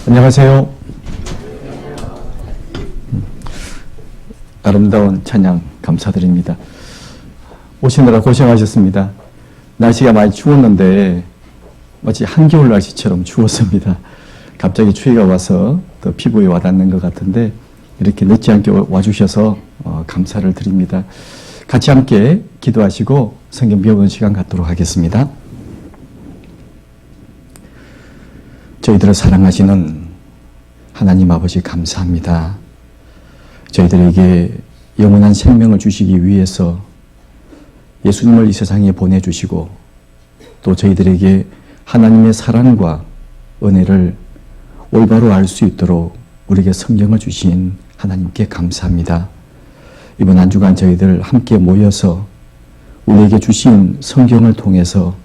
안녕하세요. 아름다운 찬양 감사드립니다. 오시느라 고생하셨습니다. 날씨가 많이 추웠는데 마치 한겨울 날씨처럼 추웠습니다. 갑자기 추위가 와서 더 피부에 와닿는 것 같은데 이렇게 늦지 않게 와주셔서 감사를 드립니다. 같이 함께 기도하시고 성경 배우는 시간 갖도록 하겠습니다. 저희들을 사랑하시는 하나님 아버지 감사합니다. 저희들에게 영원한 생명을 주시기 위해서 예수님을 이 세상에 보내주시고 또 저희들에게 하나님의 사랑과 은혜를 올바로 알 수 있도록 우리에게 성경을 주신 하나님께 감사합니다. 이번 한 주간 저희들 함께 모여서 우리에게 주신 성경을 통해서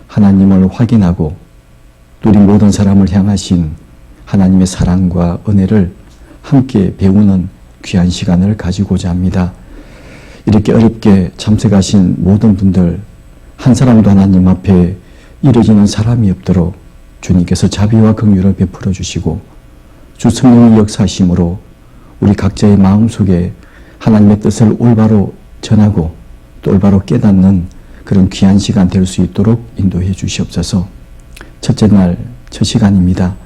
하나님을 확인하고 또 우리 모든 사람을 향하신 하나님의 사랑과 은혜를 함께 배우는 귀한 시간을 가지고자 합니다. 이렇게 어렵게 참석하신 모든 분들 한 사람도 하나님 앞에 이뤄지는 사람이 없도록 주님께서 자비와 긍휼을 베풀어 주시고 주 성령의 역사하심으로 우리 각자의 마음속에 하나님의 뜻을 올바로 전하고 또 올바로 깨닫는 그런 귀한 시간 될 수 있도록 인도해 주시옵소서. 첫째 날 첫 시간입니다.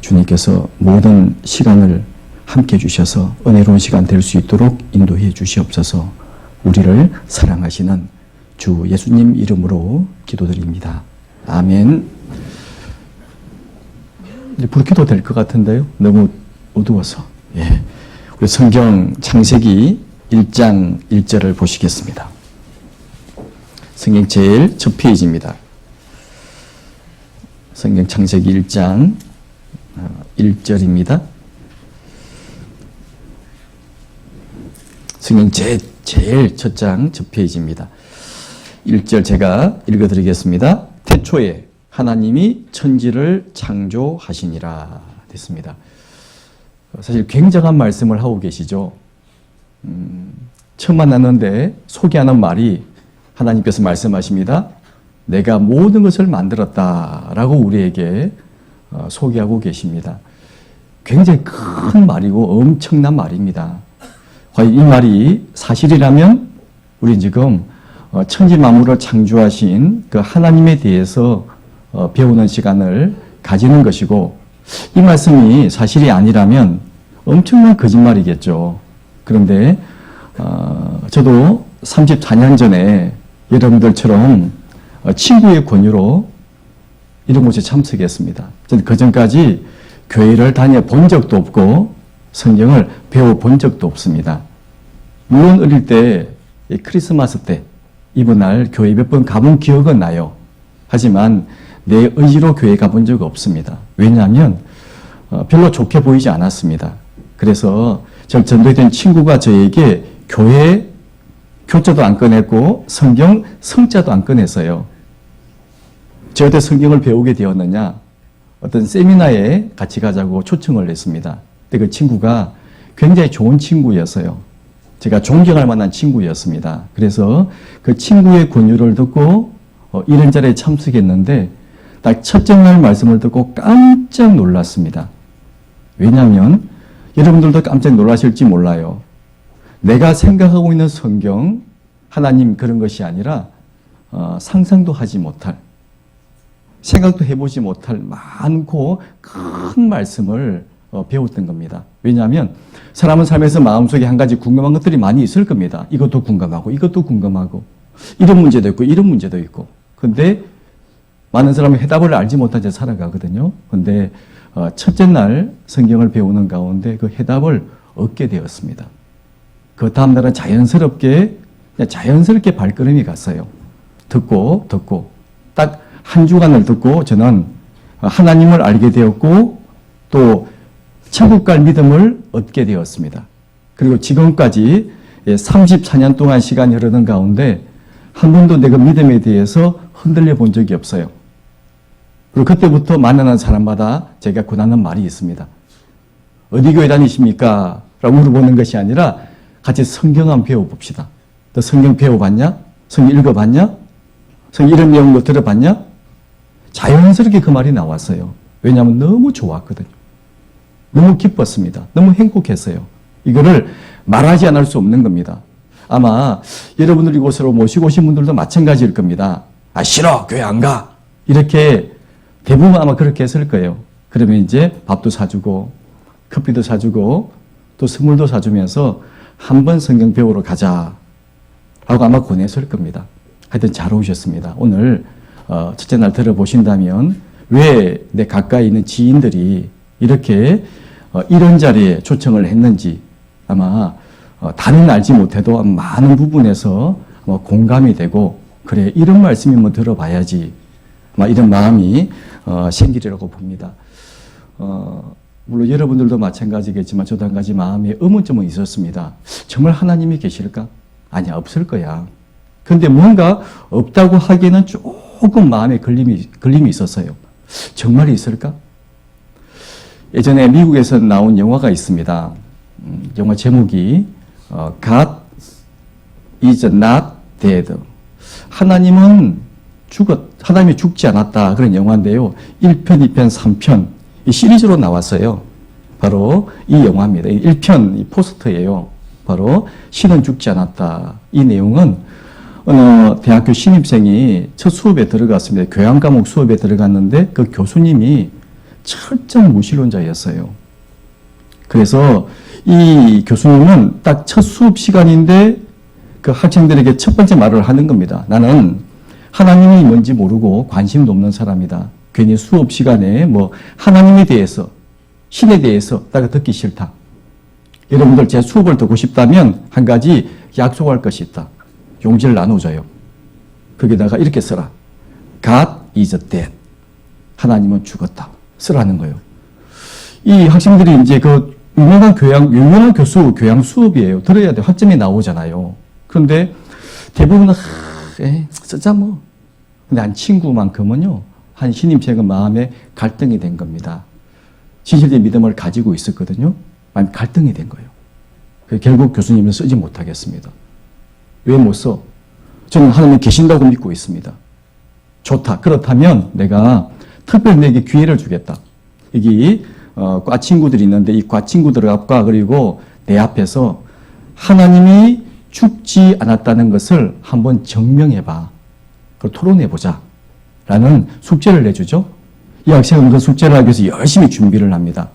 주님께서 모든 시간을 함께 주셔서 은혜로운 시간 될 수 있도록 인도해 주시옵소서. 우리를 사랑하시는 주 예수님 이름으로 기도드립니다. 아멘. 이제 불 켜도 될 것 같은데요. 너무 어두워서. 예. 우리 성경 창세기 1장 1절을 보시겠습니다. 성경 제일 첫 페이지입니다. 성경 창세기 1장 1절입니다. 성경 제일 첫 장 첫 페이지입니다. 1절 제가 읽어드리겠습니다. 태초에 하나님이 천지를 창조하시니라 됐습니다. 사실 굉장한 말씀을 하고 계시죠. 처음 만났는데 소개하는 말이 하나님께서 말씀하십니다. 내가 모든 것을 만들었다라고 우리에게 소개하고 계십니다. 굉장히 큰 말이고 엄청난 말입니다. 과연 이 말이 사실이라면 우리 지금 천지 만물을 창조하신 그 하나님에 대해서 배우는 시간을 가지는 것이고 이 말씀이 사실이 아니라면 엄청난 거짓말이겠죠. 그런데 저도 34년 전에 여러분들처럼 친구의 권유로 이런 곳에 참석했습니다. 저는 그전까지 교회를 다녀본 적도 없고 성경을 배워본 적도 없습니다. 물론 어릴 때 크리스마스 때 이브날 교회 몇 번 가본 기억은 나요. 하지만 내 의지로 교회 가본 적 없습니다. 왜냐하면 별로 좋게 보이지 않았습니다. 그래서 저 전도했던 친구가 저에게 교회 교자도 안 꺼냈고 성경 성자도 안 꺼냈어요. 제가 어떻게 성경을 배우게 되었느냐? 어떤 세미나에 같이 가자고 초청을 했습니다. 근데 그 친구가 굉장히 좋은 친구였어요. 제가 존경할 만한 친구였습니다. 그래서 그 친구의 권유를 듣고 이런 자리에 참석했는데 딱 첫째 날 말씀을 듣고 깜짝 놀랐습니다. 왜냐하면 여러분들도 깜짝 놀라실지 몰라요. 내가 생각하고 있는 성경, 하나님 그런 것이 아니라 상상도 하지 못할, 생각도 해보지 못할 많고 큰 말씀을 배웠던 겁니다. 왜냐하면 사람은 삶에서 마음속에 한 가지 궁금한 것들이 많이 있을 겁니다. 이것도 궁금하고 이것도 궁금하고 이런 문제도 있고 이런 문제도 있고 근데 많은 사람이 해답을 알지 못한 채 살아가거든요. 근데 첫째 날 성경을 배우는 가운데 그 해답을 얻게 되었습니다. 그 다음 날은 자연스럽게 발걸음이 갔어요. 듣고 딱 한 주간을 듣고 저는 하나님을 알게 되었고 또 천국 갈 믿음을 얻게 되었습니다. 그리고 지금까지 34년 동안 시간이 흐르는 가운데 한 번도 내가 믿음에 대해서 흔들려 본 적이 없어요. 그리고 그때부터 만나는 사람마다 제가 권하는 말이 있습니다. 어디 교회 다니십니까? 라고 물어보는 것이 아니라 같이 성경 한번 배워봅시다. 너 성경 배워봤냐? 성경 읽어봤냐? 성경 이런 내용도 들어봤냐? 자연스럽게 그 말이 나왔어요. 왜냐하면 너무 좋았거든요. 너무 기뻤습니다. 너무 행복했어요. 이거를 말하지 않을 수 없는 겁니다. 아마 여러분들 이곳으로 모시고 오신 분들도 마찬가지일 겁니다. 아, 싫어! 교회 안 가! 이렇게 대부분 아마 그렇게 했을 거예요. 그러면 이제 밥도 사주고, 커피도 사주고, 또 선물도 사주면서 한번 성경 배우러 가자. 라고 아마 권했을 겁니다. 하여튼 잘 오셨습니다. 오늘 첫째 날 들어보신다면 왜 내 가까이 있는 지인들이 이렇게 이런 자리에 초청을 했는지 아마 다는 알지 못해도 많은 부분에서 공감이 되고 그래 이런 말씀이 뭐 들어봐야지 아마 이런 마음이 생기리라고 봅니다. 물론 여러분들도 마찬가지겠지만 저도 한 가지 마음에 의문점은 있었습니다. 정말 하나님이 계실까? 아니야, 없을 거야. 근데 뭔가 없다고 하기에는 조금 마음에 걸림이 있었어요. 정말 있을까? 예전에 미국에서 나온 영화가 있습니다. 영화 제목이 God is not dead. 하나님이 죽지 않았다. 그런 영화인데요. 1편, 2편, 3편 이 시리즈로 나왔어요. 바로 이 영화입니다. 1편 이 포스터예요. 바로 신은 죽지 않았다. 이 내용은 어느 대학교 신입생이 첫 수업에 들어갔습니다. 교양 과목 수업에 들어갔는데 그 교수님이 철저한 무신론자였어요. 그래서 이 교수님은 딱 첫 수업 시간인데 그 학생들에게 첫 번째 말을 하는 겁니다. 나는 하나님이 뭔지 모르고 관심도 없는 사람이다. 괜히 수업 시간에 뭐 하나님에 대해서, 신에 대해서 딱 듣기 싫다. 여러분들 제 수업을 듣고 싶다면 한 가지 약속할 것이 있다. 용지를 나눠줘요. 거기다가 이렇게 써라. God is dead. 하나님은 죽었다. 쓰라는 거예요. 이 학생들이 이제 그 유명한 교수 교양 수업이에요. 들어야 돼. 학점이 나오잖아요. 그런데 대부분은 쓰자 뭐. 근데 한 친구만큼은요. 한 신입생은 마음에 갈등이 된 겁니다. 진실된 믿음을 가지고 있었거든요. 마음에 갈등이 된 거예요. 결국 교수님은 쓰지 못하겠습니다. 왜 못 써? 저는 하나님 계신다고 믿고 있습니다. 좋다. 그렇다면 내가 특별히 내게 기회를 주겠다. 여기 과 친구들이 있는데 이 과 친구들 앞과 그리고 내 앞에서 하나님이 죽지 않았다는 것을 한번 증명해봐. 그걸 토론해보자. 라는 숙제를 내주죠. 이 학생은 그 숙제를 하기 위해서 열심히 준비를 합니다.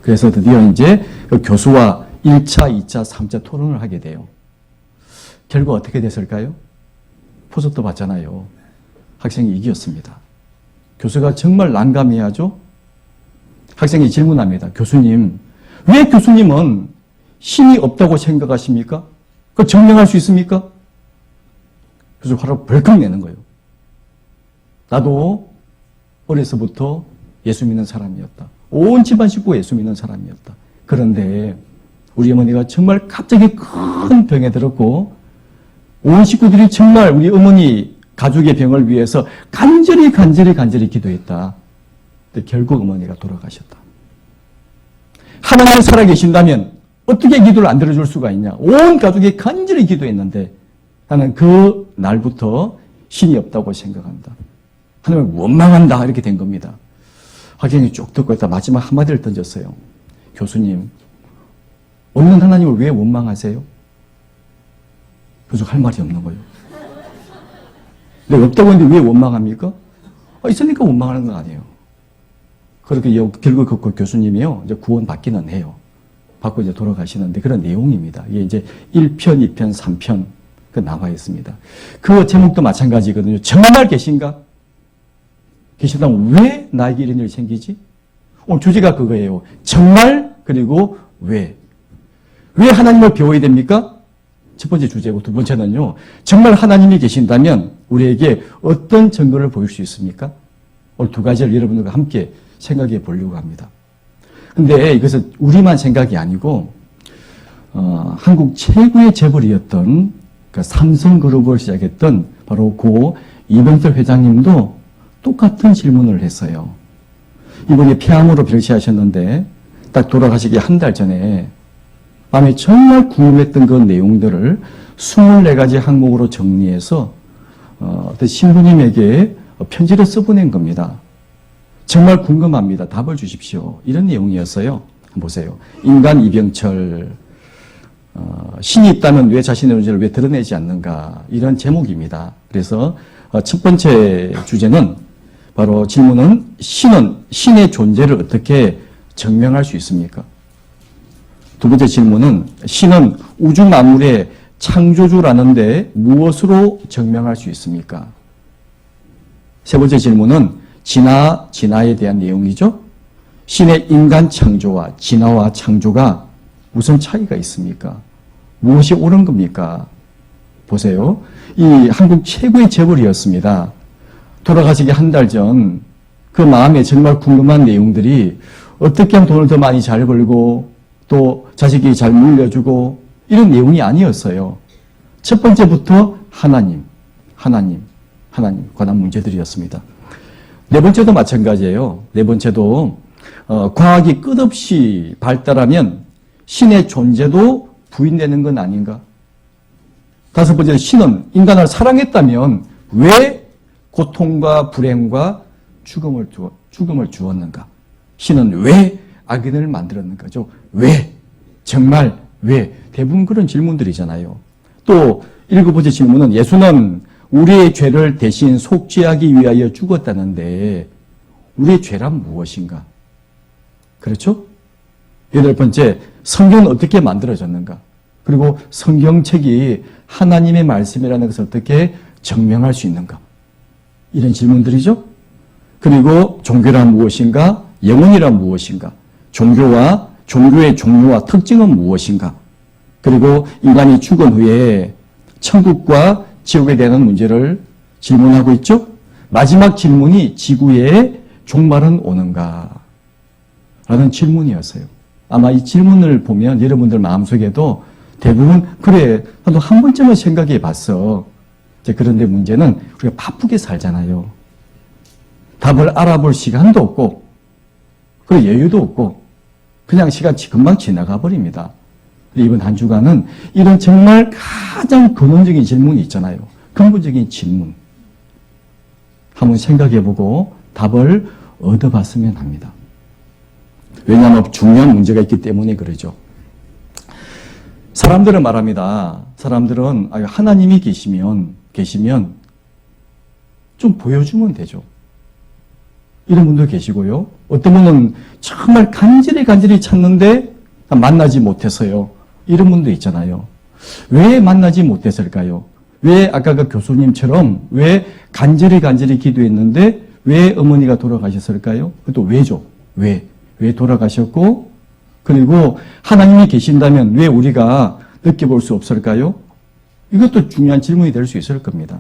그래서 드디어 이제 그 교수와 1차, 2차, 3차 토론을 하게 돼요. 결과 어떻게 됐을까요? 포스터 봤잖아요. 학생이 이겼습니다. 교수가 정말 난감해하죠. 학생이 질문합니다. 교수님, 왜 교수님은 신이 없다고 생각하십니까? 그걸 증명할 수 있습니까? 교수 화를 벌컥 내는 거예요. 나도 어려서부터 예수 믿는 사람이었다. 온 집안 식구가 예수 믿는 사람이었다. 그런데 우리 어머니가 정말 갑자기 큰 병에 들었고 온 식구들이 정말 우리 어머니 가족의 병을 위해서 간절히 기도했다. 근데 결국 어머니가 돌아가셨다. 하나님이 살아계신다면 어떻게 기도를 안 들어줄 수가 있냐. 온 가족이 간절히 기도했는데 나는 그 날부터 신이 없다고 생각한다. 하나님을 원망한다. 이렇게 된 겁니다. 학생이 쭉 듣고 있다 마지막 한마디를 던졌어요. 교수님, 없는 하나님을 왜 원망하세요? 교수가 할 말이 없는 거예요. 내가 없다고 했는데 왜 원망합니까? 있으니까 원망하는 거 아니에요. 그렇게 결국 그 교수님이요, 이제 구원 받기는 해요. 받고 이제 돌아가시는데 그런 내용입니다. 이게 이제 1편, 2편, 3편 그 나와 있습니다. 그 제목도 마찬가지거든요. 정말 계신가? 계시다면 왜 나에게 이런 일이 생기지? 오늘 주제가 그거예요. 정말 그리고 왜? 왜 하나님을 배워야 됩니까? 첫 번째 주제고 두 번째는요. 정말 하나님이 계신다면 우리에게 어떤 증거를 보일 수 있습니까? 오늘 두 가지를 여러분들과 함께 생각해 보려고 합니다. 근데 이것은 우리만 생각이 아니고 한국 최고의 재벌이었던 그 삼성그룹을 시작했던 바로 고 이병철 회장님도 똑같은 질문을 했어요. 이분이 폐암으로 병시하셨는데 딱 돌아가시기 한 달 전에 마음에 정말 궁금했던 그 내용들을 24가지 항목으로 정리해서 신부님에게 편지를 써보낸 겁니다. 정말 궁금합니다. 답을 주십시오. 이런 내용이었어요. 보세요. 인간 이병철, 신이 있다면 왜 자신의 존재를 왜 드러내지 않는가, 이런 제목입니다. 그래서 첫 번째 주제는 바로 질문은 신의 존재를 어떻게 증명할 수 있습니까? 두 번째 질문은 신은 우주 만물의 창조주라는데 무엇으로 증명할 수 있습니까? 세 번째 질문은 진화에 대한 내용이죠. 신의 인간 창조와 진화와 창조가 무슨 차이가 있습니까? 무엇이 옳은 겁니까? 보세요. 이 한국 최고의 재벌이었습니다. 돌아가시기 한 달 전 그 마음에 정말 궁금한 내용들이 어떻게 하면 돈을 더 많이 잘 벌고 또 자식이 잘 물려주고 이런 내용이 아니었어요. 첫 번째부터 하나님 관한 문제들이었습니다. 네 번째도 마찬가지예요. 네 번째도 과학이 끝없이 발달하면 신의 존재도 부인되는 건 아닌가? 다섯 번째, 신은 인간을 사랑했다면 왜 고통과 불행과 죽음을 주었는가? 신은 왜 악인을 만들었는가죠? 왜? 정말 왜? 대부분 그런 질문들이잖아요. 또 일곱 번째 질문은 예수는 우리의 죄를 대신 속죄하기 위하여 죽었다는데 우리의 죄란 무엇인가? 그렇죠? 여덟 번째, 성경은 어떻게 만들어졌는가? 그리고 성경책이 하나님의 말씀이라는 것을 어떻게 증명할 수 있는가? 이런 질문들이죠. 그리고 종교란 무엇인가? 영혼이란 무엇인가? 종교의 종류와 특징은 무엇인가? 그리고 인간이 죽은 후에 천국과 지옥에 대한 문제를 질문하고 있죠. 마지막 질문이 지구의 종말은 오는가? 라는 질문이었어요. 아마 이 질문을 보면 여러분들 마음속에도 대부분 그래, 나도 한 번쯤은 생각해 봤어. 그런데 문제는 우리가 바쁘게 살잖아요. 답을 알아볼 시간도 없고 그리고 여유도 없고 그냥 시간 금방 지나가 버립니다. 이번 한 주간은 이런 정말 가장 근원적인 질문이 있잖아요. 근본적인 질문. 한번 생각해보고 답을 얻어봤으면 합니다. 왜냐하면 중요한 문제가 있기 때문에 그러죠. 사람들은 말합니다. 사람들은 하나님이 계시면 좀 보여주면 되죠. 이런 분도 계시고요. 어떤 분은 정말 간절히 찾는데 만나지 못했어요. 이런 분도 있잖아요. 왜 만나지 못했을까요? 왜 아까 그 교수님처럼 왜 간절히 기도했는데 왜 어머니가 돌아가셨을까요? 또 왜죠? 왜 돌아가셨고 그리고 하나님이 계신다면 왜 우리가 느껴볼 수 없을까요? 이것도 중요한 질문이 될 수 있을 겁니다.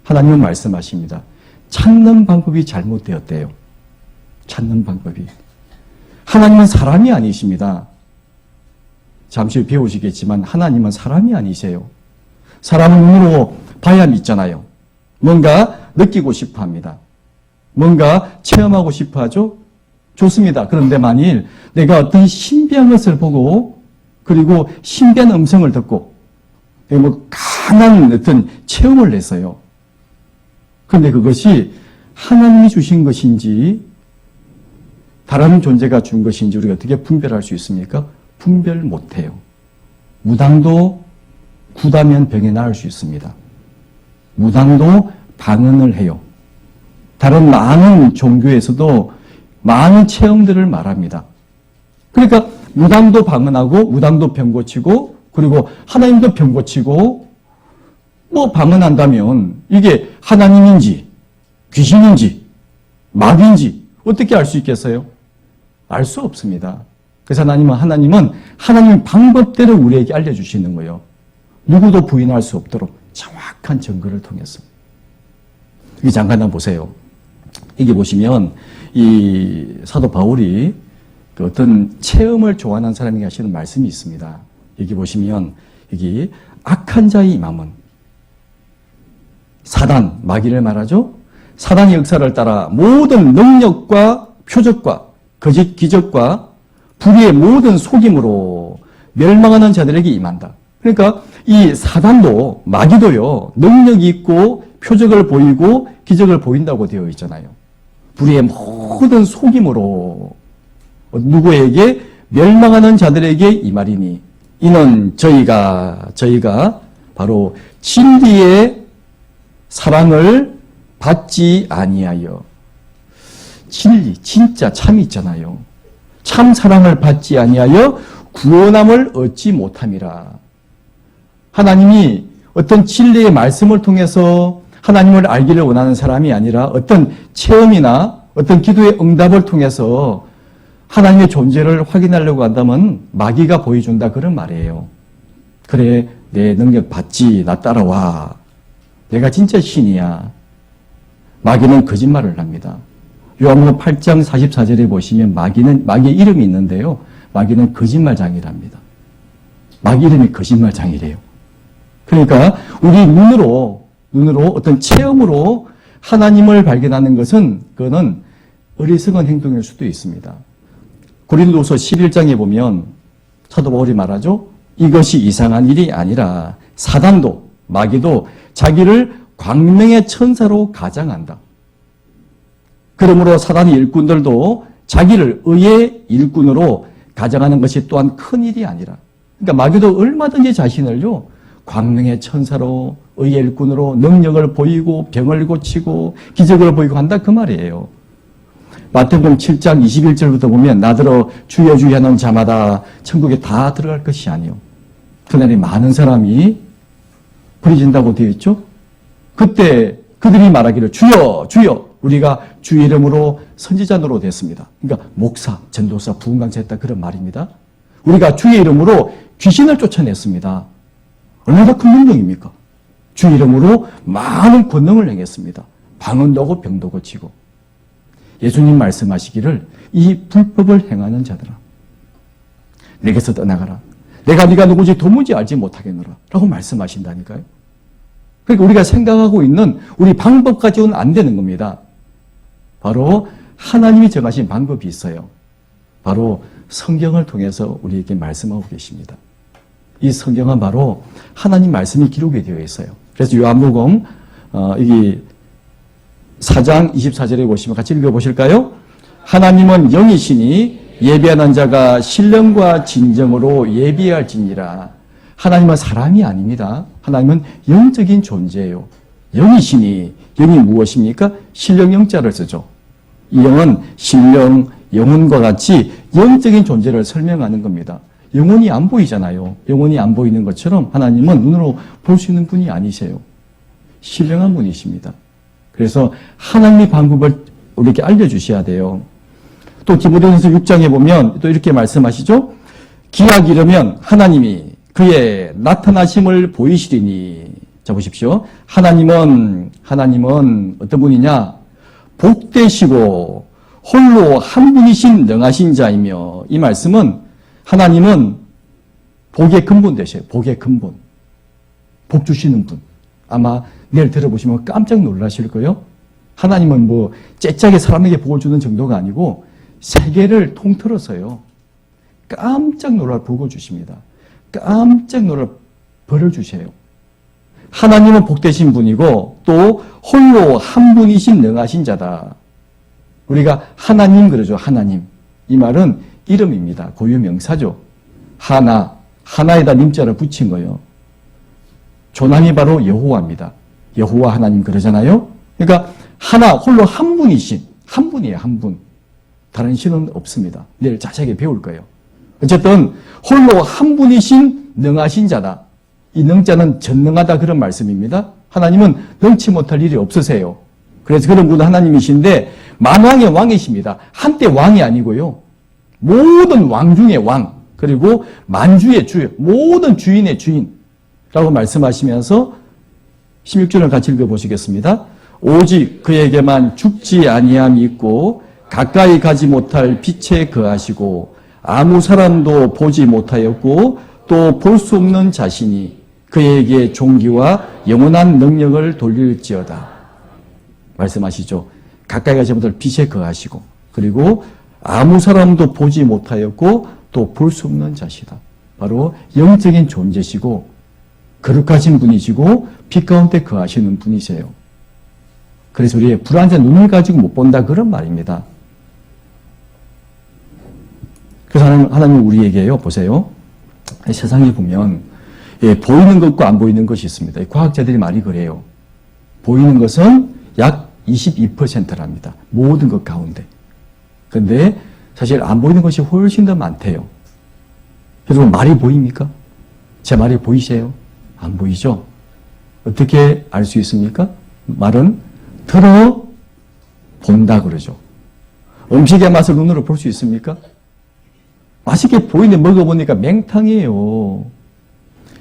하나님은 말씀하십니다. 찾는 방법이 잘못되었대요. 찾는 방법이. 하나님은 사람이 아니십니다. 잠시 후 배우시겠지만 하나님은 사람이 아니세요. 사람은 눈으로 봐야 믿잖아요. 뭔가 느끼고 싶어 합니다. 뭔가 체험하고 싶어 하죠? 좋습니다. 그런데 만일 내가 어떤 신비한 것을 보고 그리고 신비한 음성을 듣고 강한 어떤 체험을 했어요. 그런데 그것이 하나님이 주신 것인지 다른 존재가 준 것인지 우리가 어떻게 분별할 수 있습니까? 분별 못해요. 무당도 구다면 병에 나을 수 있습니다. 무당도 방언을 해요. 다른 많은 종교에서도 많은 체험들을 말합니다. 그러니까 무당도 방언하고 무당도 병 고치고 그리고 하나님도 병 고치고 방언한다면 이게 하나님인지 귀신인지 마귀인지 어떻게 알 수 있겠어요? 알 수 없습니다. 그래서 하나님은 하나님 방법대로 우리에게 알려주시는 거예요. 누구도 부인할 수 없도록 정확한 증거를 통해서. 이 잠깐 한번 보세요. 이게 보시면 이 사도 바울이 그 어떤 체험을 좋아하는 사람에게 하시는 말씀이 있습니다. 여기 보시면 여기 악한 자의 임함은 사단, 마귀를 말하죠. 사단의 역사를 따라 모든 능력과 표적과 거짓 기적과 불의의 모든 속임으로 멸망하는 자들에게 임한다. 그러니까 이 사단도 마귀도요. 능력이 있고 표적을 보이고 기적을 보인다고 되어 있잖아요. 불의의 모든 속임으로 누구에게? 멸망하는 자들에게 이 말이니 이는 저희가 바로 진리의 사랑을 받지 아니하여. 진리, 진짜 참 있잖아요. 참 사랑을 받지 아니하여 구원함을 얻지 못함이라. 하나님이 어떤 진리의 말씀을 통해서 하나님을 알기를 원하는 사람이 아니라 어떤 체험이나 어떤 기도의 응답을 통해서 하나님의 존재를 확인하려고 한다면 마귀가 보여준다 그런 말이에요. 그래, 내 능력 받지, 나 따라와. 내가 진짜 신이야. 마귀는 거짓말을 합니다. 요한복음 8장 44절에 보시면 마귀의 이름이 있는데요. 마귀는 거짓말장이랍니다. 마귀 이름이 거짓말장이래요. 그러니까 우리 눈으로 어떤 체험으로 하나님을 발견하는 것은 그거는 어리석은 행동일 수도 있습니다. 고린도서 11장에 보면 사도 바울이 말하죠. 이것이 이상한 일이 아니라 사단도 마귀도 자기를 광명의 천사로 가장한다. 그러므로 사단의 일꾼들도 자기를 의의 일꾼으로 가장하는 것이 또한 큰일이 아니라, 그러니까 마귀도 얼마든지 자신을요 광명의 천사로 의의 일꾼으로 능력을 보이고 병을 고치고 기적을 보이고 한다 그 말이에요. 마태복음 7장 21절부터 보면 나더러 주여 주여 하는 자마다 천국에 다 들어갈 것이 아니요. 그날에 많은 사람이 부르진다고 되어 있죠. 그때 그들이 말하기를 주여 주여 우리가 주 이름으로 선지자 노릇했습니다. 그러니까 목사, 전도사, 부흥강사 했다 그런 말입니다. 우리가 주의 이름으로 귀신을 쫓아냈습니다. 얼마나 큰 능력입니까? 주 이름으로 많은 권능을 행했습니다. 방언도 하고 병도 고치고. 예수님 말씀하시기를 이 불법을 행하는 자들아 내게서 떠나가라. 내가 네가 누구지 도무지 알지 못하겠노라 라고 말씀하신다니까요. 그러니까 우리가 생각하고 있는 우리 방법 가지고는 안 되는 겁니다. 바로 하나님이 정하신 방법이 있어요. 바로 성경을 통해서 우리에게 말씀하고 계십니다. 이 성경은 바로 하나님 말씀이 기록이 되어 있어요. 그래서 요한복음 여기 4장 24절에 보시면 같이 읽어보실까요? 하나님은 영이시니 예비하는 자가 신령과 진정으로 예비할지니라. 하나님은 사람이 아닙니다. 하나님은 영적인 존재예요. 영이시니, 영이 무엇입니까? 신령 영자를 쓰죠. 이 영은 신령, 영혼과 같이 영적인 존재를 설명하는 겁니다. 영혼이 안 보이잖아요. 영혼이 안 보이는 것처럼 하나님은 눈으로 볼 수 있는 분이 아니세요. 신령한 분이십니다. 그래서 하나님의 방법을 우리에게 알려주셔야 돼요. 또 디모데전서 6장에 보면 또 이렇게 말씀하시죠. 기약 이르면 하나님이 그의 나타나심을 보이시리니. 자 보십시오. 하나님은 어떤 분이냐? 복되시고 홀로 한 분이신 능하신 자이며, 이 말씀은 하나님은 복의 근본 되셔요. 복의 근본. 복 주시는 분. 아마 내일 들어보시면 깜짝 놀라실 거예요. 하나님은 뭐 째짜게 사람에게 복을 주는 정도가 아니고 세계를 통틀어서요. 깜짝 놀랄 복을 주십니다. 깜짝 놀랄 벌을 주세요. 하나님은 복되신 분이고 또 홀로 한 분이신 능하신 자다. 우리가 하나님 그러죠. 하나님. 이 말은 이름입니다. 고유명사죠. 하나에다 님자를 붙인 거예요. 조남이 바로 여호와입니다. 여호와 하나님 그러잖아요. 그러니까 하나 홀로 한 분이신, 한 분이에요. 한 분. 다른 신은 없습니다. 내일 자세하게 배울 거예요. 어쨌든 홀로 한 분이신 능하신 자다. 이 능자는 전능하다 그런 말씀입니다. 하나님은 능치 못할 일이 없으세요. 그래서 그런 분은 하나님이신데 만왕의 왕이십니다. 한때 왕이 아니고요. 모든 왕 중의 왕, 그리고 만주의 주, 모든 주인의 주인라고 말씀하시면서 16절을 같이 읽어보시겠습니다. 오직 그에게만 죽지 아니함이 있고 가까이 가지 못할 빛에 거하시고 아무 사람도 보지 못하였고 또 볼 수 없는 자신이 그에게 존귀와 영원한 능력을 돌릴지어다. 말씀하시죠. 가까이 가지 못할 빛에 거하시고 그리고 아무 사람도 보지 못하였고 또 볼 수 없는 자시다. 바로 영적인 존재시고 거룩하신 분이시고 빛 가운데 거하시는 분이세요. 그래서 우리의 불완전 눈을 가지고 못 본다 그런 말입니다. 그래서 하나님 우리에게요, 보세요. 세상에 보면 보이는 것과 안 보이는 것이 있습니다. 과학자들이 많이 그래요. 보이는 것은 약 22%랍니다. 모든 것 가운데. 그런데 사실 안 보이는 것이 훨씬 더 많대요. 여러분, 말이 보입니까? 제 말이 보이세요? 안 보이죠? 어떻게 알 수 있습니까? 말은 들어본다 그러죠. 음식의 맛을 눈으로 볼 수 있습니까? 맛있게 보이는데 먹어보니까 맹탕이에요.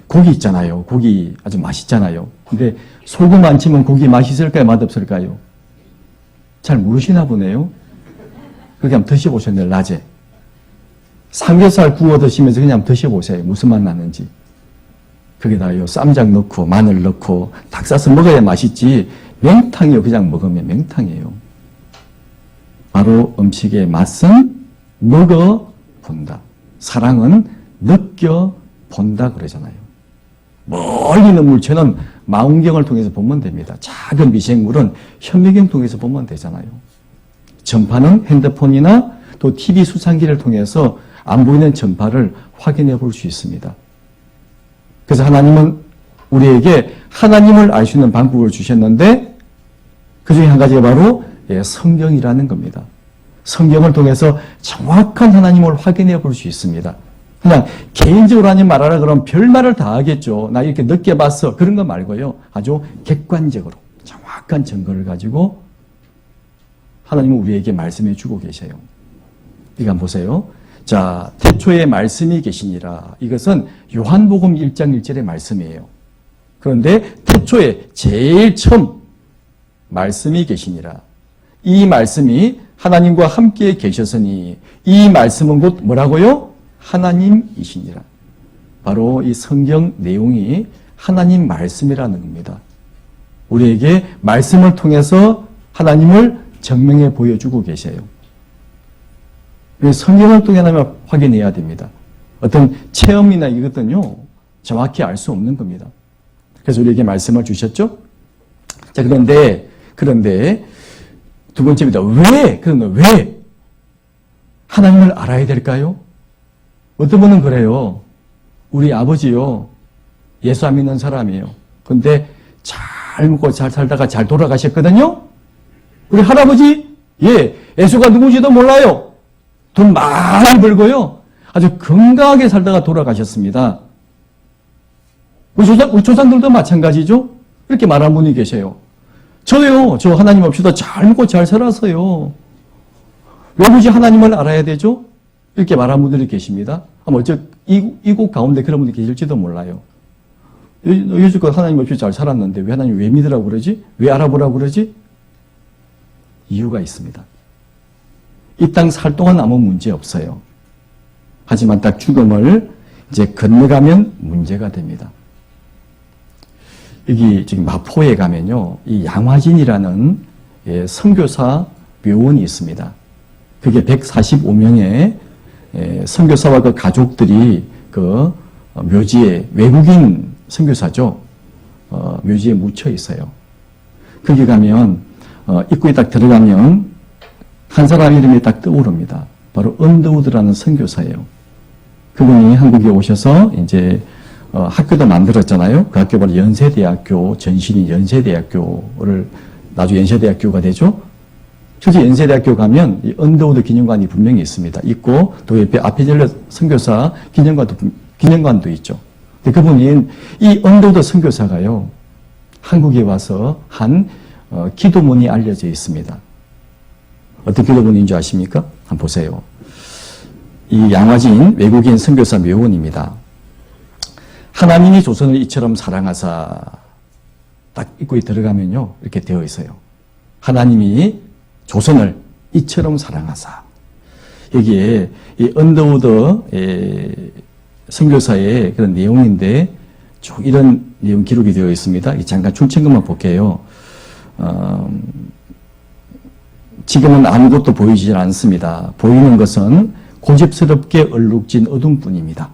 고기 있잖아요. 고기 아주 맛있잖아요. 근데 소금 안 치면 고기 맛있을까요? 맛없을까요? 잘 모르시나 보네요. 그렇게 한번 드셔보셨네요. 낮에. 삼겹살 구워 드시면서 그냥 한번 드셔보세요. 무슨 맛 나는지. 거기다요 쌈장 넣고 마늘 넣고 닭 싸서 먹어야 맛있지. 맹탕이요. 그냥 먹으면 맹탕이에요. 바로 음식의 맛은 먹어본다. 사랑은 느껴본다 그러잖아요. 멀리 있는 물체는 망원경을 통해서 보면 됩니다. 작은 미생물은 현미경 통해서 보면 되잖아요. 전파는 핸드폰이나 또 TV 수상기를 통해서 안 보이는 전파를 확인해 볼 수 있습니다. 그래서 하나님은 우리에게 하나님을 알 수 있는 방법을 주셨는데 그 중에 한 가지가 바로 성경이라는 겁니다. 성경을 통해서 정확한 하나님을 확인해 볼 수 있습니다. 그냥 개인적으로 하나님 말하라 그러면 별말을 다 하겠죠. 나 이렇게 늦게 봤어. 그런 거 말고요. 아주 객관적으로 정확한 증거를 가지고 하나님은 우리에게 말씀해 주고 계세요. 이거 한번 보세요. 자, 태초에 말씀이 계시니라. 이것은 요한복음 1장 1절의 말씀이에요. 그런데 태초에 제일 처음 말씀이 계시니라. 이 말씀이 하나님과 함께 계셨으니 이 말씀은 곧 뭐라고요? 하나님이시니라. 바로 이 성경 내용이 하나님 말씀이라는 겁니다. 우리에게 말씀을 통해서 하나님을 증명해 보여주고 계세요. 성경을 통해 하나님을 확인해야 됩니다. 어떤 체험이나 이것은요, 정확히 알 수 없는 겁니다. 그래서 우리에게 말씀을 주셨죠? 자, 그런데 두 번째입니다. 왜 하나님을 알아야 될까요? 어떤 분은 그래요. 우리 아버지요, 예수 안 믿는 사람이에요. 근데 잘 먹고 잘 살다가 잘 돌아가셨거든요? 우리 할아버지, 예수가 누구지도 몰라요. 돈 많이 벌고요. 아주 건강하게 살다가 돌아가셨습니다. 우리 조상들도 마찬가지죠? 이렇게 말하는 분이 계세요. 저요, 저 하나님 없이도 잘 먹고 잘 살았어요. 왜 굳이 하나님을 알아야 되죠? 이렇게 말하는 분들이 계십니다. 아마 이곳 가운데 그런 분들이 계실지도 몰라요. 여지껏 하나님 없이 잘 살았는데 왜 하나님 왜 믿으라고 그러지? 왜 알아보라고 그러지? 이유가 있습니다. 이 땅 살 동안 아무 문제 없어요. 하지만 딱 죽음을 이제 건너가면 문제가 됩니다. 여기 지금 마포에 가면요, 이 양화진이라는 선교사 묘원이 있습니다. 그게 145명의 선교사와 그 가족들이 그 묘지에, 외국인 선교사죠, 묘지에 묻혀 있어요. 거기 가면 입구에 딱 들어가면 한 사람 이름이 딱 떠오릅니다. 바로 언더우드라는 선교사예요. 그분이 한국에 오셔서 이제 학교도 만들었잖아요. 그 학교 바로 연세대학교, 전신인 연세대학교를 나중에 연세대학교가 되죠. 실제 연세대학교 가면 이 언더우드 기념관이 분명히 있습니다. 있고 또 옆에 아페젤러 선교사 기념관도 있죠. 근데 그분이 이 언더우드 선교사가요, 한국에 와서 한 기도문이 알려져 있습니다. 어떤 기도문인 줄 아십니까? 한번 보세요. 이 양화진 외국인 선교사 묘원입니다. 하나님이 조선을 이처럼 사랑하사, 딱 입구에 들어가면요, 이렇게 되어 있어요. 하나님이 조선을 이처럼 사랑하사. 여기에 이 언더우드 선교사의 그런 내용인데 쭉 이런 내용 기록이 되어 있습니다. 잠깐 출첵것만 볼게요. 지금은 아무것도 보이지 않습니다. 보이는 것은 고집스럽게 얼룩진 어둠뿐입니다.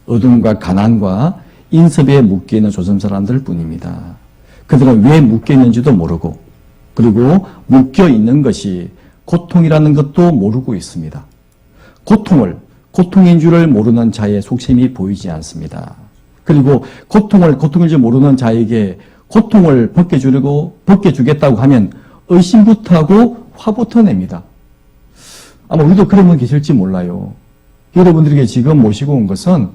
어둠과 가난과 인섭에 묶여있는 조선 사람들 뿐입니다. 그들은 왜 묶여있는지도 모르고, 그리고 묶여있는 것이 고통이라는 것도 모르고 있습니다. 고통을 고통인 줄을 모르는 자의 속셈이 보이지 않습니다. 그리고 고통을 줄 모르는 자에게 고통을 벗겨주겠다고 하면 의심부터 하고 화부터 냅니다. 아마 우리도 그런 분 계실지 몰라요. 여러분들에게 지금 모시고 온 것은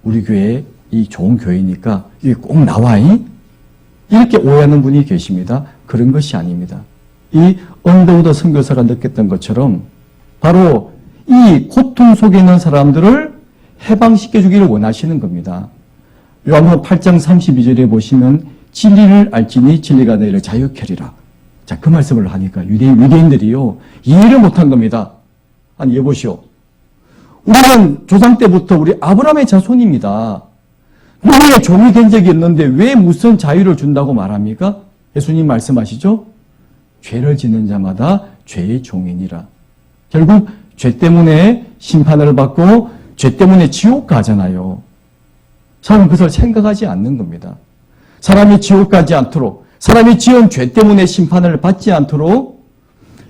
우리 교회 이 좋은 교회니까 이게 꼭 나와 이렇게 오해하는 분이 계십니다. 그런 것이 아닙니다. 이 언더우드 선교사가 느꼈던 것처럼 바로 이 고통 속에 있는 사람들을 해방시켜 주기를 원하시는 겁니다. 요한복음 8장 32절에 보시면 진리를 알지니 진리가 너희를 자유케 하리라. 자, 그 말씀을 하니까 유대인들이요 이해를 못한 겁니다. 아니 여보시오. 우리는 조상 때부터 우리 아브라함의 자손입니다. 누구의 종이 된 적이 없는데 왜 무슨 자유를 준다고 말합니까? 예수님 말씀하시죠? 죄를 짓는 자마다 죄의 종이니라. 결국 죄 때문에 심판을 받고 죄 때문에 지옥 가잖아요. 사람은 그것을 생각하지 않는 겁니다. 사람이 지옥 가지 않도록, 사람이 지은 죄 때문에 심판을 받지 않도록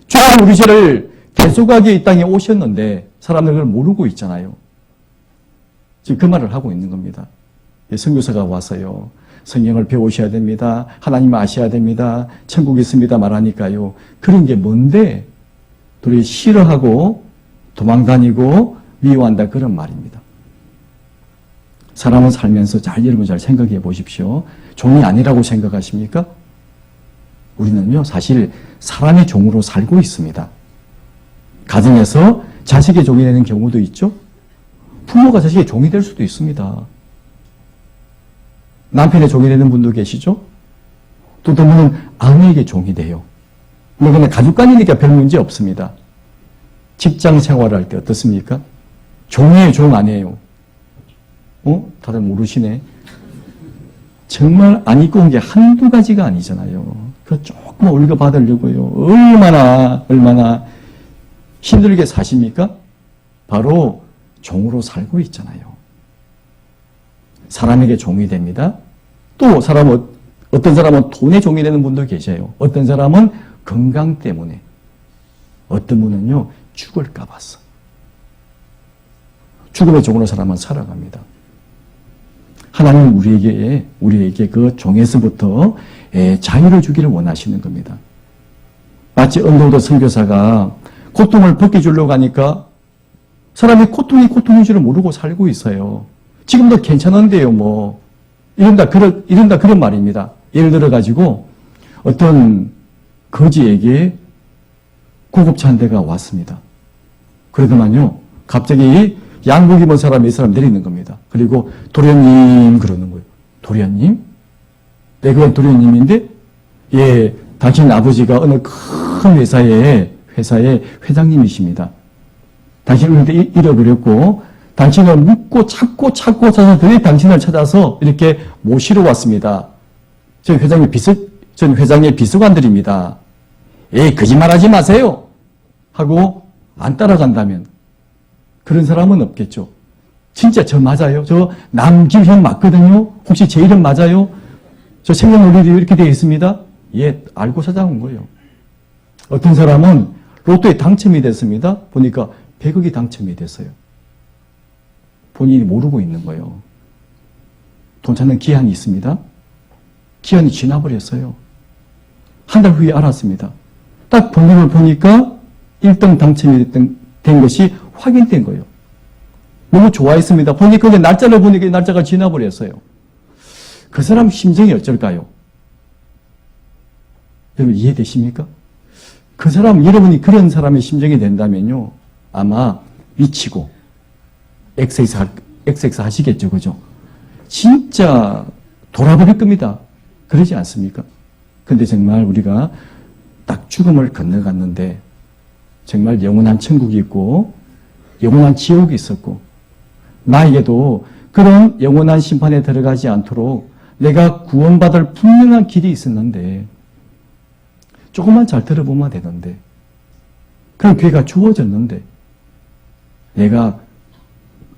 주는 우리 죄를 대속하기 이 땅에 오셨는데 사람들은 그걸 모르고 있잖아요. 지금 그 말을 하고 있는 겁니다. 선교사가 와서요. 성경을 배우셔야 됩니다. 하나님 아셔야 됩니다. 천국이 있습니다. 말하니까요. 그런 게 뭔데? 둘이 싫어하고 도망다니고 미워한다 그런 말입니다. 사람은 살면서 여러분 잘 생각해 보십시오. 종이 아니라고 생각하십니까? 우리는요 사실 사람의 종으로 살고 있습니다. 가정에서 자식의 종이 되는 경우도 있죠. 부모가 자식의 종이 될 수도 있습니다. 남편의 종이 되는 분도 계시죠. 또 때문에 아내에게 종이 돼요. 물론 가족 간이니까 별 문제 없습니다. 직장 생활을 할 때 어떻습니까? 종이에요, 종 아니에요? 다들 모르시네. 정말 안 입고 온 게 한두 가지가 아니잖아요. 그 조금 월급 받으려고요. 얼마나 힘들게 사십니까? 바로 종으로 살고 있잖아요. 사람에게 종이 됩니다. 또 어떤 사람은 돈의 종이 되는 분도 계셔요. 어떤 사람은 건강 때문에. 어떤 분은요, 죽을까 봐서. 죽음의 종으로 사람은 살아갑니다. 하나님은 우리에게 그 종에서부터 자유를 주기를 원하시는 겁니다. 마치 언더우드 선교사가 고통을 벗겨주려고 하니까 사람이 고통인 줄을 모르고 살고 있어요. 지금도 괜찮은데요, 뭐. 이른다 그런 말입니다. 예를 들어가지고 어떤 거지에게 구급차 한 대가 왔습니다. 그러더만요, 갑자기 양복 입은 사람이 이 사람 내리는 겁니다. 그리고 도련님 그러는 거예요. 도련님? 네, 그건 도련님인데, 예, 당신 아버지가 어느 큰 회사의 회장님이십니다. 당신을 잃어버렸고, 당신을 묻고 찾고 찾아서 드디어 당신을 찾아서 이렇게 모시러 왔습니다. 전 회장의 비서관들입니다. 거짓말하지 마세요. 하고 안 따라간다면 그런 사람은 없겠죠. 진짜 저 맞아요? 저 남길현 맞거든요? 혹시 제 이름 맞아요? 저 생년월일이 이렇게 되어 있습니다? 예, 알고 찾아온 거예요. 어떤 사람은 로또에 당첨이 됐습니다. 보니까 100억이 당첨이 됐어요. 본인이 모르고 있는 거예요. 돈 찾는 기한이 있습니다. 기한이 지나버렸어요. 한 달 후에 알았습니다. 딱 번호를 보니까 1등 당첨이 된 것이 확인된 거예요. 너무 좋아했습니다. 보니까 근데 날짜를 보니까 날짜가 지나버렸어요. 그 사람 심정이 어쩔까요? 여러분 이해되십니까? 그 사람, 여러분이 그런 사람의 심정이 된다면요, 아마 미치고 XX 하시겠죠, 그죠? 진짜 돌아버릴 겁니다. 그러지 않습니까? 근데 정말 우리가 딱 죽음을 건너갔는데 정말 영원한 천국이 있고 영원한 지옥이 있었고, 나에게도 그런 영원한 심판에 들어가지 않도록 내가 구원받을 분명한 길이 있었는데 조금만 잘 들어보면 되는데, 그런 기회가 주어졌는데 내가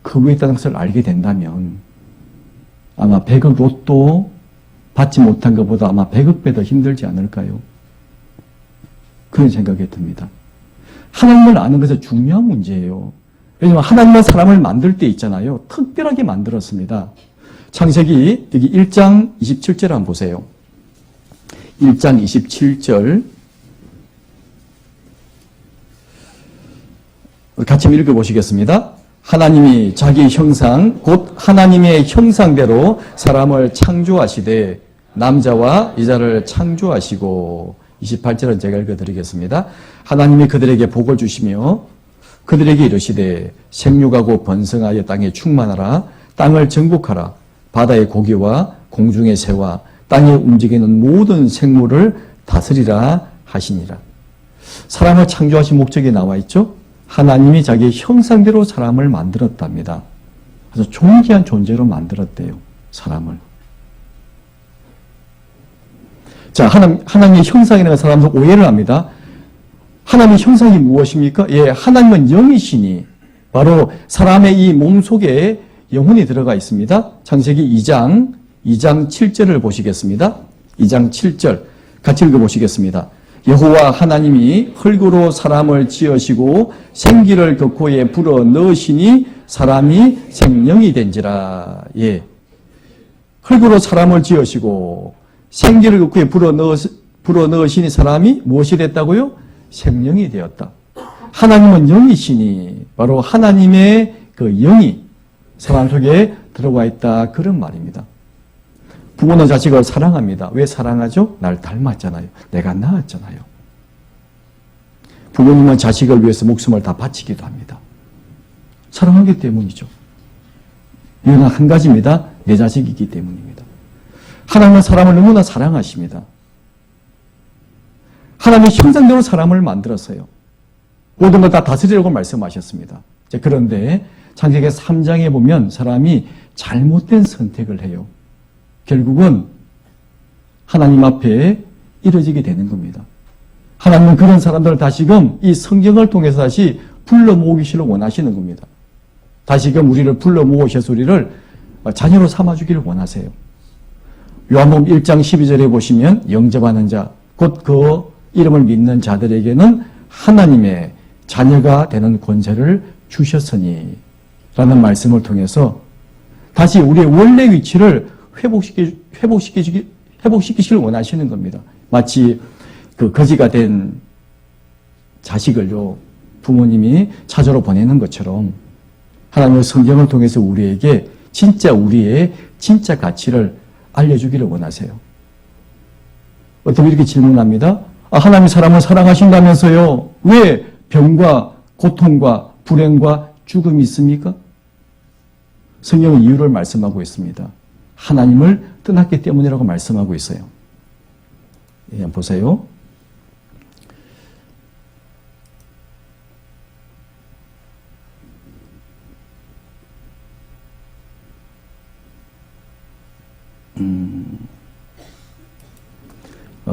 그 위에 있다는 것을 알게 된다면 아마 100억 로또 받지 못한 것보다 아마 100억 배 더 힘들지 않을까요? 그런 생각이 듭니다. 하나님을 아는 것은 중요한 문제예요. 왜냐하면 하나님은 사람을 만들 때 있잖아요. 특별하게 만들었습니다. 창세기 여기 1장 27절 한번 보세요. 1장 27절 같이 읽어보시겠습니다. 하나님이 자기 형상 곧 하나님의 형상대로 사람을 창조하시되 남자와 여자를 창조하시고 28절은 제가 읽어드리겠습니다. 하나님이 그들에게 복을 주시며 그들에게 이르시되 생육하고 번성하여 땅에 충만하라 땅을 정복하라 바다의 고기와 공중의 새와 땅에 움직이는 모든 생물을 다스리라 하시니라. 사람을 창조하신 목적이 나와 있죠. 하나님이 자기 형상대로 사람을 만들었답니다. 그래서 존귀한 존재로 만들었대요. 사람을. 자, 하나님의 형상이라는 사람은 오해를 합니다. 하나님의 형상이 무엇입니까? 예, 하나님은 영이시니 바로 사람의 이 몸 속에 영혼이 들어가 있습니다. 창세기 2장 7절을 보시겠습니다. 2장 7절 같이 읽어보시겠습니다. 여호와 하나님이 흙으로 사람을 지으시고 생기를 그 코에 불어 넣으시니 사람이 생명이 된지라. 예, 흙으로 사람을 지으시고 생기를 그 코에 불어 넣으시니 사람이 무엇이 됐다고요? 생명이 되었다. 하나님은 영이시니 바로 하나님의 그 영이 사람 속에 들어와 있다. 그런 말입니다. 부모는 자식을 사랑합니다. 왜 사랑하죠? 날 닮았잖아요. 내가 낳았잖아요. 부모님은 자식을 위해서 목숨을 다 바치기도 합니다. 사랑하기 때문이죠. 이유는 한 가지입니다. 내 자식이기 때문입니다. 하나님은 사람을 너무나 사랑하십니다. 하나님의 형상대로 사람을 만들었어요. 모든 걸 다 다스리라고 말씀하셨습니다. 그런데 창세기 3장에 보면 사람이 잘못된 선택을 해요. 결국은 하나님 앞에 이뤄지게 되는 겁니다. 하나님은 그런 사람들을 다시금 이 성경을 통해서 다시 불러 모으기를 원하시는 겁니다. 다시금 우리를 불러 모으셔서 우리를 자녀로 삼아주기를 원하세요. 요한복음 1장 12절에 보시면 영접하는 자, 곧 그 이름을 믿는 자들에게는 하나님의 자녀가 되는 권세를 주셨으니 라는 말씀을 통해서 다시 우리의 원래 위치를 회복시키시길 원하시는 겁니다. 마치 그 거지가 된 자식을요, 부모님이 찾으러 보내는 것처럼 하나님의 성경을 통해서 우리에게 우리의 진짜 가치를 알려주기를 원하세요. 어떻게 이렇게 질문합니다. 하나님이 사람을 사랑하신다면서요. 왜 병과 고통과 불행과 죽음이 있습니까? 성경은 이유를 말씀하고 있습니다. 하나님을 떠났기 때문이라고 말씀하고 있어요. 예, 한번 보세요.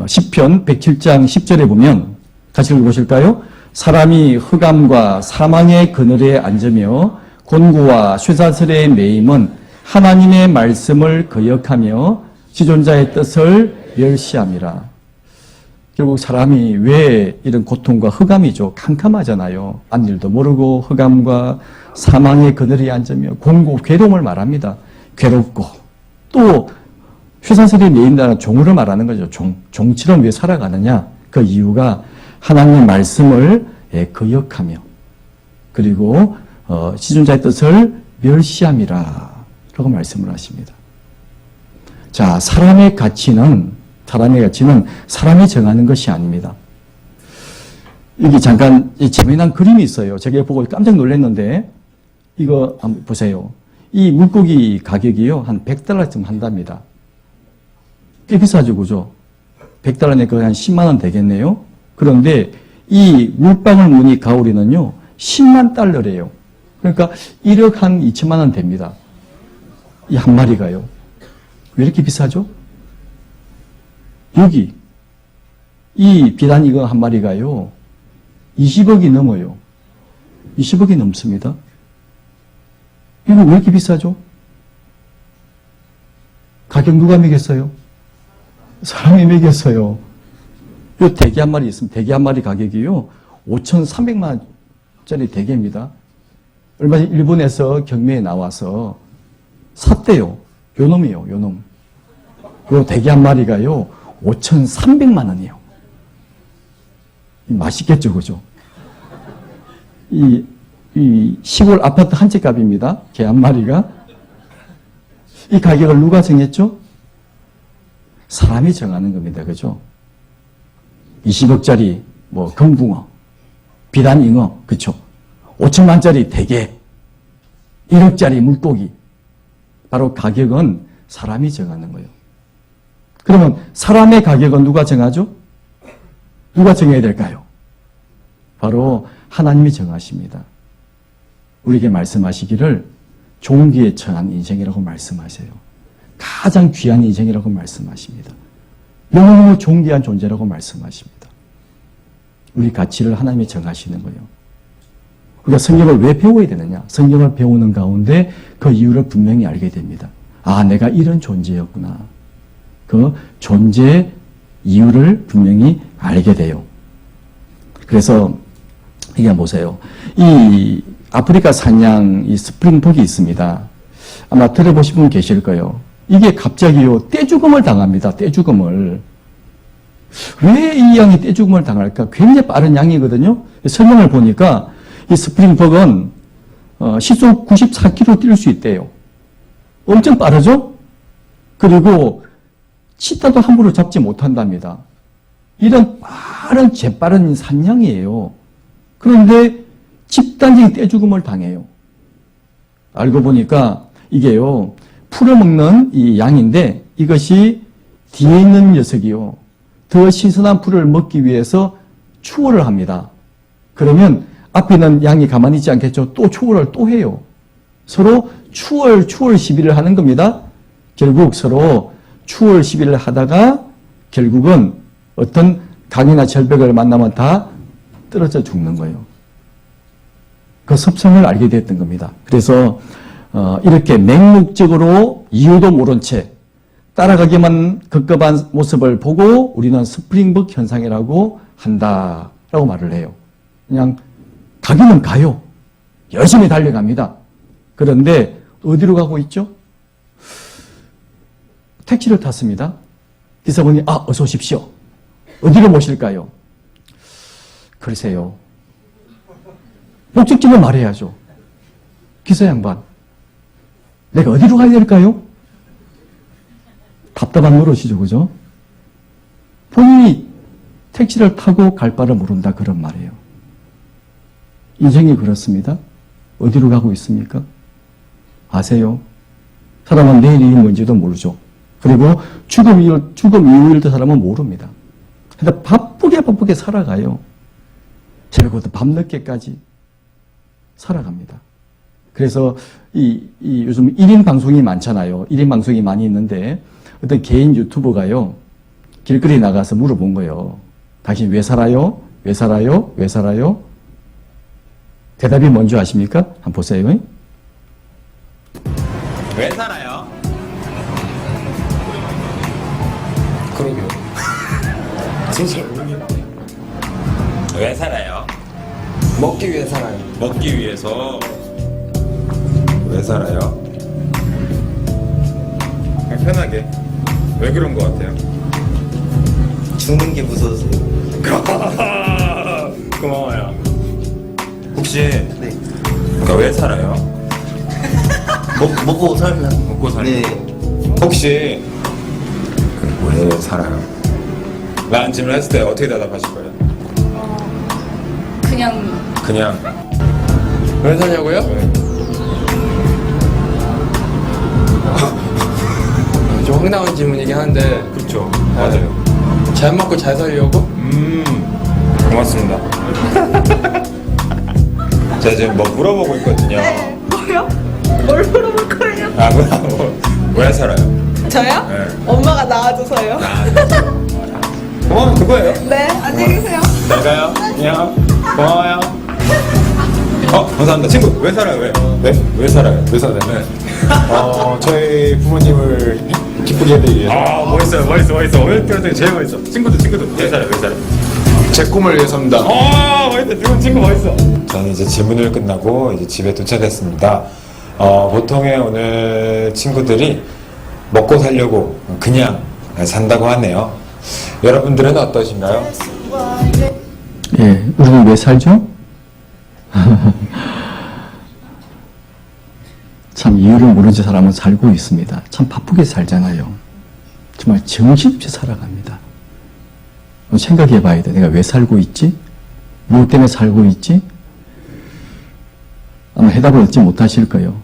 시편 107장 10절에 보면 같이 읽어보실까요? 사람이 흑암과 사망의 그늘에 앉으며 곤고와 쇠사슬에 매임은 하나님의 말씀을 거역하며 지존자의 뜻을 멸시함이라. 결국 사람이 왜 이런 고통과 흑암이죠. 캄캄하잖아요. 앞일도 모르고 흑암과 사망의 그늘에 앉으며 곤고, 괴로움을 말합니다. 괴롭고 또 쇠사슬에 매인다는 종으로 말하는 거죠. 종처럼 왜 살아가느냐? 그 이유가 하나님의 말씀을 거역하며 그리고 지존자의 뜻을 멸시함이라 라고 말씀을 하십니다. 자, 사람의 가치는 사람이 정하는 것이 아닙니다. 여기 잠깐 재미난 그림이 있어요. 제가 보고 깜짝 놀랐는데 이거 한번 보세요. 이 물고기 가격이요, 한 $100쯤 한답니다. 꽤 비싸죠, 그죠? $100에 거의 한 10만 원 되겠네요. 그런데 이 물방울 무늬 가오리는요, $10만. 그러니까 1억 한 2천만 원 됩니다. 이 한 마리가요. 왜 이렇게 비싸죠? 여기 이 비단 이거 한 마리가요, 20억이 넘어요. 20억이 넘습니다. 이거 왜 이렇게 비싸죠? 가격 누가 매겼어요? 사람이 매겼어요. 요 대게 한 마리 있으면 대게 한 마리 가격이요, 5,300만 원짜리 대게입니다. 얼마 전 일본에서 경매에 나와서 샀대요. 요놈이요, 요놈. 그 대게 한 마리가요, 5,300만 원이에요. 맛있겠죠, 그죠? 이 시골 아파트 한 채 값입니다. 개 한 마리가. 이 가격을 누가 정했죠? 사람이 정하는 겁니다. 그죠? 20억짜리 뭐 금붕어, 비단잉어, 그쵸? 5천만짜리 대게, 1억짜리 물고기. 바로 가격은 사람이 정하는 거예요. 그러면 사람의 가격은 누가 정하죠? 누가 정해야 될까요? 바로 하나님이 정하십니다. 우리에게 말씀하시기를 종기에 처한 인생이라고 말씀하세요. 가장 귀한 인생이라고 말씀하십니다. 너무너무 존귀한 존재라고 말씀하십니다. 우리 가치를 하나님이 정하시는 거예요. 우리가 성경을 왜 배워야 되느냐? 성경을 배우는 가운데 그 이유를 분명히 알게 됩니다. 아, 내가 이런 존재였구나. 그 존재의 이유를 분명히 알게 돼요. 그래서 이게 보세요. 이 아프리카 산양 이 스프링복이 있습니다. 아마 들어보신 분 계실 거예요. 이게 갑자기요, 떼죽음을 당합니다. 떼죽음을. 왜 이 양이 떼죽음을 당할까? 굉장히 빠른 양이거든요. 설명을 보니까 이 스프링복은 시속 94km 뛸 수 있대요. 엄청 빠르죠? 그리고 치타도 함부로 잡지 못한답니다. 이런 빠른, 재빠른 산양이에요. 그런데 집단적인 떼죽음을 당해요. 알고 보니까 이게요, 풀을 먹는 이 양인데 이것이 뒤에 있는 녀석이요, 더 신선한 풀을 먹기 위해서 추월을 합니다. 그러면 앞에 있는 양이 가만히 있지 않겠죠? 또 추월을 또 해요. 서로 추월 시비를 하는 겁니다. 결국 서로 추월 시비를 하다가 결국은 어떤 강이나 절벽을 만나면 다 떨어져 죽는 거예요. 그 섭성을 알게 됐던 겁니다. 그래서 이렇게 맹목적으로 이유도 모른 채 따라가기만 급급한 모습을 보고 우리는 스프링복 현상이라고 한다라고 말을 해요. 그냥 가기는 가요. 열심히 달려갑니다. 그런데 어디로 가고 있죠? 택시를 탔습니다. 기사분이 어서 오십시오. 어디로 모실까요? 글쎄요. 목적지를 말해야죠. 기사 양반, 내가 어디로 가야 될까요? 답답한 노릇이죠, 그죠? 본인이 택시를 타고 갈 바를 모른다, 그런 말이에요. 인생이 그렇습니다. 어디로 가고 있습니까? 아세요? 사람은 내일이 뭔지도 모르죠. 그리고 죽음 이후일도 사람은 모릅니다. 그래서 바쁘게 살아가요. 적어도 밤늦게까지 살아갑니다. 그래서 요즘 1인 방송이 많잖아요. 1인 방송이 많이 있는데 어떤 개인 유튜버가요, 길거리 나가서 물어본 거예요. 당신 왜 살아요? 왜 살아요? 왜 살아요? 대답이 뭔지 아십니까? 한번 보세요. 왜 살아요? 그러게요. 진짜 모르겠네. 왜 살아요? 먹기 위해 살아요. 먹기 위해서. 왜 살아요? 그냥 편하게. 왜 그런 것 같아요? 죽는 게 무서워서요. 고마워요. 혹시 네. 그러니까 왜 살아요? 먹고 살면. 먹고 살고. 네. 혹시 왜 살아요? 라는 질문을 했을 때 어떻게 대답하실 거예요? 그냥 왜 사냐고요? 네. 좀 황당한 질문이긴 한데 그렇죠. 맞아요. 잘 먹고 잘 살려고? 고맙습니다. 제가 지금 뭐 물어보고 있거든요. 네, 뭐요? 뭘 물어볼 거예요? 왜 살아요? 저요? 네. 엄마가 낳아줘서요. 그거예요. 네, 안녕히 계세요. 내가요? 안녕. 고마워요. 감사합니다. 친구, 왜 살아요? 왜? 네? 왜 살아요? 왜 살아요? 네. 저희 부모님을 기쁘게 해드리기 위해서 멋있어. 오늘 들었더니 제일 멋있어. 친구도, 왜 살아요? 제 꿈을 위해서입니다. 멋있다. 거 멋있어. 저는 이제 질문을 끝나고 이제 집에 도착했습니다. 보통의 오늘 친구들이 먹고 살려고 그냥 산다고 하네요. 여러분들은 어떠신가요? 예, 우리는 왜 살죠? 참 이유를 모르는 사람은 살고 있습니다. 참 바쁘게 살잖아요. 정말 정신없이 살아갑니다. 생각해 봐야 돼. 내가 왜 살고 있지? 무엇 때문에 살고 있지? 아마 해답을 얻지 못하실 거예요.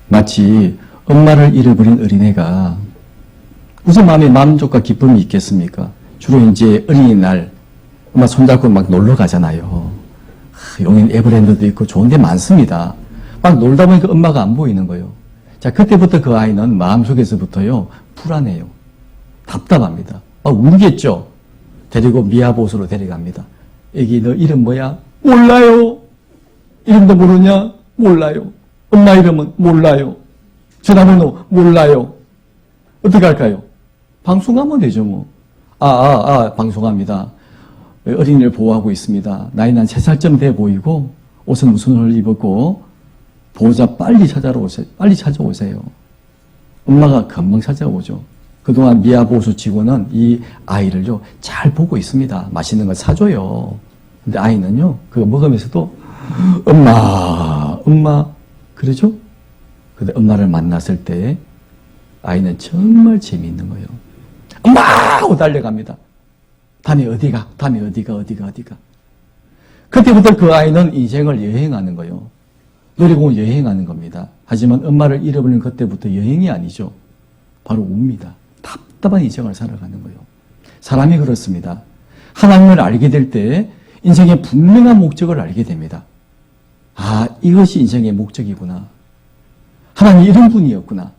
마치 엄마를 잃어버린 어린애가 무슨 마음에 만족과 기쁨이 있겠습니까? 주로 이제 어린이날 엄마 손잡고 막 놀러 가잖아요. 여긴 에버랜드도 있고 좋은 데 많습니다. 막 놀다 보니까 엄마가 안 보이는 거예요. 자, 그때부터 그 아이는 마음속에서부터요, 불안해요. 답답합니다. 막 울겠죠? 데리고 미아보수로 데려갑니다. 애기 너 이름 뭐야? 몰라요. 이름도 모르냐? 몰라요. 엄마 이름은 몰라요. 전화번호 몰라요. 어떻게 할까요? 방송하면 되죠 뭐. 방송합니다. 어린이를 보호하고 있습니다. 나이는 한 3살쯤 돼 보이고 옷은 무슨 옷을 입었고 보호자 빨리 찾아오세요. 엄마가 금방 찾아오죠. 그동안 미아보수 직원은 이 아이를요 잘 보고 있습니다. 맛있는 걸 사줘요. 근데 아이는요 그거 먹으면서도 엄마 그러죠? 근데 엄마를 만났을 때 아이는 정말 재미있는 거예요. 엄마! 하고 달려갑니다. 다음에 어디가? 그때부터 그 아이는 인생을 여행하는 거예요. 놀이공원 여행하는 겁니다. 하지만 엄마를 잃어버린 그때부터 여행이 아니죠. 바로 웁니다. 답답한 인생을 살아가는 거예요. 사람이 그렇습니다. 하나님을 알게 될 때 인생의 분명한 목적을 알게 됩니다. 이것이 인생의 목적이구나. 하나님 이런 분이었구나.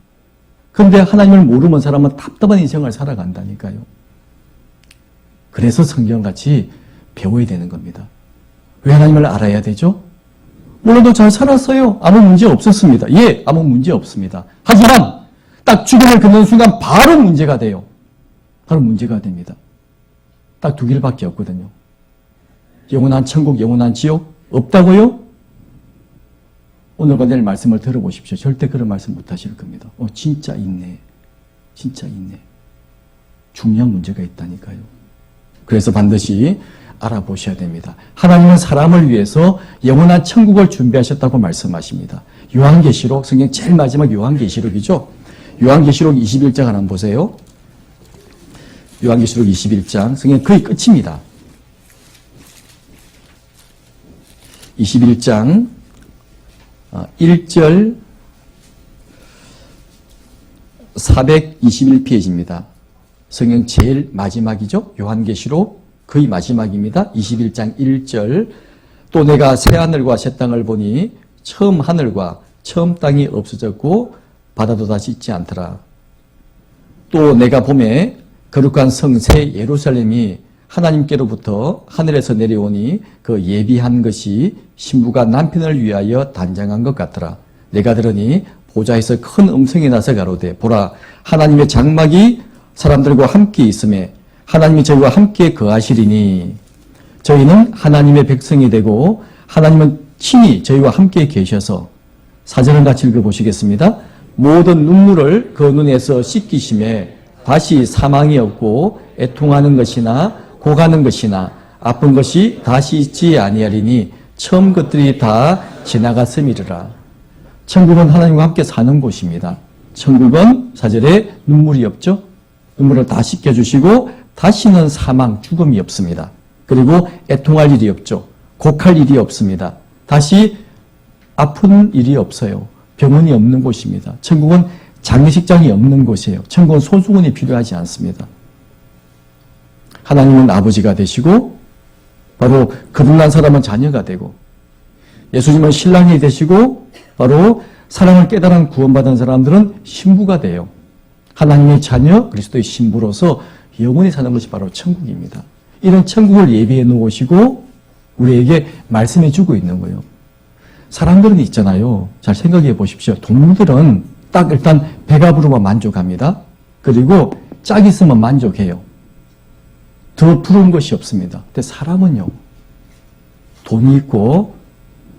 그런데 하나님을 모르는 사람은 답답한 인생을 살아간다니까요. 그래서 성경같이 배워야 되는 겁니다. 왜 하나님을 알아야 되죠? 물론도 잘 살았어요. 아무 문제 없었습니다. 예, 아무 문제 없습니다. 하지만 딱 죽음을 긋는 순간 바로 문제가 돼요. 바로 문제가 됩니다. 딱 두 길밖에 없거든요. 영원한 천국, 영원한 지옥 없다고요? 오늘과 내일 말씀을 들어보십시오. 절대 그런 말씀 못 하실 겁니다. 진짜 있네. 진짜 있네. 중요한 문제가 있다니까요. 그래서 반드시 알아보셔야 됩니다. 하나님은 사람을 위해서 영원한 천국을 준비하셨다고 말씀하십니다. 요한계시록, 성경 제일 마지막 요한계시록이죠. 요한계시록 21장 한번 보세요. 요한계시록 21장, 성경 거의 끝입니다. 21장 1절 421페이지입니다. 성경 제일 마지막이죠. 요한계시록 거의 마지막입니다. 21장 1절 또 내가 새하늘과 새 땅을 보니 처음 하늘과 처음 땅이 없어졌고 바다도 다시 있지 않더라. 또 내가 봄에 거룩한 성 새 예루살렘이 하나님께로부터 하늘에서 내려오니 그 예비한 것이 신부가 남편을 위하여 단장한 것 같더라. 내가 들으니 보좌에서 큰 음성이 나서 가로되 보라 하나님의 장막이 사람들과 함께 있음에 하나님이 저희와 함께 거하시리니 저희는 하나님의 백성이 되고 하나님은 친히 저희와 함께 계셔서 사절을 같이 읽어보시겠습니다. 모든 눈물을 그 눈에서 씻기심에 다시 사망이 없고 애통하는 것이나 고가는 것이나 아픈 것이 다시 있지 아니하리니 처음 것들이 다 지나갔음이리라. 천국은 하나님과 함께 사는 곳입니다. 천국은 4절에 눈물이 없죠. 눈물을 다 씻겨주시고 다시는 사망, 죽음이 없습니다. 그리고 애통할 일이 없죠. 곡할 일이 없습니다. 다시 아픈 일이 없어요. 병원이 없는 곳입니다. 천국은 장례식장이 없는 곳이에요. 천국은 소수군이 필요하지 않습니다. 하나님은 아버지가 되시고 바로 거듭난 사람은 자녀가 되고 예수님은 신랑이 되시고 바로 사랑을 깨달은 구원받은 사람들은 신부가 돼요. 하나님의 자녀 그리스도의 신부로서 영원히 사는 것이 바로 천국입니다. 이런 천국을 예비해 놓으시고 우리에게 말씀해 주고 있는 거예요. 사람들은 있잖아요. 잘 생각해 보십시오. 동물들은 딱 일단 배가 부르면 만족합니다. 그리고 짝 있으면 만족해요. 더 부러운 것이 없습니다. 근데 사람은요. 돈이 있고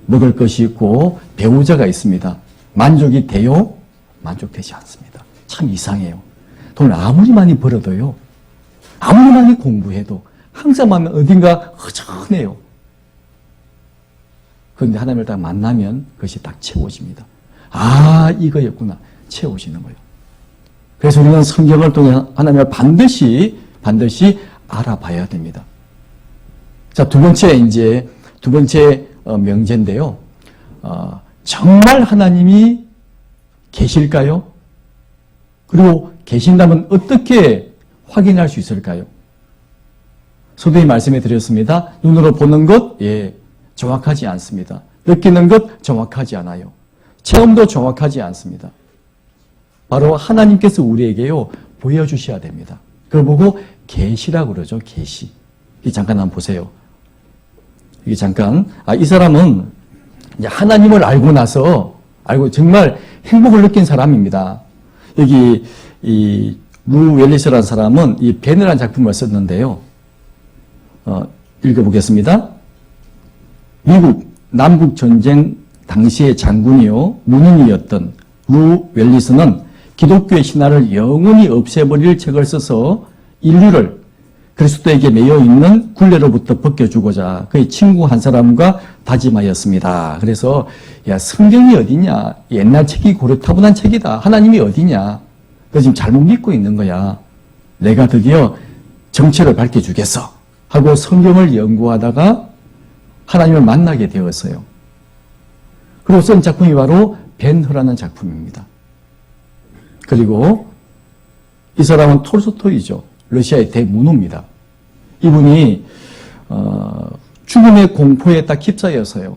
먹을 것이 있고 배우자가 있습니다. 만족이 돼요? 만족되지 않습니다. 참 이상해요. 돈을 아무리 많이 벌어도요. 아무리 많이 공부해도 항상 마음에 어딘가 허전해요. 그런데 하나님을 딱 만나면 그것이 딱 채워집니다. 아, 이거였구나. 채워지는 거예요. 그래서 우리는 성경을 통해 하나님을 반드시 알아봐야 됩니다. 자, 두 번째 명제인데요. 정말 하나님이 계실까요? 그리고 계신다면 어떻게 확인할 수 있을까요? 서두에 말씀해 드렸습니다. 눈으로 보는 것, 정확하지 않습니다. 느끼는 것, 정확하지 않아요. 체험도 정확하지 않습니다. 바로 하나님께서 우리에게요, 보여주셔야 됩니다. 그걸 보고 계시라고 그러죠, 계시. 잠깐 한번 보세요. 이게 잠깐, 이 사람은 이제 하나님을 알고 정말 행복을 느낀 사람입니다. 여기, 루 웰리스라는 사람은 이 벤이라는 작품을 썼는데요. 읽어보겠습니다. 미국 남북전쟁 당시의 장군이요, 문인이었던 루 웰리스는 기독교의 신화를 영원히 없애버릴 책을 써서 인류를 그리스도에게 매여 있는 굴레로부터 벗겨주고자 그의 친구 한 사람과 다짐하였습니다. 그래서 야, 성경이 어디냐? 옛날 책이 고리타분한 책이다. 하나님이 어디냐? 너 지금 잘못 믿고 있는 거야. 내가 드디어 정체를 밝혀주겠어. 하고 성경을 연구하다가 하나님을 만나게 되었어요. 그리고 쓴 작품이 바로 벤허라는 작품입니다. 그리고 이 사람은 톨스토이죠. 러시아의 대문호입니다. 이분이 죽음의 공포에 딱 휩싸여서요.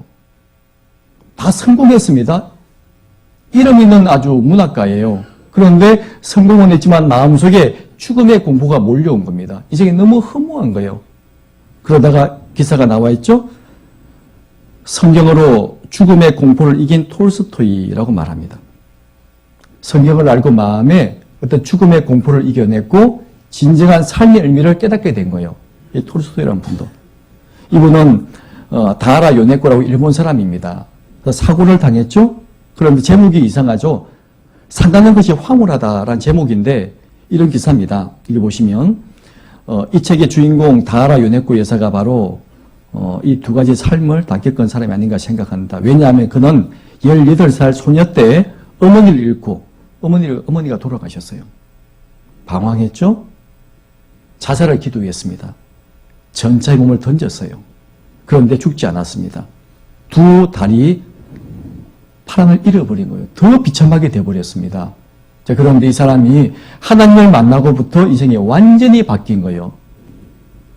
다 성공했습니다. 이름 있는 아주 문학가예요. 그런데 성공은 했지만 마음속에 죽음의 공포가 몰려온 겁니다. 이제 너무 허무한 거예요. 그러다가 기사가 나와 있죠. 성경으로 죽음의 공포를 이긴 톨스토이라고 말합니다. 성경을 알고 마음에 어떤 죽음의 공포를 이겨냈고 진정한 삶의 의미를 깨닫게 된 거예요. 이 톨스토이라는 분도. 이분은 다하라 요네코라고 일본 사람입니다. 사고를 당했죠. 그런데 제목이 이상하죠. 산다는 것이 황홀하다라는 제목인데 이런 기사입니다. 이거 보시면 이 책의 주인공 다하라 요네코 여사가 바로 이 두 가지 삶을 다 겪은 사람이 아닌가 생각합니다. 왜냐하면 그는 18살 소녀 때 어머니를 잃고 어머니가 돌아가셨어요. 방황했죠? 자살을 기도했습니다. 전차의 몸을 던졌어요. 그런데 죽지 않았습니다. 두 다리 파랑을 잃어버린 거예요. 더 비참하게 되어버렸습니다. 자, 그런데 이 사람이 하나님을 만나고부터 인생이 완전히 바뀐 거예요.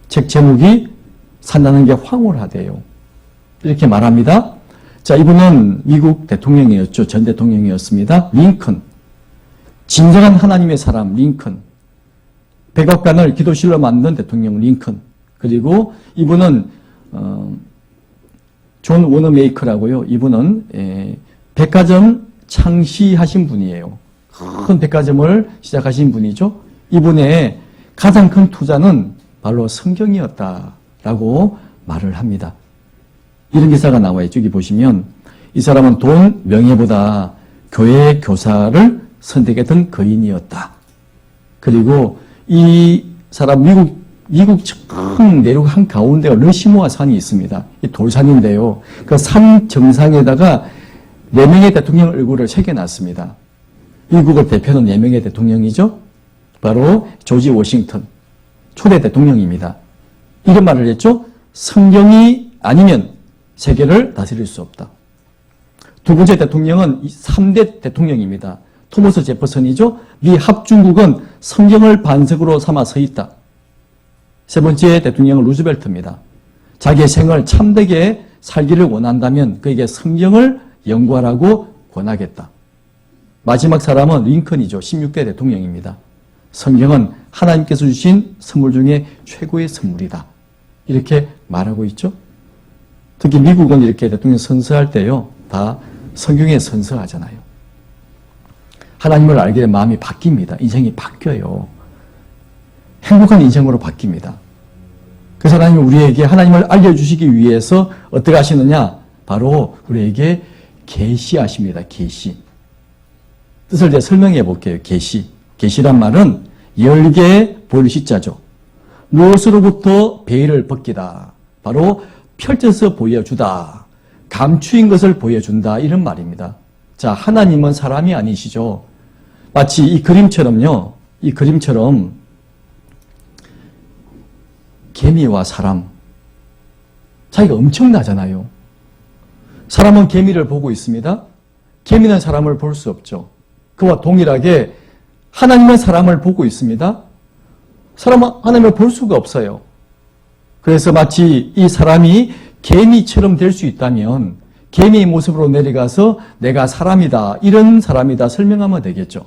책 제목이 산다는 게 황홀하대요. 이렇게 말합니다. 자, 이분은 미국 대통령이었죠. 전 대통령이었습니다. 링컨. 진정한 하나님의 사람 링컨. 백악관을 기도실로 만든 대통령 링컨. 그리고 이분은 존 워너메이커라고요. 이분은 백화점 창시하신 분이에요. 큰 백화점을 시작하신 분이죠. 이분의 가장 큰 투자는 바로 성경이었다라고 말을 합니다. 이런 기사가 나와 있죠. 여기 보시면 이 사람은 돈, 명예보다 교회 교사를 선택했던 거인이었다. 그리고 이 사람 미국 큰 내륙 한 가운데가 르시모아 산이 있습니다. 이 돌산인데요. 그 산 정상에다가 4명의 대통령 얼굴을 새겨놨습니다. 미국을 대표하는 4명의 대통령이죠. 바로 조지 워싱턴 초대 대통령입니다. 이런 말을 했죠. 성경이 아니면 세계를 다스릴 수 없다. 두 번째 대통령은 3대 대통령입니다. 토머스 제퍼슨이죠. 미 합중국은 성경을 반석으로 삼아 서 있다. 세 번째 대통령은 루즈벨트입니다. 자기의 생을 참되게 살기를 원한다면 그에게 성경을 연구하라고 권하겠다. 마지막 사람은 링컨이죠. 16대 대통령입니다. 성경은 하나님께서 주신 선물 중에 최고의 선물이다. 이렇게 말하고 있죠. 특히 미국은 이렇게 대통령 선서할 때요. 다 성경에 선서하잖아요. 하나님을 알게 된 마음이 바뀝니다. 인생이 바뀌어요. 행복한 인생으로 바뀝니다. 그래서 하나님은 우리에게 하나님을 알려주시기 위해서 어떻게 하시느냐? 바로 우리에게 계시하십니다. 계시. 뜻을 제가 설명해 볼게요. 계시. 계시란 말은 열개 보일 시자죠. 무엇으로부터 베일을 벗기다. 바로 펼쳐서 보여주다. 감추인 것을 보여준다. 이런 말입니다. 자, 하나님은 사람이 아니시죠. 마치 이 그림처럼요. 이 그림처럼 개미와 사람 차이가 엄청나잖아요. 사람은 개미를 보고 있습니다. 개미는 사람을 볼 수 없죠. 그와 동일하게 하나님은 사람을 보고 있습니다. 사람은 하나님을 볼 수가 없어요. 그래서 마치 이 사람이 개미처럼 될 수 있다면 개미의 모습으로 내려가서 내가 사람이다, 이런 사람이다 설명하면 되겠죠.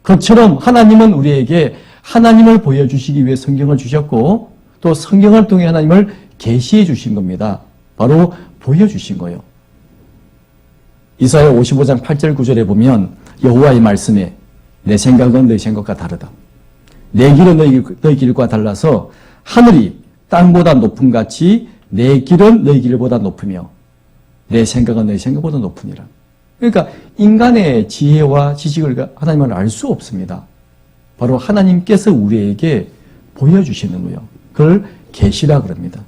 그처럼 하나님은 우리에게 하나님을 보여주시기 위해 성경을 주셨고 또 성경을 통해 하나님을 계시해 주신 겁니다. 바로 보여주신 거예요. 이사야 55장 8절 9절에 보면 여호와의 말씀에 내 생각은 너희 생각과 다르다. 내 길은 너희 길과 달라서 하늘이 땅보다 높음 같이 내 길은 너희 길보다 높으며 내 생각은 너희 생각보다 높으니라. 그러니까 인간의 지혜와 지식을 하나님은 알 수 없습니다. 바로 하나님께서 우리에게 보여주시는 거예요. 그걸 계시라 그럽니다.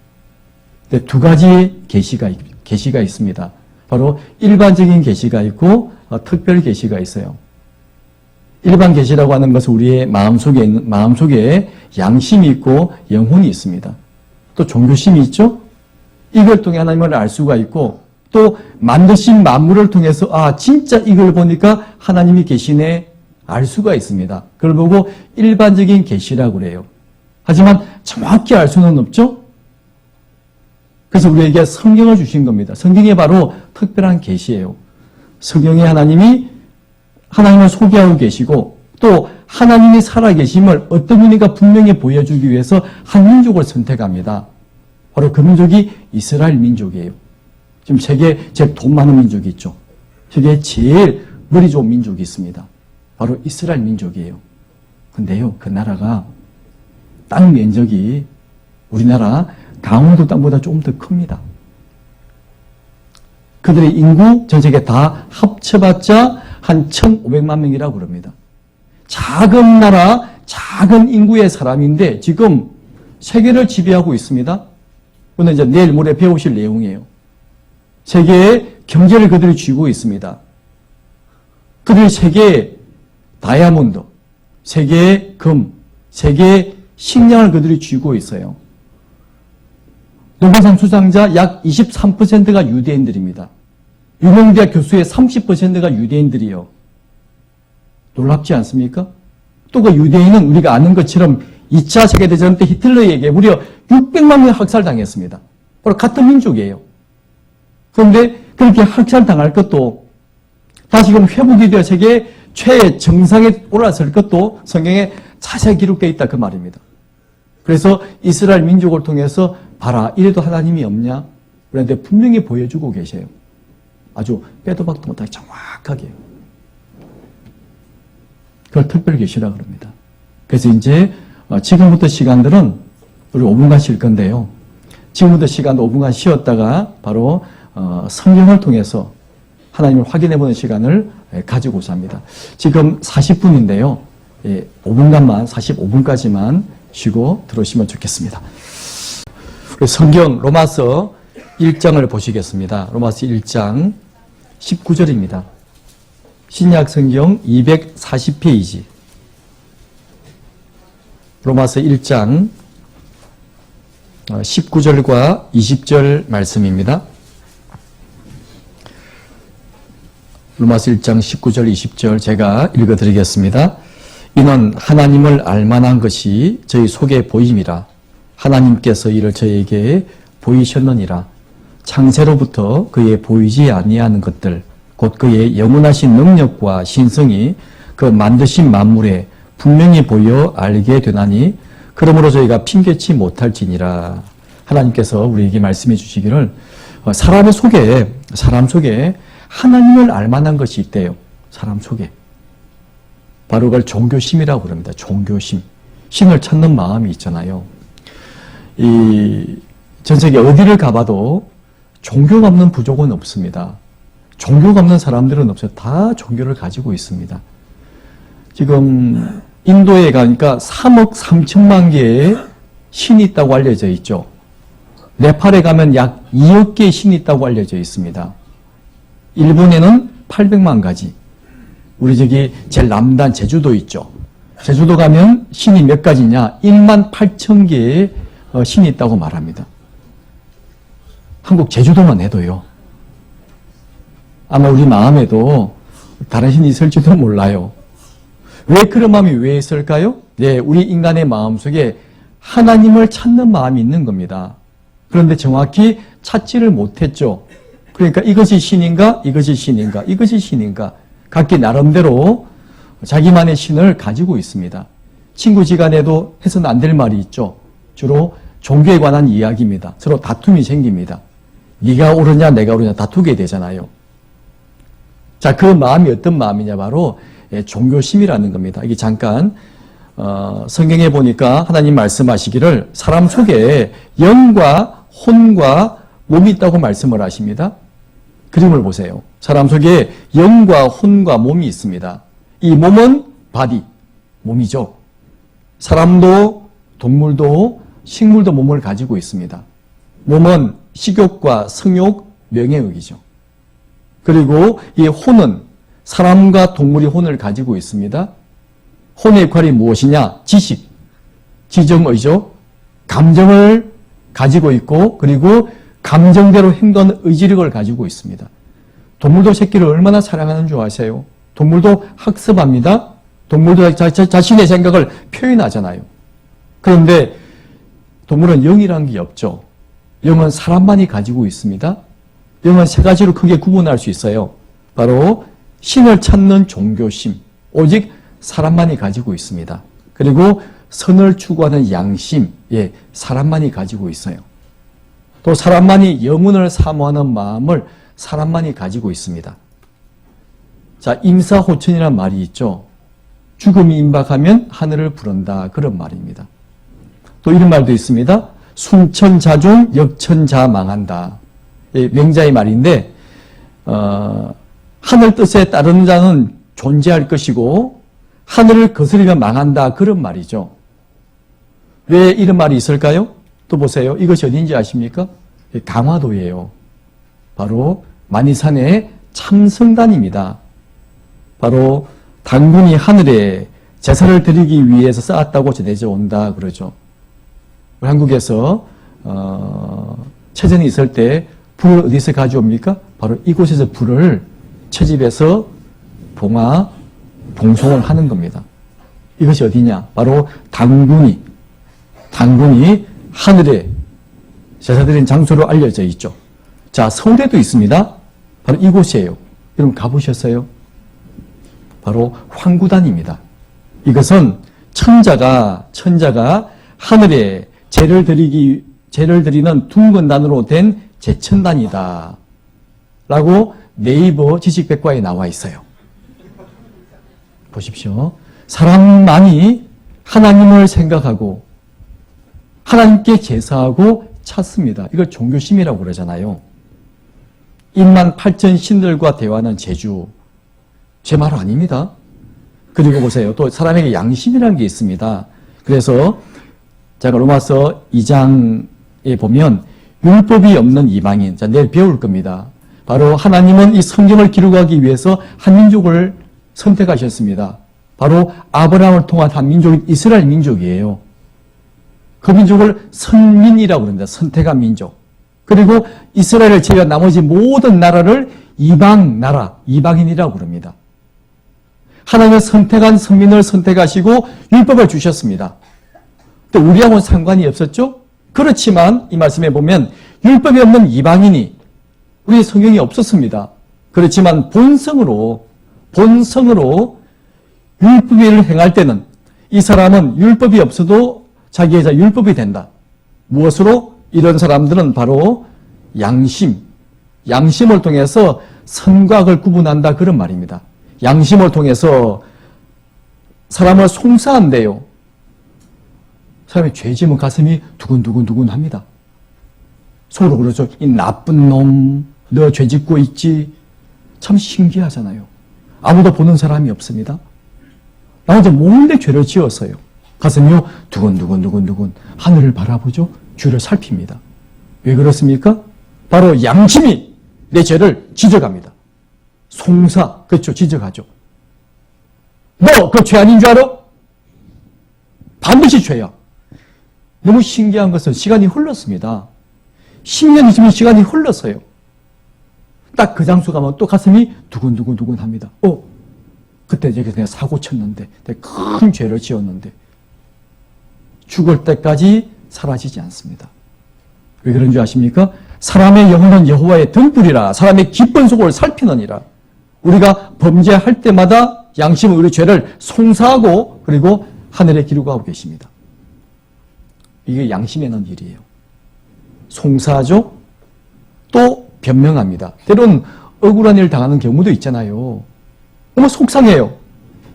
두 가지의 계시가 있습니다. 바로 일반적인 계시가 있고 특별 계시가 있어요. 일반 계시라고 하는 것은 우리의 마음속에 양심이 있고 영혼이 있습니다. 또 종교심이 있죠. 이걸 통해 하나님을 알 수가 있고 또 만드신 만물을 통해서 진짜 이걸 보니까 하나님이 계시네 알 수가 있습니다. 그걸 보고 일반적인 계시라고 그래요. 하지만 정확히 알 수는 없죠. 그래서 우리에게 성경을 주신 겁니다. 성경이 바로 특별한 계시예요. 성경에 하나님이 하나님을 소개하고 계시고 또 하나님이 살아계심을 어떤 분인가 분명히 보여주기 위해서 한 민족을 선택합니다. 바로 그 민족이 이스라엘 민족이에요. 지금 세계에 제일 돈 많은 민족이 있죠. 세계에 제일 머리 좋은 민족이 있습니다. 바로 이스라엘 민족이에요. 근데요, 그 나라가 땅 면적이 우리나라 강원도 땅보다 조금 더 큽니다. 그들의 인구 전 세계 다 합쳐봤자 한 1,500만 명이라고 그럽니다. 작은 나라, 작은 인구의 사람인데 지금 세계를 지배하고 있습니다. 오늘 이제 내일 모레 배우실 내용이에요. 세계의 경제를 그들이 쥐고 있습니다. 그들이 세계의 다이아몬드, 세계의 금, 세계의 식량을 그들이 쥐고 있어요. 노벨상 수상자 약 23%가 유대인들입니다. 유명대학 교수의 30%가 유대인들이요. 놀랍지 않습니까? 또 그 유대인은 우리가 아는 것처럼 2차 세계대전 때 히틀러에게 무려 600만 명이 학살당했습니다. 바로 같은 민족이에요. 그런데 그렇게 학살당할 것도 다시금 회복이 되어 세계 최정상에 올라설 것도 성경에 자세히 기록되어 있다 그 말입니다. 그래서 이스라엘 민족을 통해서 봐라, 이래도 하나님이 없냐? 그런데 분명히 보여주고 계세요. 아주 빼도 박도 못하게 정확하게. 그걸 특별 계시라 그럽니다. 그래서 이제 지금부터 시간들은 우리 5분간 쉴 건데요. 지금부터 시간 5분간 쉬었다가 바로 성경을 통해서 하나님을 확인해보는 시간을 가지고자 합니다. 지금 40분인데요. 5분간만, 45분까지만 쉬고 들어오시면 좋겠습니다. 우리 성경 로마서 1장을 보시겠습니다. 로마서 1장 19절입니다. 신약 성경 240페이지. 로마서 1장 19절과 20절 말씀입니다. 로마서 1장 19절 20절 제가 읽어드리겠습니다. 이는 하나님을 알만한 것이 저희 속에 보임이라 하나님께서 이를 저에게 보이셨느니라. 창세로부터 그의 보이지 아니하는 것들 곧 그의 영원하신 능력과 신성이 그 만드신 만물에 분명히 보여 알게 되나니 그러므로 저희가 핑계치 못할지니라. 하나님께서 우리에게 말씀해 주시기를 사람 속에 하나님을 알만한 것이 있대요. 사람 속에. 바로 그걸 종교심이라고 그럽니다. 종교심. 신을 찾는 마음이 있잖아요. 이 전 세계 어디를 가봐도 종교가 없는 부족은 없습니다. 종교가 없는 사람들은 없어요. 다 종교를 가지고 있습니다. 지금 인도에 가니까 3억 3천만 개의 신이 있다고 알려져 있죠. 네팔에 가면 약 2억 개의 신이 있다고 알려져 있습니다. 일본에는 800만 가지. 우리 저기 제일 남단 제주도 있죠. 제주도 가면 신이 몇 가지냐? 1만 8천 개의 신이 있다고 말합니다. 한국 제주도만 해도요. 아마 우리 마음에도 다른 신이 있을지도 몰라요. 왜 그런 마음이 왜 있을까요? 네, 우리 인간의 마음속에 하나님을 찾는 마음이 있는 겁니다. 그런데 정확히 찾지를 못했죠. 그러니까 이것이 신인가? 이것이 신인가? 이것이 신인가? 각기 나름대로 자기만의 신을 가지고 있습니다. 친구지간에도 해서는 안 될 말이 있죠. 주로 종교에 관한 이야기입니다. 서로 다툼이 생깁니다. 네가 옳으냐 내가 옳으냐 다투게 되잖아요. 자, 그 마음이 어떤 마음이냐 바로 종교심이라는 겁니다. 이게 잠깐 성경에 보니까 하나님 말씀하시기를 사람 속에 영과 혼과 몸이 있다고 말씀을 하십니다. 그림을 보세요. 사람 속에 영과 혼과 몸이 있습니다. 이 몸은 바디, 몸이죠. 사람도 동물도 식물도 몸을 가지고 있습니다. 몸은 식욕과 성욕, 명예욕이죠. 그리고 이 혼은 사람과 동물이 혼을 가지고 있습니다. 혼의 역할이 무엇이냐? 지식, 지정의죠. 감정을 가지고 있고 그리고 감정대로 행동하는 의지력을 가지고 있습니다. 동물도 새끼를 얼마나 사랑하는 줄 아세요? 동물도 학습합니다. 동물도 자신의 생각을 표현하잖아요. 그런데 동물은 영이라는 게 없죠. 영은 사람만이 가지고 있습니다. 영은 세 가지로 크게 구분할 수 있어요. 바로 신을 찾는 종교심, 오직 사람만이 가지고 있습니다. 그리고 선을 추구하는 양심, 사람만이 가지고 있어요. 또 사람만이 영혼을 사모하는 마음을 사람만이 가지고 있습니다. 자, 임사호천이라는 말이 있죠. 죽음이 임박하면 하늘을 부른다. 그런 말입니다. 또 이런 말도 있습니다. 순천자중 역천자망한다. 맹자의 말인데 하늘 뜻에 따르는 자는 존재할 것이고 하늘을 거스르면 망한다. 그런 말이죠. 왜 이런 말이 있을까요? 또 보세요. 이것이 어딘지 아십니까? 강화도예요. 바로 만이산의 참성단입니다. 바로 당군이 하늘에 제사를 드리기 위해서 쌓았다고 전해져 온다 그러죠. 한국에서 체전이 있을 때 불을 어디서 가져옵니까? 바로 이곳에서 불을 채집해서 봉송을 하는 겁니다. 이것이 어디냐? 바로 당군이 하늘에 제사드린 장소로 알려져 있죠. 자, 서울에도 있습니다. 바로 이곳이에요. 여러분 가보셨어요? 바로 황구단입니다. 이것은 천자가 하늘에 제를 드리는 둥근 단으로 된 제천단이다. 라고 네이버 지식백과에 나와 있어요. 보십시오. 사람만이 하나님을 생각하고 하나님께 제사하고 찾습니다. 이걸 종교심이라고 그러잖아요. 1만 8천 신들과 대화하는 제주. 제 말 아닙니다. 그리고 보세요. 또 사람에게 양심이라는 게 있습니다. 그래서 제가 로마서 2장에 보면 율법이 없는 이방인. 자, 내일 배울 겁니다. 바로 하나님은 이 성경을 기록하기 위해서 한 민족을 선택하셨습니다. 바로 아브라함을 통한 한 민족인 이스라엘 민족이에요. 그 민족을 선민이라고 합니다. 선택한 민족. 그리고 이스라엘을 제외한 나머지 모든 나라를 이방인이라고 합니다. 하나님은 선택한 선민을 선택하시고 율법을 주셨습니다. 또 우리하고는 상관이 없었죠? 그렇지만 이 말씀에 보면 율법이 없는 이방인이 우리 성경이 없었습니다. 그렇지만 본성으로 율법을 행할 때는 이 사람은 율법이 없어도 자기의 율법이 된다. 무엇으로? 이런 사람들은 바로 양심을 통해서 선과 악을 구분한다. 그런 말입니다. 양심을 통해서 사람을 송사한대요. 사람이 죄 지으면 가슴이 두근두근두근 합니다. 속으로 그러죠. 이 나쁜 놈, 너 죄 짓고 있지. 참 신기하잖아요. 아무도 보는 사람이 없습니다. 나 혼자 몰래 죄를 지었어요. 가슴이요, 두근두근두근두근 하늘을 바라보죠. 죄를 살핍니다. 왜 그렇습니까? 바로 양심이 내 죄를 지적합니다. 송사, 그렇죠. 지적하죠. 너 그 죄 아닌 줄 알아? 반드시 죄야. 너무 신기한 것은 시간이 흘렀습니다. 10년이 지면 시간이 흘렀어요. 딱 그 장소 가면 또 가슴이 두근두근두근 합니다. 그때 내가 사고 쳤는데, 내가 큰 죄를 지었는데, 죽을 때까지 사라지지 않습니다. 왜 그런 줄 아십니까? 사람의 영혼은 여호와의 등불이라, 사람의 기쁜 속을 살피느니라. 우리가 범죄할 때마다 양심은 우리 죄를 송사하고, 그리고 하늘에 기록하고 계십니다. 이게 양심의 는 일이에요. 송사하죠? 또 변명합니다. 때로는 억울한 일을 당하는 경우도 있잖아요. 너무 속상해요.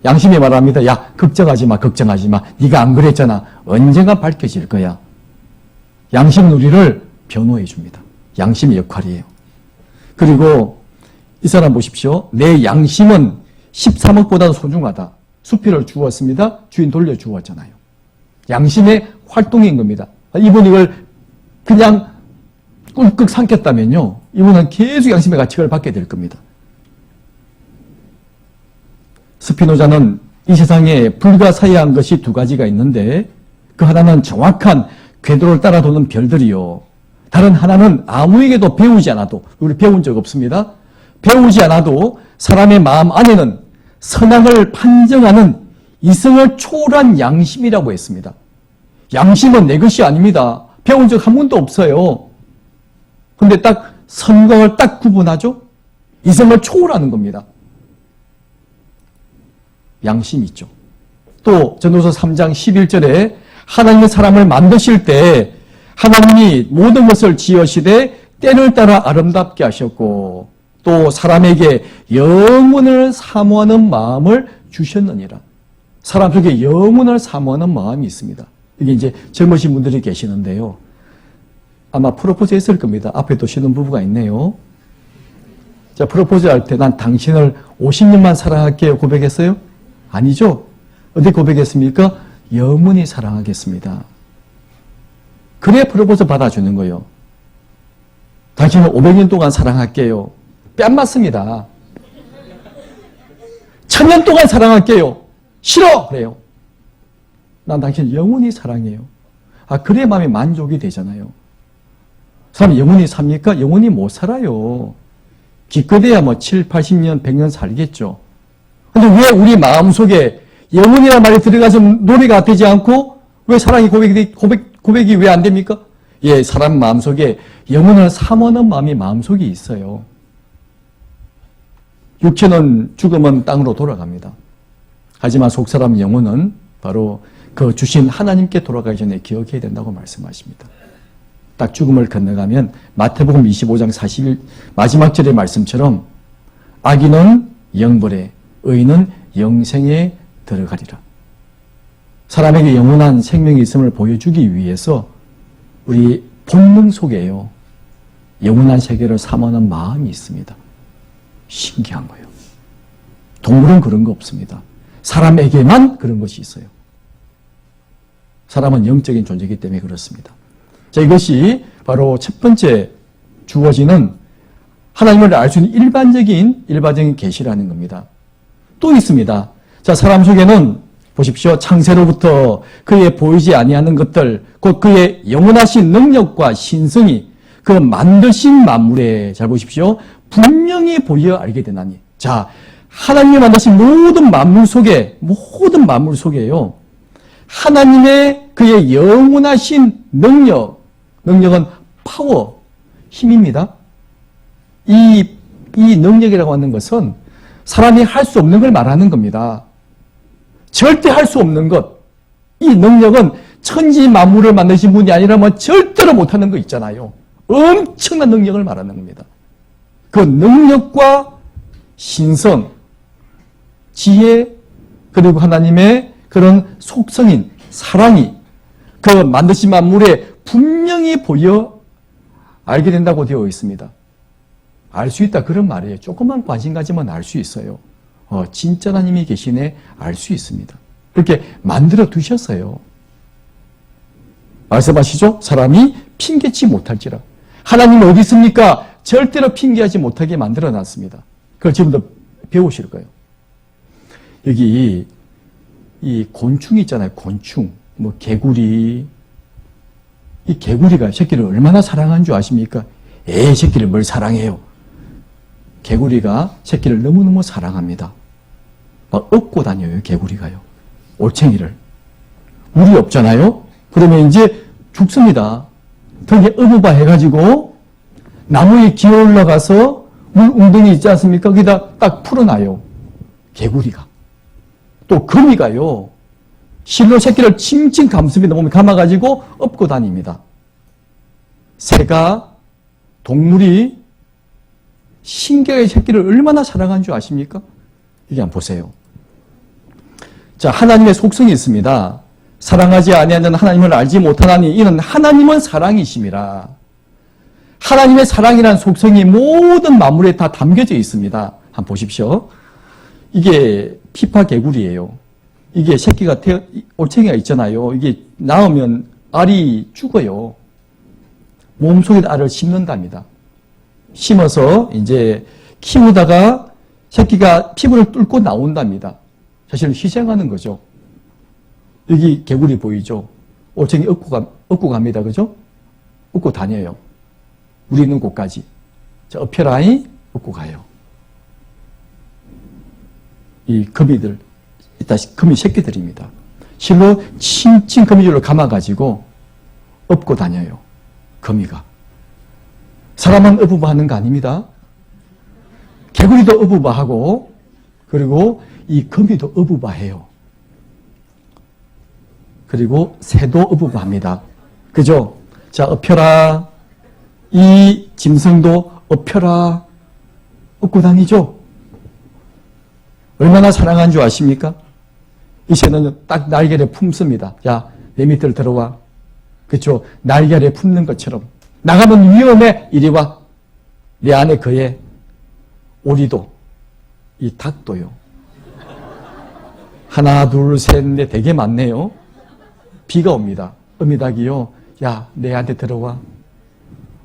양심이 말합니다. 야, 걱정하지 마, 걱정하지 마. 네가 안 그랬잖아. 언젠가 밝혀질 거야. 양심은 우리를 변호해 줍니다. 양심의 역할이에요. 그리고 이 사람 보십시오. 내 양심은 13억보다도 소중하다. 수표를 주었습니다. 주인 돌려주었잖아요. 양심의 활동인 겁니다. 이분 이걸 그냥 꿀꺽 삼켰다면요. 이분은 계속 양심의 가책을 받게 될 겁니다. 스피노자는 이 세상에 불가사의한 것이 두 가지가 있는데 그 하나는 정확한 궤도를 따라 도는 별들이요. 다른 하나는 아무에게도 배우지 않아도, 우리 배운 적 없습니다. 배우지 않아도 사람의 마음 안에는 선악을 판정하는 이성을 초월한 양심이라고 했습니다. 양심은 내 것이 아닙니다. 배운 적 한 번도 없어요. 근데 딱 선악을 딱 구분하죠? 이성을 초월하는 겁니다. 양심이 있죠. 또 전도서 3장 11절에 하나님의 사람을 만드실 때 하나님이 모든 것을 지으시되 때를 따라 아름답게 하셨고 또 사람에게 영혼을 사모하는 마음을 주셨느니라. 사람 속에 영혼을 사모하는 마음이 있습니다. 이게 이제 젊으신 분들이 계시는데요. 아마 프로포즈 했을 겁니다. 앞에 또 신혼부부가 있네요. 자, 프로포즈 할 때 난 당신을 50년만 사랑할게요. 고백했어요? 아니죠. 어디 고백했습니까? 영원히 사랑하겠습니다. 그래 프로포즈 받아주는 거예요. 당신을 500년 동안 사랑할게요. 뺨 맞습니다. 1000년 동안 사랑할게요. 싫어! 그래요. 난 당신을 영원히 사랑해요. 그래 마음이 만족이 되잖아요. 사람이 영원히 삽니까? 영원히 못 살아요. 기껏해야 뭐 7, 80년, 100년 살겠죠. 근데 왜 우리 마음속에 영혼이라는 말이 들어가서 노래가 되지 않고 왜 사랑이 고백이 왜 안 됩니까? 예, 사람 마음속에 영혼을 사모하는 마음이 마음속에 있어요. 육체는 죽으면 땅으로 돌아갑니다. 하지만 속사람 영혼은 바로 그 주신 하나님께 돌아가기 전에 기억해야 된다고 말씀하십니다. 딱 죽음을 건너가면 마태복음 25장 40일 마지막 절의 말씀처럼 악인은 영벌에 의인은 영생에 들어가리라. 사람에게 영원한 생명이 있음을 보여주기 위해서 우리 본능 속에요. 영원한 세계를 사모하는 마음이 있습니다. 신기한 거예요. 동물은 그런 거 없습니다. 사람에게만 그런 것이 있어요. 사람은 영적인 존재이기 때문에 그렇습니다. 자, 이것이 바로 첫 번째 주어지는 하나님을 알 수 있는 일반적인 계시라는 겁니다. 또 있습니다. 자, 사람 속에는 보십시오. 창세로부터 그의 보이지 아니하는 것들, 곧 그의 영원하신 능력과 신성이 그 만드신 만물에, 잘 보십시오. 분명히 보여 알게 되나니. 자, 하나님이 만드신 모든 만물 속에요. 하나님의 그의 영원하신 능력은 파워, 힘입니다. 이 능력이라고 하는 것은 사람이 할 수 없는 걸 말하는 겁니다. 절대 할 수 없는 것. 이 능력은 천지 만물을 만드신 분이 아니라면 절대로 못하는 거 있잖아요. 엄청난 능력을 말하는 겁니다. 그 능력과 신성, 지혜, 그리고 하나님의 그런 속성인 사랑이 그 만드신 만물에 분명히 보여 알게 된다고 되어 있습니다. 알 수 있다 그런 말이에요. 조금만 관심 가지면 알 수 있어요. 진짜 하나님이 계시네 알 수 있습니다. 그렇게 만들어 두셨어요. 말씀하시죠? 사람이 핑계치 못할지라. 하나님 어디 있습니까? 절대로 핑계하지 못하게 만들어 놨습니다. 그걸 지금부터 배우실 거예요. 여기 이 곤충이 있잖아요. 곤충, 뭐 개구리. 이 개구리가 새끼를 얼마나 사랑하는 줄 아십니까? 새끼를 뭘 사랑해요? 개구리가 새끼를 너무너무 사랑합니다. 막 업고 다녀요, 개구리가요. 올챙이를. 물이 없잖아요? 그러면 이제 죽습니다. 등에 업어봐 해가지고 나무에 기어 올라가서 물 웅덩이 있지 않습니까? 거기다 딱 풀어놔요. 개구리가. 또 거미가요. 실로 새끼를 칭칭 감습니다. 몸에 감아가지고 업고 다닙니다. 새가, 동물이 신기하게 새끼를 얼마나 사랑하는 줄 아십니까? 이게 한번 보세요. 자, 하나님의 속성이 있습니다. 사랑하지 아니하는 하나님을 알지 못하나니 이는 하나님은 사랑이심이라. 하나님의 사랑이라는 속성이 모든 만물에 다 담겨져 있습니다. 한번 보십시오. 이게 피파 개구리예요. 이게 새끼가 올챙이가 있잖아요. 이게 낳으면 알이 죽어요. 몸속에 알을 심는답니다. 심어서 이제 키우다가 새끼가 피부를 뚫고 나온답니다. 사실은 희생하는 거죠. 여기 개구리 보이죠? 올챙이 업고 갑니다. 그죠? 업고 다녀요. 우리 있는 곳까지. 자, 엎혀라이 업고 가요. 이 거미들, 거미 새끼들입니다. 실로 칭칭 거미줄로 감아가지고 업고 다녀요. 거미가. 사람만 어부바하는 거 아닙니다. 개구리도 어부바하고 그리고 이 거미도 어부바해요. 그리고 새도 어부바합니다. 그죠? 자, 엎혀라. 이 짐승도 엎혀라. 업고 다니죠? 얼마나 사랑한 줄 아십니까? 이 새는 딱 날개를 품습니다. 야, 내 밑으로 들어와. 그렇죠? 날개를 품는 것처럼. 나가면 위험해. 이리 와. 내 안에 거해. 오리도, 이 닭도요. 하나, 둘, 셋, 넷 되게 많네요. 비가 옵니다. 어미닭이요. 야, 내한테 들어와.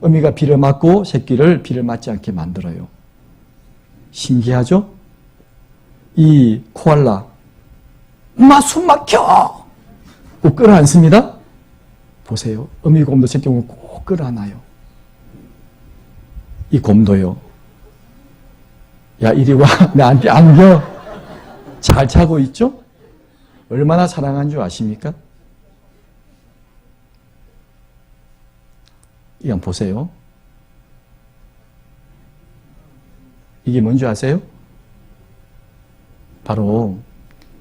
어미가 비를 맞고 새끼를 비를 맞지 않게 만들어요. 신기하죠? 이 코알라. 엄마 숨 막혀! 꼭 끌어안습니다. 보세요. 어미곰도 새끼곰도 꼭 끌어안아요. 이 곰도요. 야, 이리 와. 나한테 안겨. 잘 자고 있죠? 얼마나 사랑한 줄 아십니까? 이건 보세요. 이게 뭔지 아세요? 바로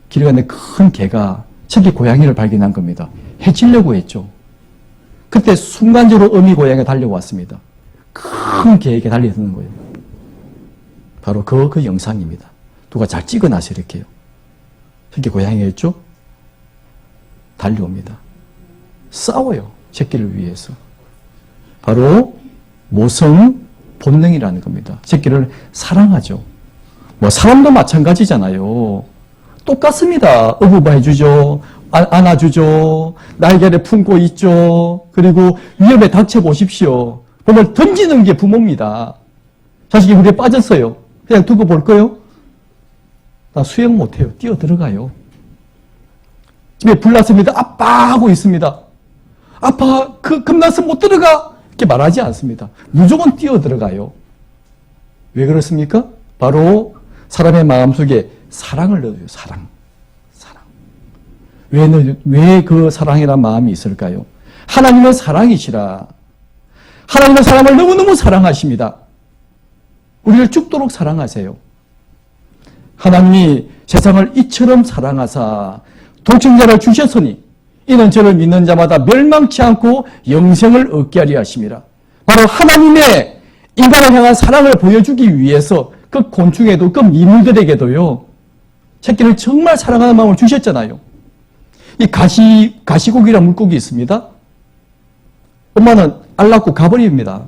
길 가는데 큰 개가 새끼 고양이를 발견한 겁니다. 해치려고 했죠. 그때 순간적으로 어미 고양이가 달려왔습니다. 큰 개에게 달려드는 거예요. 바로 그 영상입니다. 누가 잘 찍어놔서 이렇게요. 새끼 고양이였죠? 달려옵니다. 싸워요. 새끼를 위해서. 바로 모성 본능이라는 겁니다. 새끼를 사랑하죠. 뭐 사람도 마찬가지잖아요. 똑같습니다. 어부바 해주죠. 안아주죠. 날개를 품고 있죠. 그리고 위험에 닥쳐보십시오. 몸을 던지는 게 부모입니다. 자식이 물에 빠졌어요. 그냥 두고 볼 거요? 나 수영 못해요. 뛰어 들어가요. 집에 불 났습니다. 아빠 하고 있습니다. 아빠 겁나서 못 들어가. 이렇게 말하지 않습니다. 무조건 뛰어 들어가요. 왜 그렇습니까? 바로 사람의 마음속에 사랑을 넣어요. 사랑. 왜 그 사랑이란 마음이 있을까요? 하나님은 사랑이시라. 하나님은 사람을 너무너무 사랑하십니다. 우리를 죽도록 사랑하세요. 하나님이 세상을 이처럼 사랑하사 독생자를 주셨으니 이는 저를 믿는 자마다 멸망치 않고 영생을 얻게 하리 하심이라. 바로 하나님의 인간을 향한 사랑을 보여주기 위해서 그 곤충에도 그 미물들에게도요 새끼를 정말 사랑하는 마음을 주셨잖아요. 이 가시고기란 물고기 있습니다. 엄마는 알 낳고 가버립니다.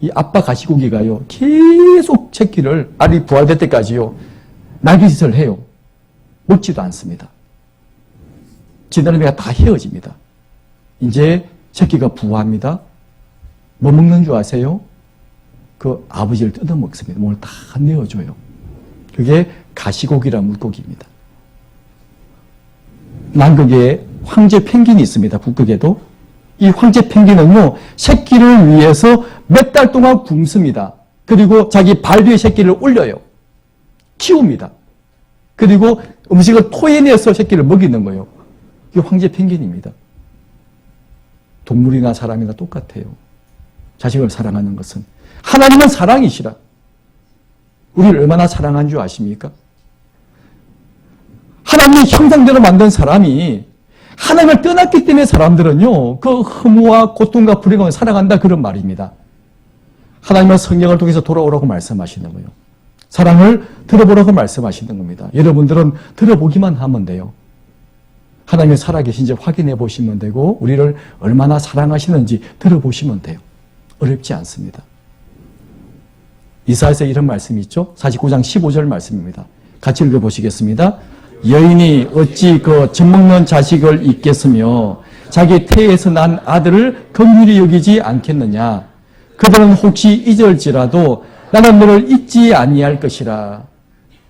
이 아빠 가시고기가요, 계속 새끼를, 알이 부화될 때까지요, 날개짓을 해요. 먹지도 않습니다. 지느러미가 다 헤어집니다. 이제 새끼가 부화합니다. 뭐 먹는 줄 아세요? 그 아버지를 뜯어먹습니다. 몸을 다 내어줘요. 그게 가시고기란 물고기입니다. 남극에 황제 펭귄이 있습니다. 북극에도. 이 황제 펭귄은요, 새끼를 위해서 몇 달 동안 굶습니다. 그리고 자기 발 뒤에 새끼를 올려요. 키웁니다. 그리고 음식을 토해내서 새끼를 먹이는 거예요. 이게 황제 펭귄입니다. 동물이나 사람이나 똑같아요. 자식을 사랑하는 것은. 하나님은 사랑이시라. 우리를 얼마나 사랑한 줄 아십니까? 하나님의 형상대로 만든 사람이 하나님을 떠났기 때문에 사람들은요, 그 허무와 고통과 불행을 사랑한다, 그런 말입니다. 하나님은 성경을 통해서 돌아오라고 말씀하시는 거예요. 사랑을 들어보라고 말씀하시는 겁니다. 여러분들은 들어보기만 하면 돼요. 하나님이 살아계신지 확인해 보시면 되고, 우리를 얼마나 사랑하시는지 들어보시면 돼요. 어렵지 않습니다. 이사야서 이런 말씀이 있죠. 49장 15절 말씀입니다. 같이 읽어보시겠습니다. 여인이 어찌 그 젖먹는 자식을 잊겠으며 자기 태에서 난 아들을 긍휼히 여기지 않겠느냐. 그들은 혹시 잊을지라도 나는 너를 잊지 아니할 것이라.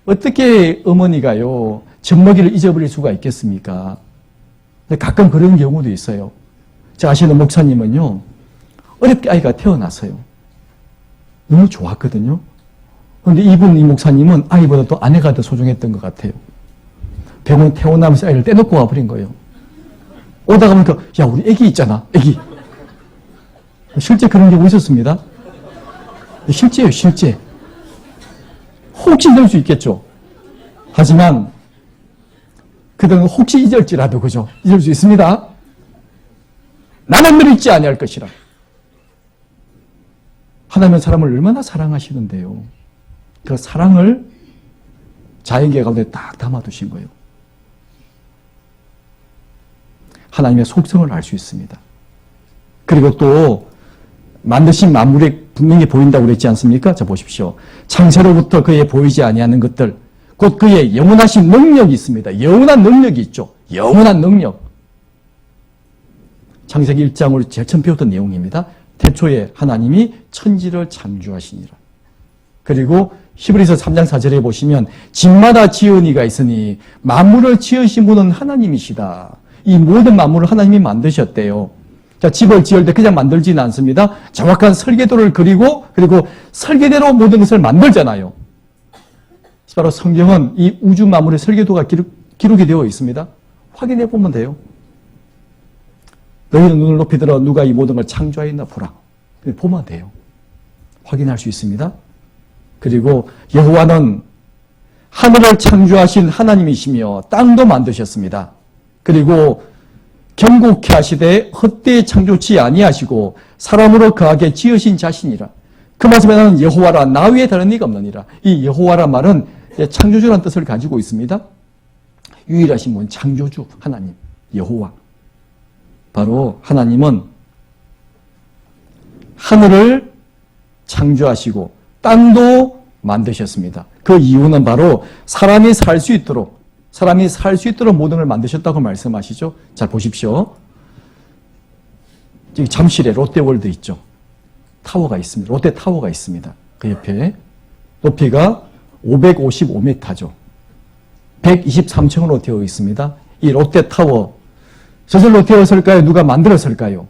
어떻게 어머니가요, 젖먹이를 잊어버릴 수가 있겠습니까? 근데 가끔 그런 경우도 있어요. 제가 아시는 목사님은요, 어렵게 아이가 태어났어요. 너무 좋았거든요. 그런데 이 목사님은 아이보다 또 아내가 더 소중했던 것 같아요. 병원 퇴원하면서 아이를 떼놓고 와버린 거예요. 오다가 보니까, 야, 우리 애기 있잖아, 애기. 실제 그런 경우 있었습니다. 실제예요, 실제. 혹시 잊을 수 있겠죠. 하지만 그들은 혹시 잊을지라도, 그죠? 잊을 수 있습니다. 나는 늘 잊지 아니할 것이라. 하나님은 사람을 얼마나 사랑하시는데요. 그 사랑을 자연계 가운데 딱 담아두신 거예요. 하나님의 속성을 알 수 있습니다. 그리고 또 만드신 만물이 분명히 보인다고 그랬지 않습니까? 자, 보십시오. 창세로부터 그의 보이지 아니하는 것들, 곧 그의 영원하신 능력이 있습니다. 영원한 능력이 있죠. 영원한 능력. 창세기 1장으로 제일 처음 배웠던 내용입니다. 태초에 하나님이 천지를 창조하시니라. 그리고 히브리서 3장 4절에 보시면 집마다 지은 이가 있으니 만물을 지으신 분은 하나님이시다. 이 모든 만물을 하나님이 만드셨대요. 자, 집을 지을 때 그냥 만들지는 않습니다. 정확한 설계도를 그리고 설계대로 모든 것을 만들잖아요. 바로 성경은 이 우주 만물의 설계도가 기록이 되어 있습니다. 확인해 보면 돼요. 너희는 눈을 높이 들어 누가 이 모든 걸 창조하였나 보라. 보면 돼요. 확인할 수 있습니다. 그리고 여호와는 하늘을 창조하신 하나님이시며 땅도 만드셨습니다. 그리고 경고케 하시되 헛되이 창조치 아니하시고 사람으로 거하게 지으신 자신이라. 그 말씀에는 여호와라 나 외에 다른 이가 없느니라. 이 여호와라 말은 창조주라는 뜻을 가지고 있습니다. 유일하신 분 창조주 하나님 여호와. 바로 하나님은 하늘을 창조하시고 땅도 만드셨습니다. 그 이유는 바로 사람이 살 수 있도록 모든 걸 만드셨다고 말씀하시죠. 잘 보십시오. 여기 잠실에 롯데월드 있죠. 타워가 있습니다. 롯데타워가 있습니다. 그 옆에 높이가 555m죠. 123층으로 되어 있습니다. 이 롯데타워 저절로 되었을까요? 누가 만들었을까요?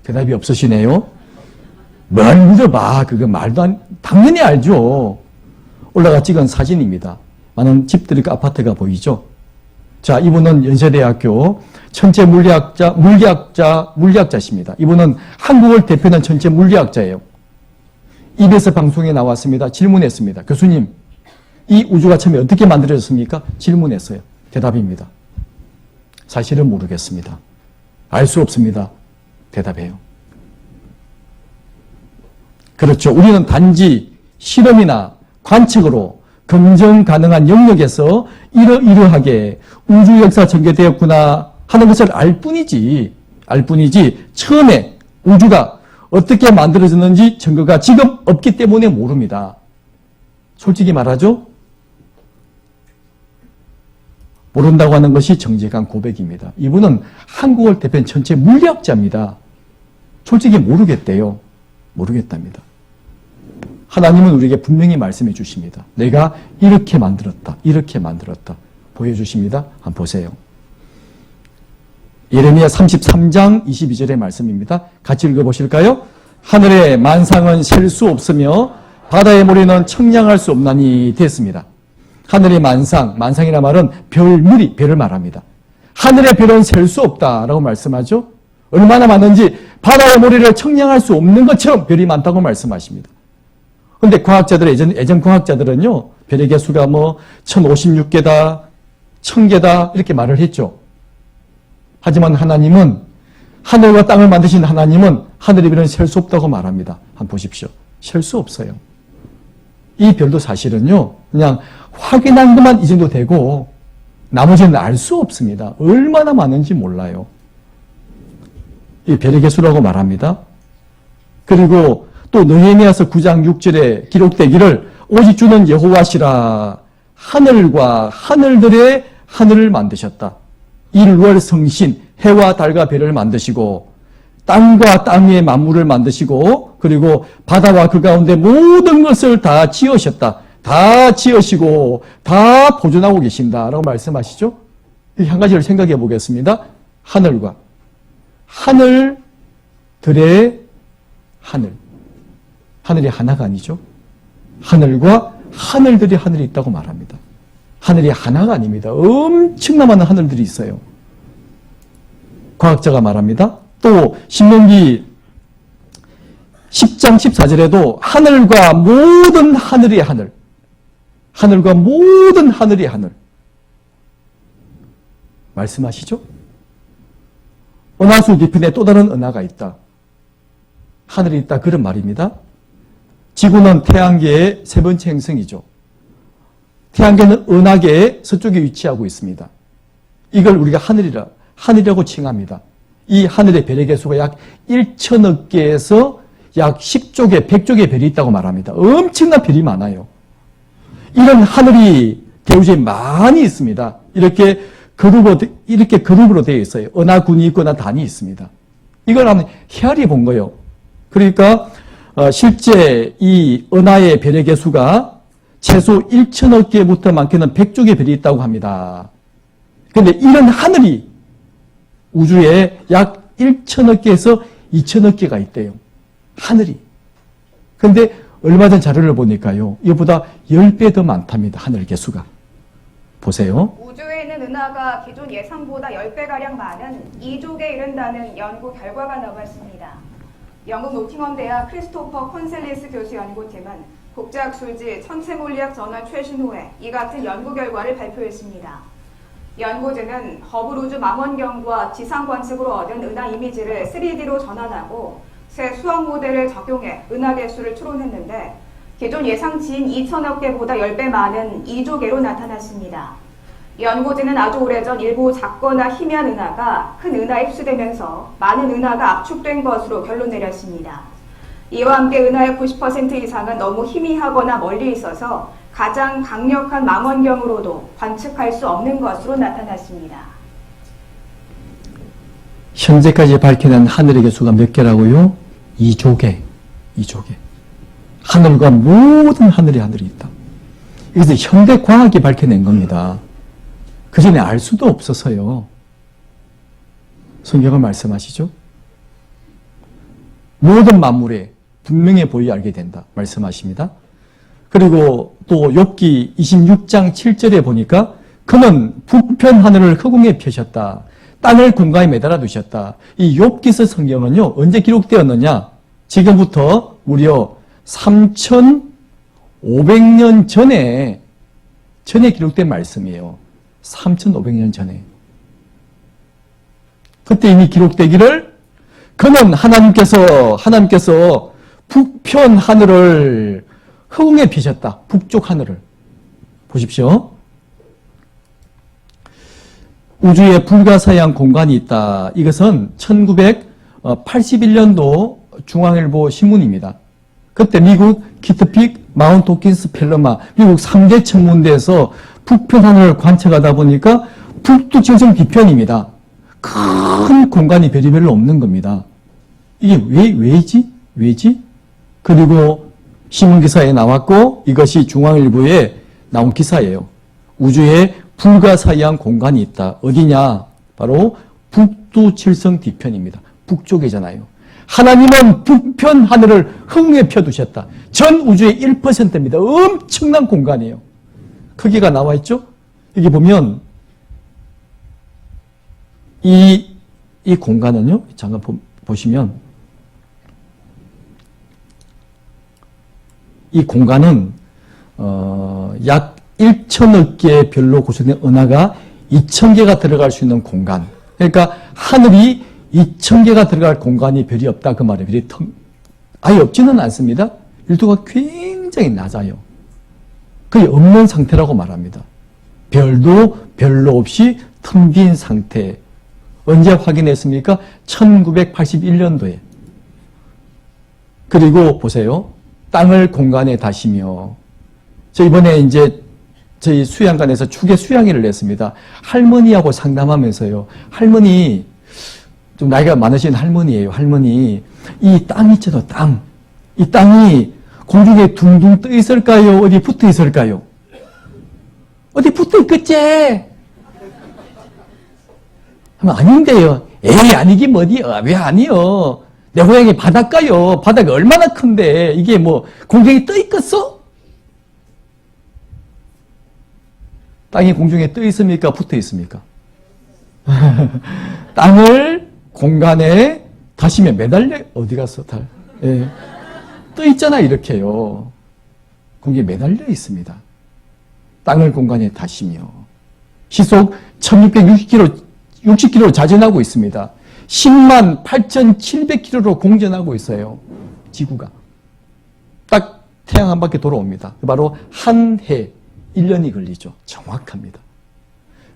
대답이 없으시네요. 뭘 물어봐. 그거 말도 안, 당연히 알죠. 올라가 찍은 사진입니다. 많은 집들과 아파트가 보이죠. 자, 이분은 연세대학교 천체 물리학자십니다. 이분은 한국을 대표하는 천체 물리학자예요. EBS 방송에 나왔습니다. 질문했습니다. 교수님, 이 우주가 처음에 어떻게 만들어졌습니까? 질문했어요. 대답입니다. 사실은 모르겠습니다. 알 수 없습니다. 대답해요. 그렇죠. 우리는 단지 실험이나 관측으로 검증 가능한 영역에서 이러이러하게 우주 역사 전개되었구나 하는 것을 알 뿐이지 처음에 우주가 어떻게 만들어졌는지 증거가 지금 없기 때문에 모릅니다. 솔직히 말하죠. 모른다고 하는 것이 정직한 고백입니다. 이분은 한국을 대표하는 전체 물리학자입니다. 솔직히 모르겠대요. 모르겠답니다. 하나님은 우리에게 분명히 말씀해 주십니다. 내가 이렇게 만들었다. 보여주십니다. 한번 보세요. 예레미야 33장 22절의 말씀입니다. 같이 읽어보실까요? 하늘의 만상은 셀 수 없으며 바다의 모래는 청량할 수 없나니 됐습니다. 하늘의 만상이라 말은 별을 말합니다. 하늘의 별은 셀 수 없다라고 말씀하죠. 얼마나 많은지 바다의 모래를 청량할 수 없는 것처럼 별이 많다고 말씀하십니다. 근데 예전 과학자들은요, 별의 개수가 1056개다, 1000개다, 이렇게 말을 했죠. 하지만 하나님은, 하늘과 땅을 만드신 하나님은 하늘의 별은 셀 수 없다고 말합니다. 한번 보십시오. 셀 수 없어요. 이 별도 사실은요, 그냥 확인한 것만 이 정도 되고, 나머지는 알 수 없습니다. 얼마나 많은지 몰라요. 이 별의 개수라고 말합니다. 그리고 또 느헤미야서 9장 6절에 기록되기를 오직 주는 여호와시라 하늘과 하늘들의 하늘을 만드셨다. 일월 성신 해와 달과 별을 만드시고 땅과 땅 위의 만물을 만드시고 그리고 바다와 그 가운데 모든 것을 다 지으셨다. 다 지으시고 다 보존하고 계신다라고 말씀하시죠. 한 가지를 생각해 보겠습니다. 하늘과 하늘들의 하늘. 하늘이 하나가 아니죠. 하늘과 하늘들이 하늘이 있다고 말합니다. 하늘이 하나가 아닙니다. 엄청난 많은 하늘들이 있어요. 과학자가 말합니다. 또 신명기 10장 14절에도 하늘과 모든 하늘이 하늘. 하늘과 모든 하늘이 하늘. 말씀하시죠? 은하수 뒤편에 또 다른 은하가 있다. 하늘이 있다. 그런 말입니다. 지구는 태양계의 세 번째 행성이죠. 태양계는 은하계의 서쪽에 위치하고 있습니다. 이걸 우리가 하늘이라고 칭합니다. 이 하늘의 별의 개수가 약 1천억 개에서 약 10조 개, 100조 개의 별이 있다고 말합니다. 엄청난 별이 많아요. 이런 하늘이 대우주에 많이 있습니다. 이렇게 그룹으로 되어 있어요. 은하군이 있고 은하단이 있습니다. 이걸 한번 헤아려 본 거예요. 그러니까 실제 이 은하의 별의 개수가 최소 1천억 개부터 많게는 100조 개 별이 있다고 합니다. 그런데 이런 하늘이 우주에 약 1천억 개에서 2천억 개가 있대요. 하늘이. 그런데 얼마 전 자료를 보니까요. 이보다 10배 더 많답니다. 하늘 개수가. 보세요. 우주에 있는 은하가 기존 예상보다 10배가량 많은 2족에 이른다는 연구 결과가 나왔습니다. 영국 노팅엄 대학 크리스토퍼 콘셀리스 교수 연구팀은 국제학술지 천체물리학 저널 최신호에 이 같은 연구 결과를 발표했습니다. 연구진은 허블 우주 망원경과 지상 관측으로 얻은 은하 이미지를 3D로 전환하고 새 수학 모델을 적용해 은하 개수를 추론했는데 기존 예상치인 2천억 개보다 10배 많은 2조 개로 나타났습니다. 연구진은 아주 오래전 일부 작거나 희미한 은하가 큰 은하에 흡수되면서 많은 은하가 압축된 것으로 결론 내렸습니다. 이와 함께 은하의 90% 이상은 너무 희미하거나 멀리 있어서 가장 강력한 망원경으로도 관측할 수 없는 것으로 나타났습니다. 현재까지 밝혀낸 하늘의 개수가 몇 개라고요? 2조 개. 2조 개. 하늘과 모든 하늘이 있다. 이것은 현대 과학이 밝혀낸 겁니다. 그 전에 알 수도 없어서요. 성경은 말씀하시죠? 모든 만물에 분명히 보여 알게 된다. 말씀하십니다. 그리고 또 욥기 26장 7절에 보니까 그는 북편 하늘을 허공에 펴셨다. 땅을 공간에 매달아 두셨다. 이 욥기서 성경은요. 언제 기록되었느냐? 지금부터 무려 3,500년 전에 기록된 말씀이에요. 3,500년 전에. 그때 이미 기록되기를 그는 하나님께서 북편 하늘을 허공에 피셨다. 북쪽 하늘을. 보십시오. 우주에 불가사의한 공간이 있다. 이것은 1981년도 중앙일보 신문입니다. 그때 미국 키트픽, 마운트 호킨스, 펠러마, 미국 3대 천문대에서 북편 하늘을 관측하다 보니까 북두칠성 뒤편입니다. 큰 공간이 별의별로 없는 겁니다. 이게 왜지? 그리고 신문기사에 나왔고 이것이 중앙일보에 나온 기사예요. 우주에 불가사의한 공간이 있다. 어디냐? 바로 북두칠성 뒤편입니다. 북쪽이잖아요. 하나님은 북편 하늘을 흥에 펴두셨다. 전 우주의 1%입니다. 엄청난 공간이에요. 크기가 나와 있죠? 여기 보면 이 공간은요. 잠깐 보시면 이 공간은 약 1천억 개의 별로 구성된 은하가 2,000개가 들어갈 수 있는 공간. 그러니까 하늘이 2,000개가 들어갈 공간이 별이 없다. 그 말이에요. 별이 아예 없지는 않습니다. 밀도가 굉장히 낮아요. 거의 없는 상태라고 말합니다. 별도 별로 없이 텅 빈 상태. 언제 확인했습니까? 1981년도에. 그리고 보세요. 땅을 공간에 다시며. 저 이번에 이제 저희 수양관에서 축의 수양회를 냈습니다. 할머니하고 상담하면서요. 할머니, 좀 나이가 많으신 할머니예요. 할머니, 이 땅 있잖아요. 땅. 이 땅이 공중에 둥둥 떠 있을까요? 어디 붙어 있을까요? 어디 붙어 있겠지? 하면 아닌데요. 에이, 아니긴 뭐디? 왜 아니요? 내 고향이 바닷가요. 바다가 얼마나 큰데 이게 뭐 공중에 떠 있겠어? 땅이 공중에 떠 있습니까? 붙어 있습니까? 땅을 공간에 다시면 매달려 어디 갔어? 달. 예. 떠 있잖아 이렇게요. 공기에 매달려 있습니다. 땅을 공간에 다시며 시속 1660km 자전하고 있습니다. 10만 8,700km로 공전하고 있어요. 지구가. 딱 태양 한 바퀴 돌아옵니다. 바로 한 해 1년이 걸리죠. 정확합니다.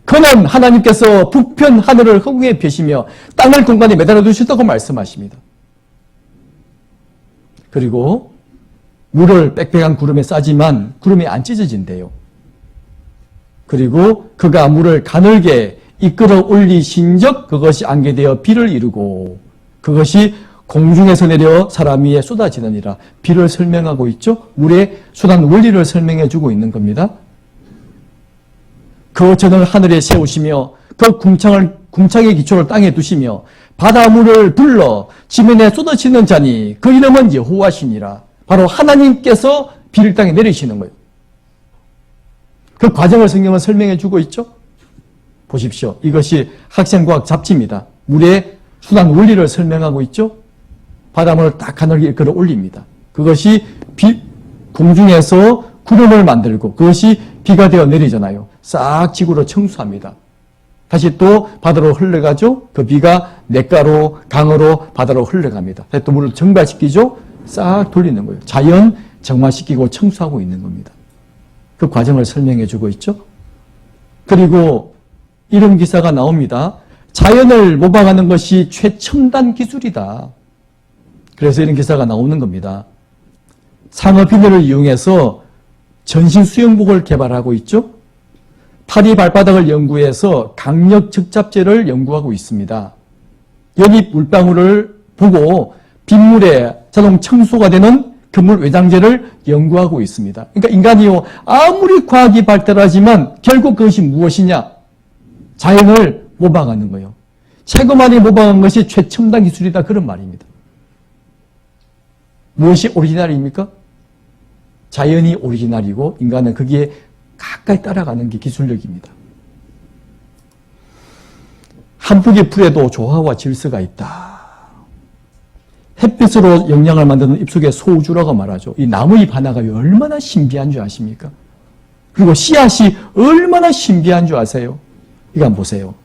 그는 하나님께서 북편 하늘을 허공에 펴시며 땅을 공간에 매달아 두셨다고 말씀하십니다. 그리고 물을 빽빽한 구름에 싸지만 구름이 안 찢어진대요. 그리고 그가 물을 가늘게 이끌어 올리신적 그것이 안개 되어 비를 이루고 그것이 공중에서 내려 사람 위에 쏟아지느니라. 비를 설명하고 있죠. 물의 순환 원리를 설명해 주고 있는 겁니다. 그 전을 하늘에 세우시며 그 궁창의 기초를 땅에 두시며 바닷물을 불러 지면에 쏟아지는 자니 그 이름은 여호와시니라. 바로 하나님께서 비를 땅에 내리시는 거예요. 그 과정을 성경은 설명해 주고 있죠. 보십시오. 이것이 학생과학 잡지입니다. 물의 순환 원리를 설명하고 있죠. 바닷물을 딱 가늘게 이끌어 올립니다. 그것이 공중에서 구름을 만들고 그것이 비가 되어 내리잖아요. 싹 지구로 청수합니다. 다시 또 바다로 흘러가죠. 그 비가 냇가로 강으로 바다로 흘러갑니다. 다시 또 물을 정발시키죠. 싹 돌리는 거예요. 자연 정화시키고 청수하고 있는 겁니다. 그 과정을 설명해 주고 있죠. 그리고 이런 기사가 나옵니다. 자연을 모방하는 것이 최첨단 기술이다. 그래서 이런 기사가 나오는 겁니다. 상어 비늘을 이용해서 전신 수영복을 개발하고 있죠. 파리 발바닥을 연구해서 강력 적잡제를 연구하고 있습니다. 연입 물방울을 보고 빗물에 자동 청소가 되는 그물 외장재를 연구하고 있습니다. 그러니까 인간이요 아무리 과학이 발달하지만 결국 그것이 무엇이냐? 자연을 모방하는 거예요. 최고 많이 모방한 것이 최첨단 기술이다 그런 말입니다. 무엇이 오리지널입니까? 자연이 오리지널이고 인간은 거기에 가까이 따라가는 게 기술력입니다. 한풍의 풀에도 조화와 질서가 있다. 햇빛으로 영양을 만드는 잎속의 소우주라고 말하죠. 이 나무잎 하나가 얼마나 신비한 줄 아십니까? 그리고 씨앗이 얼마나 신비한 줄 아세요? 이거 한번 보세요.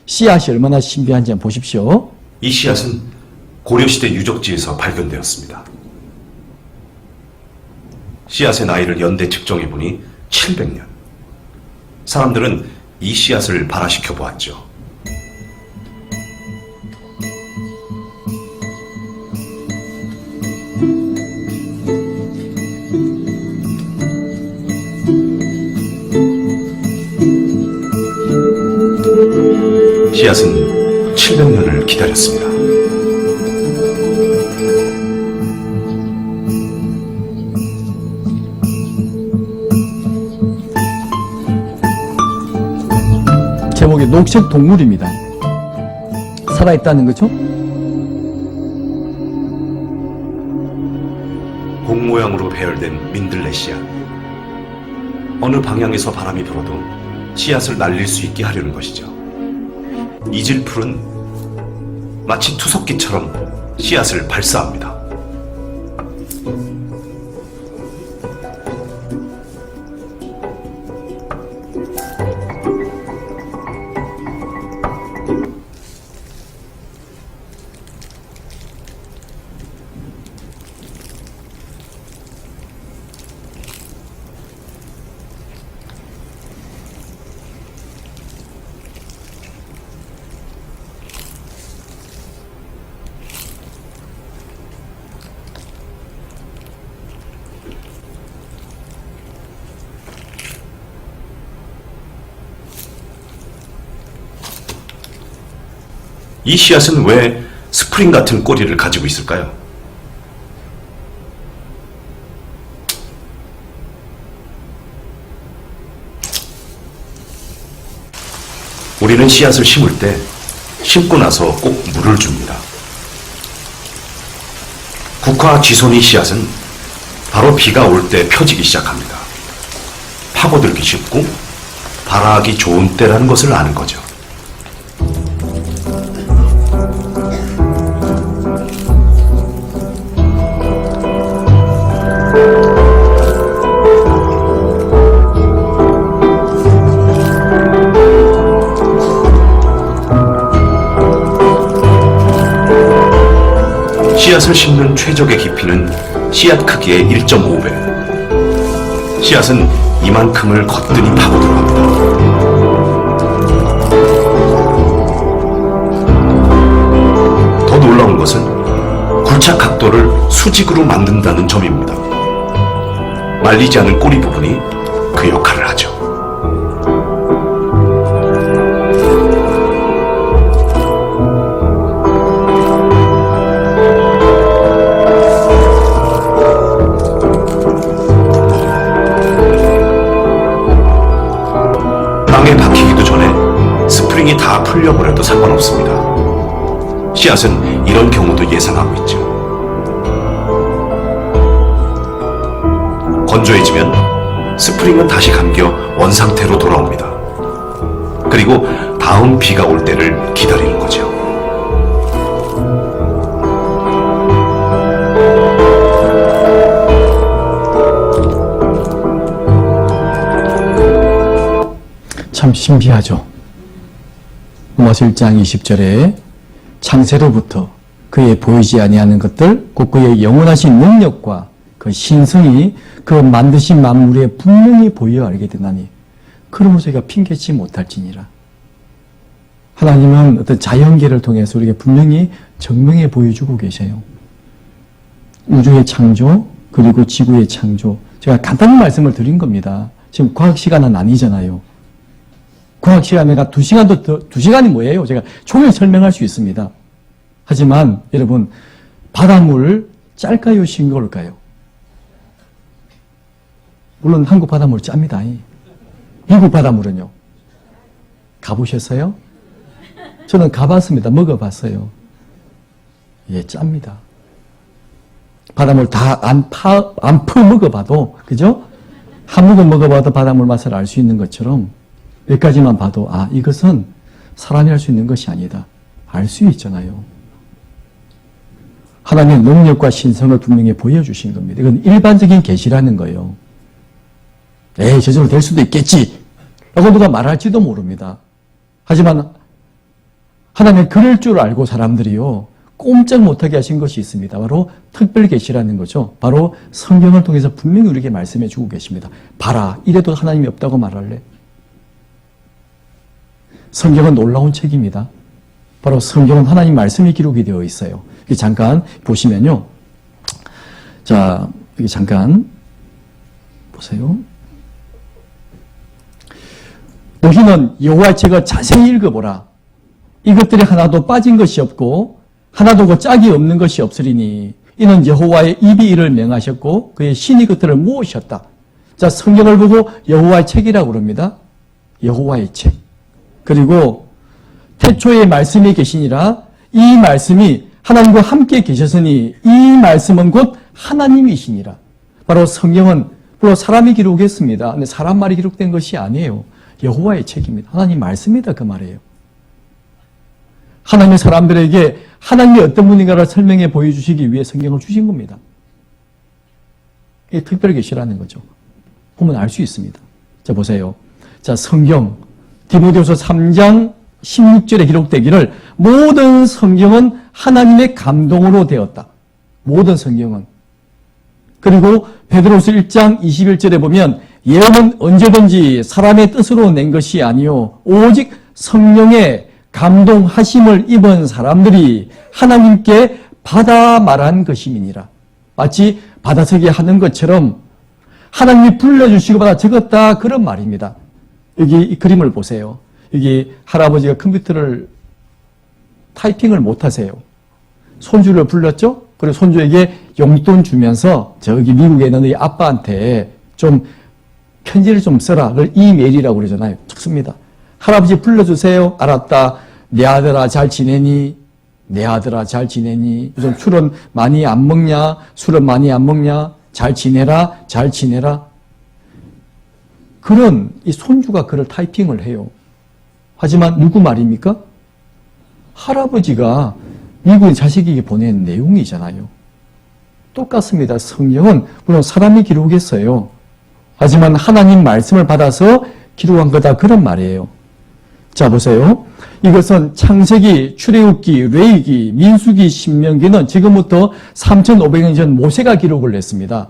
씨앗이 얼마나 신비한지 한번 보십시오. 이 씨앗은 고려시대 유적지에서 발견되었습니다. 씨앗의 나이를 연대 측정해보니 700년. 사람들은 이 씨앗을 발화시켜 보았죠. 씨앗은 700년을 기다렸습니다. 제목이 녹색 동물입니다. 살아있다는 거죠? 공 모양으로 배열된 민들레 씨앗. 어느 방향에서 바람이 불어도 씨앗을 날릴 수 있게 하려는 것이죠. 이질풀은 마치 투석기처럼 씨앗을 발사합니다. 이 씨앗은 왜 스프링 같은 꼬리를 가지고 있을까요? 우리는 씨앗을 심을 때 심고 나서 꼭 물을 줍니다. 국화 쥐손이 씨앗은 바로 비가 올 때 펴지기 시작합니다. 파고들기 쉽고 발화하기 좋은 때라는 것을 아는 거죠. 씨앗을 심는 최적의 깊이는 씨앗 크기의 1.5배. 씨앗은 이만큼을 거뜬히 파고 들어갑니다. 더 놀라운 것은 굴착 각도를 수직으로 만든다는 점입니다. 말리지 않은 꼬리 부분이 그 역할을 하죠. 땅에 박히기도 전에 스프링이 다 풀려버려도 상관없습니다. 씨앗은 이런 경우도 예상하고 있죠. 건조해지면 스프링은 다시 감겨 원상태로 돌아옵니다. 그리고 다음 비가 올 때를 기다리는 거죠. 참 신비하죠. 로마서 1장 20절에 창세로부터 그의 보이지 아니하는 것들 곧 그의 영원하신 능력과 그 신성이 그 만드신 만물에 분명히 보여 알게 되나니 그러므로 저희가 핑계치 못할지니라. 하나님은 어떤 자연계를 통해서 우리에게 분명히 증명해 보여주고 계셔요. 우주의 창조 그리고 지구의 창조. 제가 간단한 말씀을 드린 겁니다. 지금 과학 시간은 아니잖아요. 과학 시간에가 2시간이 뭐예요? 제가 종일 설명할 수 있습니다. 하지만 여러분 바닷물 짤까요? 싱거울까요? 물론 한국 바닷물 짭니다. 미국 바닷물은요? 가보셨어요? 저는 가봤습니다. 먹어봤어요. 예, 짭니다. 바닷물 다 안 퍼먹어봐도, 그죠? 한 모금 먹어봐도 바닷물 맛을 알 수 있는 것처럼 몇 가지만 봐도, 아, 이것은 사람이 할 수 있는 것이 아니다. 알 수 있잖아요. 하나님의 능력과 신성을 분명히 보여주신 겁니다. 이건 일반적인 계시라는 거예요. 에이, 저절로 될 수도 있겠지. 라고 누가 말할지도 모릅니다. 하지만 하나님의 그럴 줄 알고 사람들이요, 꼼짝 못하게 하신 것이 있습니다. 바로 특별 계시라는 거죠. 바로 성경을 통해서 분명히 우리에게 말씀해 주고 계십니다. 봐라, 이래도 하나님이 없다고 말할래? 성경은 놀라운 책입니다. 바로 성경은 하나님 말씀이 기록이 되어 있어요. 잠깐 보시면요. 자, 여기 잠깐 보세요. 너희는 여호와의 책을 자세히 읽어보라. 이것들이 하나도 빠진 것이 없고 하나도 그 짝이 없는 것이 없으리니 이는 여호와의 입이 이를 명하셨고 그의 신이 그들을 모으셨다. 자, 성경을 보고 여호와의 책이라고 그럽니다. 여호와의 책. 그리고 태초에 말씀이 계시니라. 이 말씀이 하나님과 함께 계셨으니 이 말씀은 곧 하나님이시니라. 바로 성경은 물론 사람이 기록했습니다. 근데 사람 말이 기록된 것이 아니에요. 여호와의 책입니다. 하나님 말씀이다 그 말이에요. 하나님의 사람들에게 하나님이 어떤 분인가를 설명해 보여주시기 위해 성경을 주신 겁니다. 이게 특별 계시라는 거죠. 보면 알 수 있습니다. 자, 보세요. 자, 성경 디모데후서 3장 16절에 기록되기를 모든 성경은 하나님의 감동으로 되었다. 모든 성경은. 그리고 베드로후서 1장 21절에 보면 예언은 언제든지 사람의 뜻으로 낸 것이 아니요 오직 성령의 감동하심을 입은 사람들이 하나님께 받아 말한 것임이니라. 마치 받아서기 하는 것처럼 하나님이 불러주시고 받아 적었다 그런 말입니다. 여기 이 그림을 보세요. 여기 할아버지가 컴퓨터를 타이핑을 못하세요. 손주를 불렀죠? 그리고 손주에게 용돈 주면서 저기 미국에 있는 이 아빠한테 좀 편지를 좀 써라. 그걸 이메일이라고 그러잖아요. 적습니다. 할아버지 불러주세요. 알았다. 내 아들아 잘 지내니? 내 아들아 잘 지내니? 요즘 술은 많이 안 먹냐? 술은 많이 안 먹냐? 잘 지내라? 잘 지내라? 그런 이 손주가 그걸 타이핑을 해요. 하지만 누구 말입니까? 할아버지가 미국인 자식에게 보낸 내용이잖아요. 똑같습니다. 성경은 물론 사람이 기록했어요. 하지만 하나님 말씀을 받아서 기록한 거다 그런 말이에요. 자, 보세요. 이것은 창세기, 출애굽기, 레위기, 민수기, 신명기는 지금부터 3,500년 전 모세가 기록을 했습니다.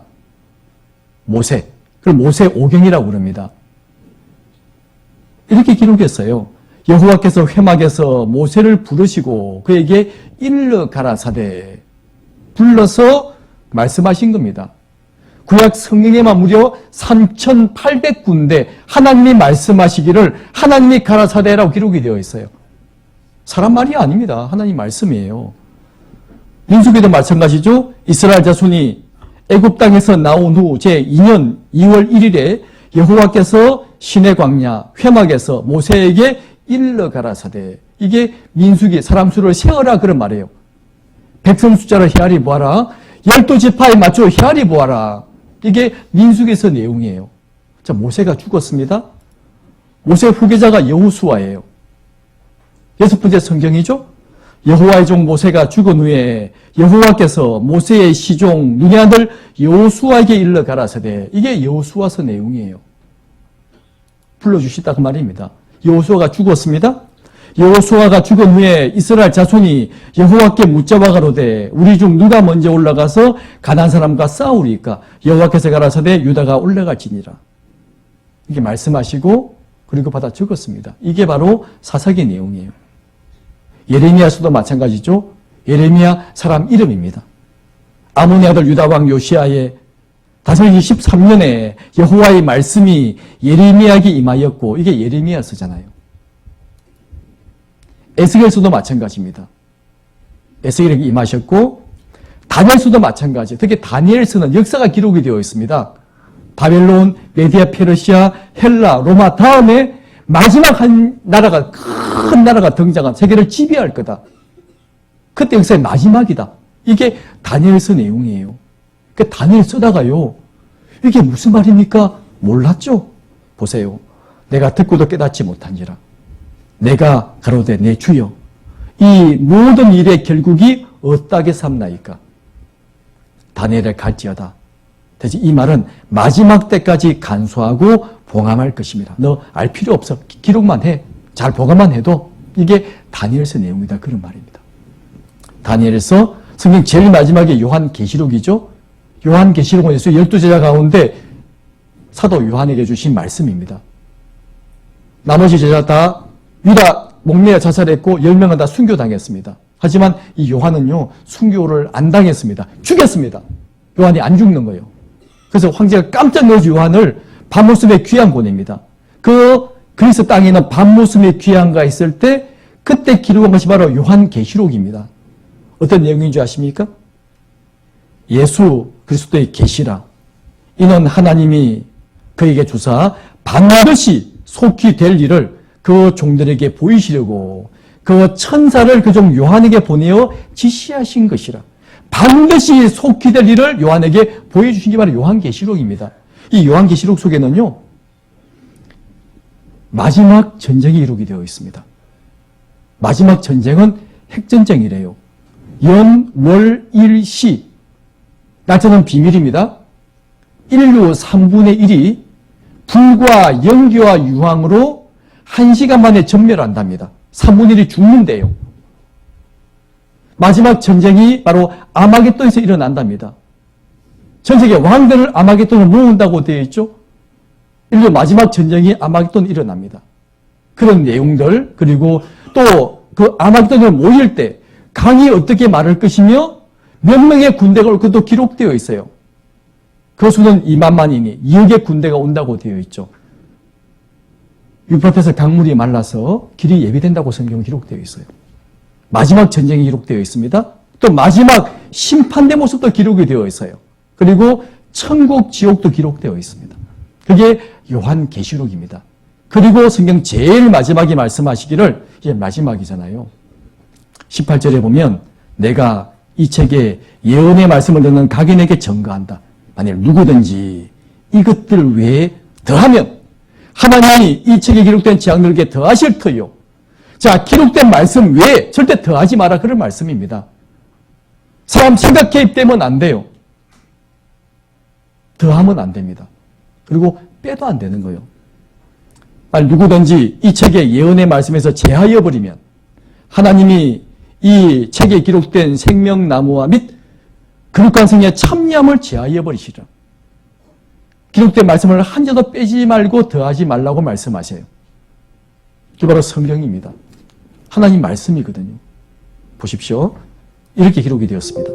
모세. 그걸 모세 오경이라고 그럽니다. 이렇게 기록했어요. 여호와께서 회막에서 모세를 부르시고 그에게 일러 가라사대 불러서 말씀하신 겁니다. 구약 성경에만 무려 3,800군데 하나님이 말씀하시기를 하나님이 가라사대라고 기록이 되어 있어요. 사람 말이 아닙니다. 하나님 말씀이에요. 민수기도 마찬가지죠. 이스라엘 자손이 애굽 땅에서 나온 후 제2년 2월 1일에 여호와께서 시내 광야 회막에서 모세에게 일러 가라사대. 이게 민수기 사람 수를 세어라 그런 말이에요. 백성 숫자를 헤아리 보아라. 12지파에 맞춰 헤아리 보아라. 이게 민수기에서 내용이에요. 자, 모세가 죽었습니다. 모세 후계자가 여호수아예요. 6번째 성경이죠. 여호와의 종 모세가 죽은 후에 여호와께서 모세의 시종 눈의 아들 여호수아에게 일러 가라사대. 이게 여호수아서 내용이에요. 불러주시다 그 말입니다. 여호수아가 죽었습니다. 여호수아가 죽은 후에 이스라엘 자손이 여호와께 묻자와 가로되 우리 중 누가 먼저 올라가서 가나안 사람과 싸우리까? 여호와께서 가라사대 유다가 올라갈지니라. 이게 말씀하시고 그리고 받아 적었습니다. 이게 바로 사사기 내용이에요. 예레미야서도 마찬가지죠. 예레미야 사람 이름입니다. 아몬의 아들 유다 왕 요시아의 다스리기 13년에 여호와의 말씀이 예레미야에게 임하였고 이게 예레미야서잖아요. 에스겔서도 마찬가지입니다. 에스겔에게 임하셨고 다니엘서도 마찬가지. 특히 다니엘서는 역사가 기록이 되어 있습니다. 바벨론, 메디아, 페르시아, 헬라, 로마 다음에 마지막 한 나라가 큰 나라가 등장한 세계를 지배할 거다. 그때 역사의 마지막이다. 이게 다니엘서 내용이에요. 그 다니엘 쓰다가요. 이게 무슨 말입니까? 몰랐죠? 보세요. 내가 듣고도 깨닫지 못한지라. 내가 가로되 내 주여 이 모든 일의 결국이 어떠하게 삼나이까? 다니엘을 갈지어다. 대신 이 말은 마지막 때까지 간수하고 봉함할 것입니다. 너 알 필요 없어. 기록만 해. 잘 보관만 해도 이게 다니엘서 내용이다. 그런 말입니다. 다니엘서 성경 제일 마지막에 요한계시록이죠. 요한계시록은 예수 12제자 가운데 사도 요한에게 주신 말씀입니다. 나머지 제자 다 유다 목매어 자살했고 10명은 다 순교당했습니다. 하지만 이 요한은요, 순교를 안 당했습니다. 죽였습니다. 요한이 안 죽는 거예요. 그래서 황제가 깜짝 놀라서 요한을 밤모습의 귀양 보냅니다. 그 그리스 땅에 있는 밤모습의 귀양가 있을 때 그때 기록한 것이 바로 요한계시록입니다. 어떤 내용인 줄 아십니까? 예수 그리스도의 계시라. 이는 하나님이 그에게 주사 반드시 속히 될 일을 그 종들에게 보이시려고 그 천사를 그 종 요한에게 보내어 지시하신 것이라. 반드시 속히 될 일을 요한에게 보여주신 게 바로 요한계시록입니다. 이 요한계시록 속에는요, 마지막 전쟁이 이루게 되어 있습니다. 마지막 전쟁은 핵전쟁이래요. 연, 월, 일, 시. 날짜는 비밀입니다. 인류 3분의 1이 불과 연기와 유황으로 1시간 만에 전멸한답니다. 3분의 1이 죽는데요. 마지막 전쟁이 바로 아마겟돈에서 일어난답니다. 전 세계 왕들을 아마겟돈을 모은다고 되어 있죠. 인류 마지막 전쟁이 아마겟돈에 일어납니다. 그런 내용들, 그리고 또 그 아마겟돈을 모일 때 강이 어떻게 마를 것이며 몇 명의 군대가 올 것도 기록되어 있어요. 그 수는 2만만이니 2억의 군대가 온다고 되어 있죠. 유프라테스 강물이 말라서 길이 예비된다고 성경은 기록되어 있어요. 마지막 전쟁이 기록되어 있습니다. 또 마지막 심판의 모습도 기록이 되어 있어요. 그리고 천국, 지옥도 기록되어 있습니다. 그게 요한계시록입니다. 그리고 성경 제일 마지막에 말씀하시기를, 이게 마지막이잖아요. 18절에 보면 내가 이 책에 예언의 말씀을 듣는 각인에게 증거한다. 만일 누구든지 이것들 외에 더하면 하나님이 이 책에 기록된 재앙들에게 더하실 터요. 자, 기록된 말씀 외에 절대 더하지 마라, 그런 말씀입니다. 사람 생각 개입되면 안 돼요. 더하면 안 됩니다. 그리고 빼도 안 되는 거예요. 만일 누구든지 이 책의 예언의 말씀에서 제하여 버리면 하나님이 이 책에 기록된 생명나무와 및 그릇간성의 참여함을 제하여 버리시라. 기록된 말씀을 한 자도 빼지 말고 더하지 말라고 말씀하세요. 이게 바로 성경입니다. 하나님 말씀이거든요. 보십시오. 이렇게 기록이 되었습니다.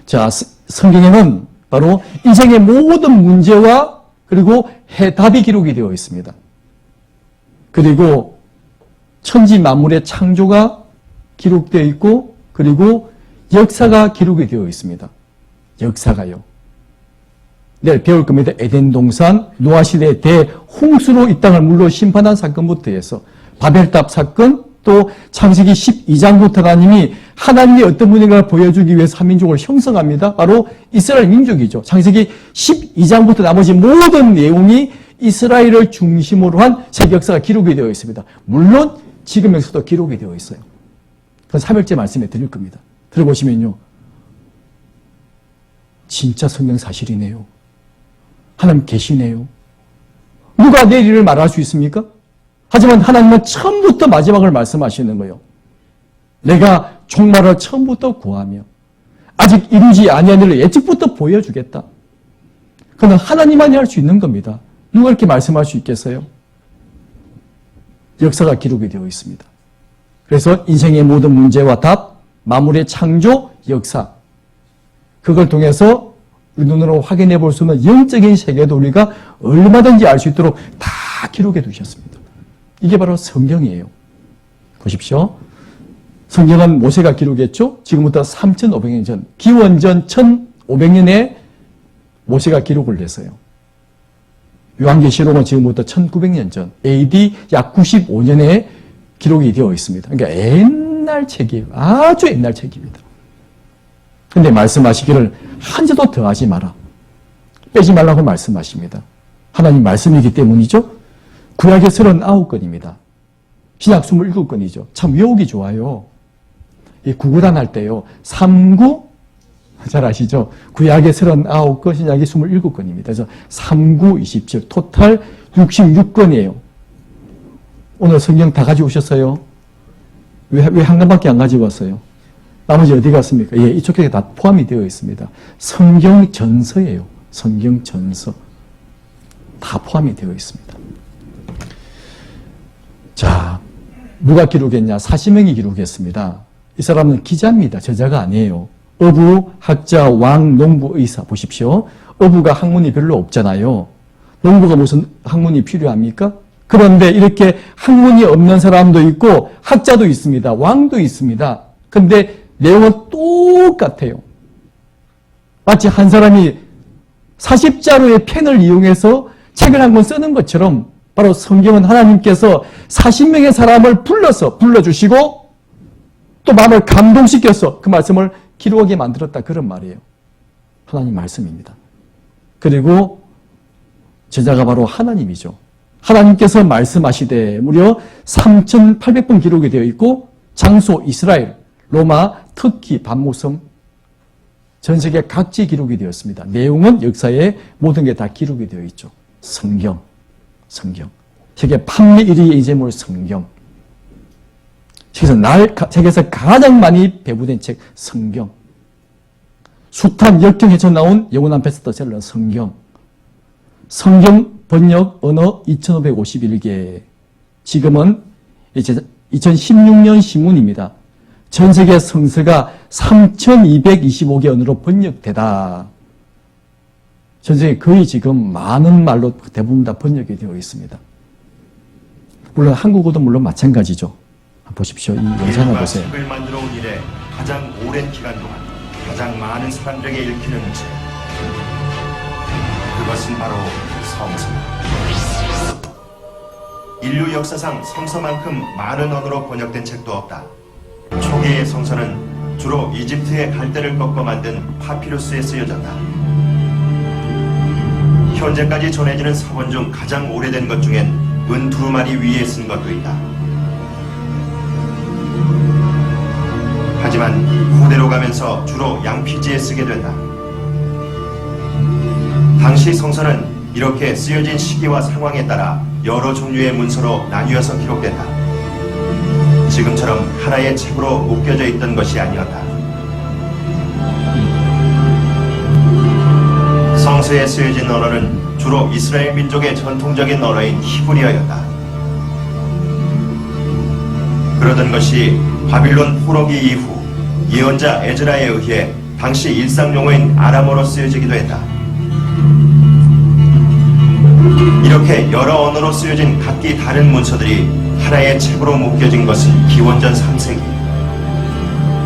자, 성경에는 바로 인생의 모든 문제와 그리고 해답이 기록이 되어 있습니다. 그리고 천지 만물의 창조가 기록되어 있고, 그리고 역사가 기록이 되어 있습니다. 역사가요. 내일 배울 겁니다. 에덴 동산, 노아 시대의 대홍수로 이 땅을 물로 심판한 사건부터 해서 바벨탑 사건, 또 창세기 12장부터 하나님이 어떤 분인가를 보여주기 위해서 한민족을 형성합니다. 바로 이스라엘 민족이죠. 창세기 12장부터 나머지 모든 내용이 이스라엘을 중심으로 한 세계 역사가 기록이 되어 있습니다. 물론 지금 역사도 기록이 되어 있어요. 그건 3일째 말씀에 드릴 겁니다. 들어보시면요, 진짜 성경 사실이네요. 하나님 계시네요. 누가 내 일을 말할 수 있습니까? 하지만 하나님은 처음부터 마지막을 말씀하시는 거예요. 내가 종말을 처음부터 구하며 아직 이루지 아니한 일을 예측부터 보여주겠다. 그건 하나님만이 할 수 있는 겁니다. 누가 이렇게 말씀할 수 있겠어요? 역사가 기록이 되어 있습니다. 그래서 인생의 모든 문제와 답, 만물의 창조, 역사, 그걸 통해서 우리 눈으로 확인해 볼 수 있는 영적인 세계도 우리가 얼마든지 알 수 있도록 다 기록해 두셨습니다. 이게 바로 성경이에요. 보십시오. 성경은 모세가 기록했죠. 지금부터 3,500년 전, 기원전 1,500년에 모세가 기록을 했어요. 요한계시록은 지금부터 1900년 전, AD 약 95년에 기록이 되어 있습니다. 그러니까 옛날 책이에요. 아주 옛날 책입니다. 근데 말씀하시기를 한 자도 더하지 마라, 빼지 말라고 말씀하십니다. 하나님 말씀이기 때문이죠. 구약의 39건입니다. 신약 27건이죠. 참 외우기 좋아요. 이 구구단 할 때요, 39, 잘 아시죠? 구약의 39건, 신약이 27건입니다. 그래서 39, 27, 토탈 66건이에요. 오늘 성경 다 가지고 오셨어요? 왜 한 권밖에 안 가지고 왔어요? 나머지 어디 갔습니까? 예, 이쪽에 다 포함이 되어 있습니다. 성경 전서예요. 성경 전서. 다 포함이 되어 있습니다. 자, 누가 기록했냐? 사시명이 기록했습니다. 이 사람은 기자입니다. 저자가 아니에요. 어부, 학자, 왕, 농부, 의사 보십시오. 어부가 학문이 별로 없잖아요. 농부가 무슨 학문이 필요합니까? 그런데 이렇게 학문이 없는 사람도 있고 학자도 있습니다. 왕도 있습니다. 근데 내용은 똑같아요. 마치 한 사람이 40자루의 펜을 이용해서 책을 한 권 쓰는 것처럼 바로 성경은 하나님께서 40명의 사람을 불러주시고 또 마음을 감동시켜서 그 말씀을 기록하게 만들었다. 그런 말이에요. 하나님 말씀입니다. 그리고 저자가 바로 하나님이죠. 하나님께서 말씀하시되 무려 3,800번 기록이 되어 있고 장소 이스라엘, 로마, 터키, 반모섬 전 세계 각지 기록이 되었습니다. 내용은 역사의 모든 게 다 기록이 되어 있죠. 성경. 세계 판매 1위 인쇄물 성경. 세계에서 가장 많이 배부된 책 성경. 숱한 역경 헤쳐 나온 영원한 베스트셀러 성경. 성경 번역 언어 2,551개. 지금은 이제 2016년 신문입니다. 전 세계 성서가 3,225개 언어로 번역되다. 전 세계 거의 지금 많은 말로 대부분 다 번역이 되어 있습니다. 물론 한국어도 물론 마찬가지죠. 보십시오. 이 영상을 보세요. 책을 만들어 온 이래 가장 오랜 기간 동안 가장 많은 사람들에게 읽히는 책. 그것은 바로 성서. 인류 역사상 성서만큼 많은 언어로 번역된 책도 없다. 초기의 성서는 주로 이집트의 갈대를 꺾어 만든 파피루스에 쓰여졌다. 현재까지 전해지는 서본 중 가장 오래된 것 중엔 은 2마리 위에 쓴 것도 있다. 하지만 후대로 가면서 주로 양피지에 쓰게 된다. 당시 성서는 이렇게 쓰여진 시기와 상황에 따라 여러 종류의 문서로 나뉘어서 기록된다. 지금처럼 하나의 책으로 묶여져 있던 것이 아니었다. 성서에 쓰여진 언어는 주로 이스라엘 민족의 전통적인 언어인 히브리어였다. 그러던 것이 바빌론 포로기 이후 예언자 에즈라에 의해 당시 일상 용어인 아람어로 쓰여지기도 했다. 이렇게 여러 언어로 쓰여진 각기 다른 문서들이 하나의 책으로 묶여진 것은 기원전 3세기.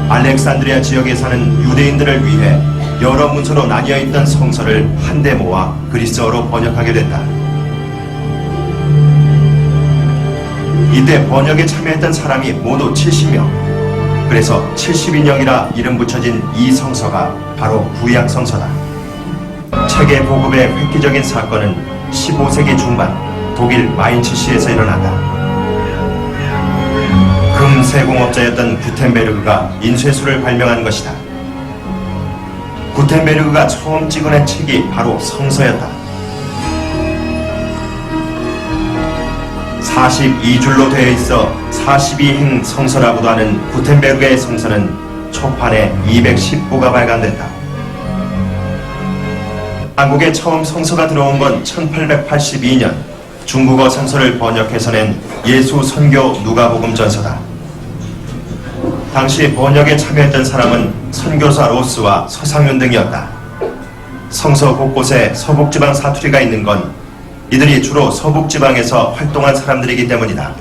알렉산드리아 지역에 사는 유대인들을 위해 여러 문서로 나뉘어 있던 성서를 한데 모아 그리스어로 번역하게 됐다. 이때 번역에 참여했던 사람이 모두 70명. 그래서 72년이라 이름 붙여진 이 성서가 바로 구약 성서다. 책의 보급의 획기적인 사건은 15세기 중반 독일 마인츠시에서 일어났다. 금세공업자였던 구텐베르그가 인쇄술을 발명한 것이다. 구텐베르그가 처음 찍어낸 책이 바로 성서였다. 42줄로 되어 있어 42행 성서라고도 하는 구텐베르그의 성서는 초판에 210부가 발간됐다. 한국에 처음 성서가 들어온 건 1882년 중국어 성서를 번역해서 낸 예수 선교 누가복음 전서다. 당시 번역에 참여했던 사람은 선교사 로스와 서상윤 등이었다. 성서 곳곳에 서북지방 사투리가 있는 건 이들이 주로 서북지방에서 활동한 사람들이기 때문이다.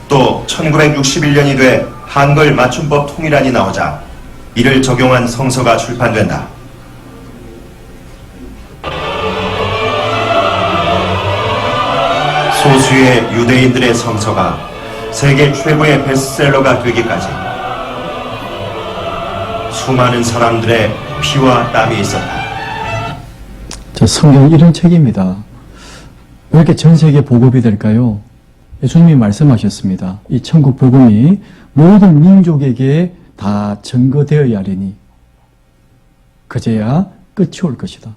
또 1961년이 돼 한글 맞춤법 통일안이 나오자 이를 적용한 성서가 출판된다. 소수의 유대인들의 성서가 세계 최고의 베스트셀러가 되기까지 수많은 사람들의 피와 땀이 있었다. 저 성경 이런 책입니다. 왜 이렇게 전 세계 보급이 될까요? 예수님이 말씀하셨습니다. 이 천국 복음이 모든 민족에게 다 전거되어야 하리니 그제야 끝이 올 것이다.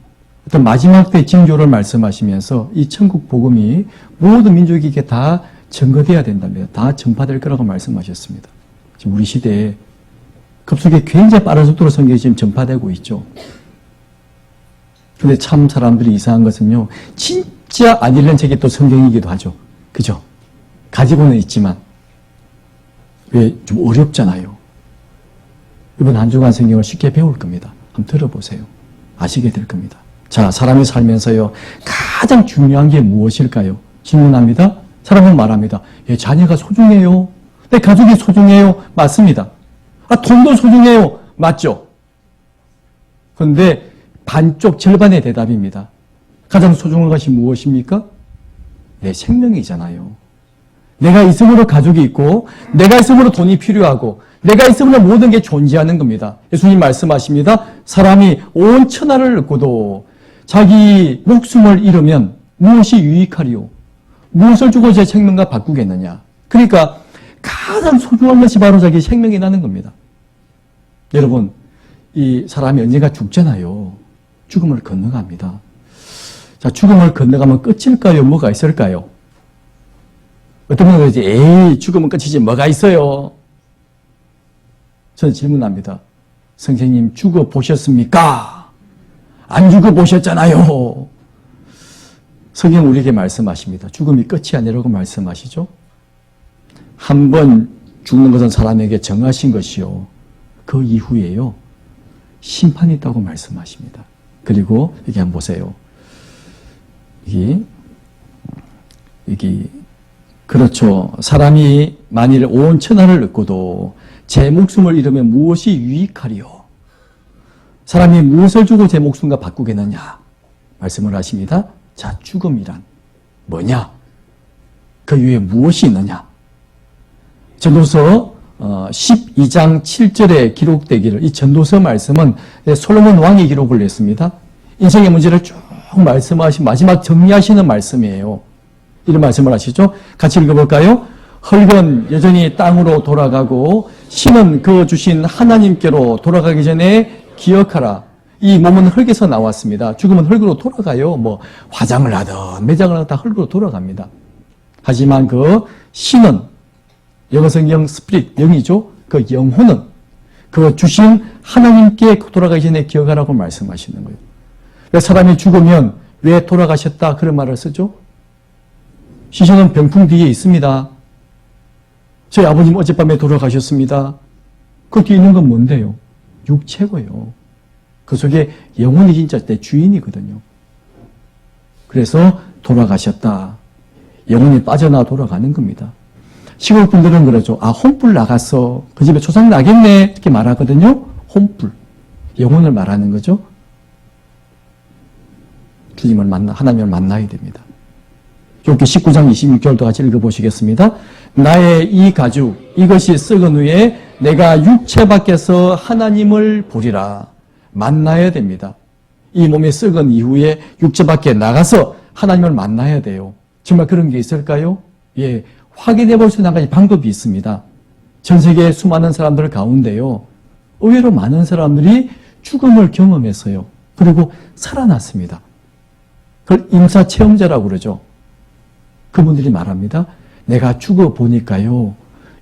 어떤 마지막 때 징조를 말씀하시면서 이 천국 복음이 모든 민족에게 다 전거되어야 된다며 다 전파될 거라고 말씀하셨습니다. 지금 우리 시대에 급속히 굉장히 빠른 속도로 성경이 지금 전파되고 있죠. 근데 참 사람들이 이상한 것은요, 진짜 쉽지 않으려는 책이 또 성경이기도 하죠. 그죠? 가지고는 있지만 왜 좀 어렵잖아요. 이번 한 주간 성경을 쉽게 배울 겁니다. 한번 들어보세요. 아시게 될 겁니다. 자, 사람이 살면서요, 가장 중요한 게 무엇일까요? 질문합니다. 사람은 말합니다. 예, 자녀가 소중해요. 내 가족이 소중해요. 맞습니다. 아, 돈도 소중해요. 맞죠? 그런데 반쪽 절반의 대답입니다. 가장 소중한 것이 무엇입니까? 내 생명이잖아요. 내가 있음으로 가족이 있고, 내가 있음으로 돈이 필요하고, 내가 있음으로 모든 게 존재하는 겁니다. 예수님 말씀하십니다. 사람이 온 천하를 얻고도 자기 목숨을 잃으면 무엇이 유익하리요? 무엇을 주고 제 생명과 바꾸겠느냐? 그러니까 가장 소중한 것이 바로 자기 생명이라는 겁니다. 여러분, 이 사람이 언젠가 죽잖아요. 죽음을 건너갑니다. 자, 죽음을 건너가면 끝일까요? 뭐가 있을까요? 어떤 분은 그러지, 에이, 죽으면 끝이지 뭐가 있어요? 저는 질문합니다. 선생님, 죽어보셨습니까? 안 죽어보셨잖아요. 성경 우리에게 말씀하십니다. 죽음이 끝이 아니라고 말씀하시죠? 한 번 죽는 것은 사람에게 정하신 것이요. 그 이후에요, 심판이 있다고 말씀하십니다. 그리고 여기 한번 보세요. 여기 그렇죠. 사람이 만일 온 천하를 얻고도 제 목숨을 잃으면 무엇이 유익하리요? 사람이 무엇을 주고 제 목숨과 바꾸겠느냐? 말씀을 하십니다. 자, 죽음이란 뭐냐? 그 이후에 무엇이 있느냐? 전도서 12장 7절에 기록되기를, 이 전도서 말씀은 솔로몬 왕이 기록을 했습니다. 인생의 문제를 쭉 말씀하신 마지막 정리하시는 말씀이에요. 이런 말씀을 하시죠. 같이 읽어볼까요? 흙은 여전히 땅으로 돌아가고 신은 그 주신 하나님께로 돌아가기 전에 기억하라. 이 몸은 흙에서 나왔습니다. 죽으면 흙으로 돌아가요. 뭐 화장을 하든 매장을 하든 다 흙으로 돌아갑니다. 하지만 그 신은, 영어 성경 스피릿, 영이죠. 그 영혼은 그 주신 하나님께 돌아가기 전에 기억하라고 말씀하시는 거예요. 왜 사람이 죽으면 왜 돌아가셨다 그런 말을 쓰죠? 시신은 병풍 뒤에 있습니다. 저희 아버님 어젯밤에 돌아가셨습니다. 그 뒤에 있는 건 뭔데요? 육체고요. 그 속에 영혼이 진짜 내 주인이거든요. 그래서 돌아가셨다. 영혼이 빠져나 돌아가는 겁니다. 시골 분들은 그러죠. 아, 혼불 나갔어. 그 집에 초상 나겠네. 이렇게 말하거든요. 혼불. 영혼을 말하는 거죠. 주님을 하나님을 만나야 됩니다. 욥기 19장 26절도 같이 읽어보시겠습니다. 나의 이 가죽, 이것이 썩은 후에 내가 육체 밖에서 하나님을 보리라. 만나야 됩니다. 이 몸이 썩은 이후에 육체 밖에 나가서 하나님을 만나야 돼요. 정말 그런 게 있을까요? 예, 확인해 볼 수 있는 한 가지 방법이 있습니다. 전 세계 수많은 사람들 가운데요, 의외로 많은 사람들이 죽음을 경험했어요. 그리고 살아났습니다. 그걸 임사체험자라고 그러죠. 그분들이 말합니다. 내가 죽어보니까요,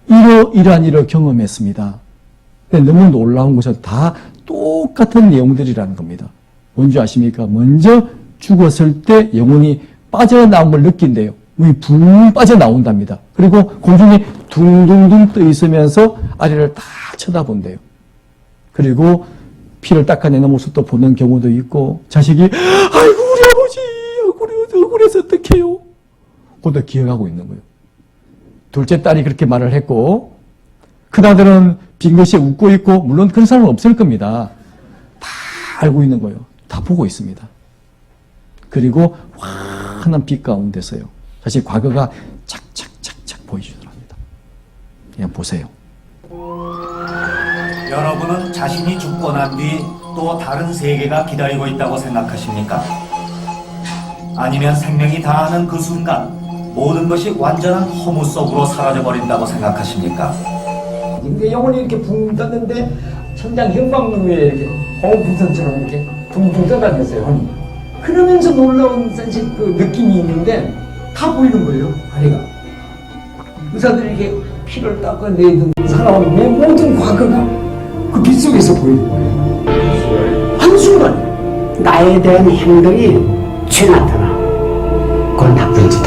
이러이러한 일을 경험했습니다. 근데 너무 놀라운 것은 다 똑같은 내용들이라는 겁니다. 뭔지 아십니까? 먼저 죽었을 때 영혼이 빠져나온 걸 느낀대요. 몸이 붕 빠져나온답니다. 그리고 공중에 둥둥둥 떠 있으면서 아래를 다 쳐다본대요. 그리고 피를 닦아내는 모습도 보는 경우도 있고, 자식이 아이고 우리 아버지 억울해서 어떡해요? 그것도 기억하고 있는 거예요. 둘째 딸이 그렇게 말을 했고, 큰아들은 빙긋이 웃고 있고, 물론 그런 사람은 없을 겁니다. 다 알고 있는 거예요. 다 보고 있습니다. 그리고 환한 빛 가운데서요, 사실 과거가 착착착착 보여주더랍니다. 그냥 보세요. 여러분은 자신이 죽고 난 뒤 또 다른 세계가 기다리고 있다고 생각하십니까? 아니면 생명이 다하는 그 순간 모든 것이 완전한 허무 속으로 사라져버린다고 생각하십니까? 근데 영혼이 이렇게 붕 떴는데 천장 형광등 위에 이렇게 공풍선처럼 이렇게 붕붕 떠다녔어요. 그러면서 놀라운 사실 그 느낌이 있는데 다 보이는 거예요, 아내가. 의사들이 이렇게 피를 닦아내던 살아온 내 모든 과거가 그 빛 속에서 보이는 거예요. 한순간에 나에 대한 행동이 죄 나타나. 좋건 나쁜지도.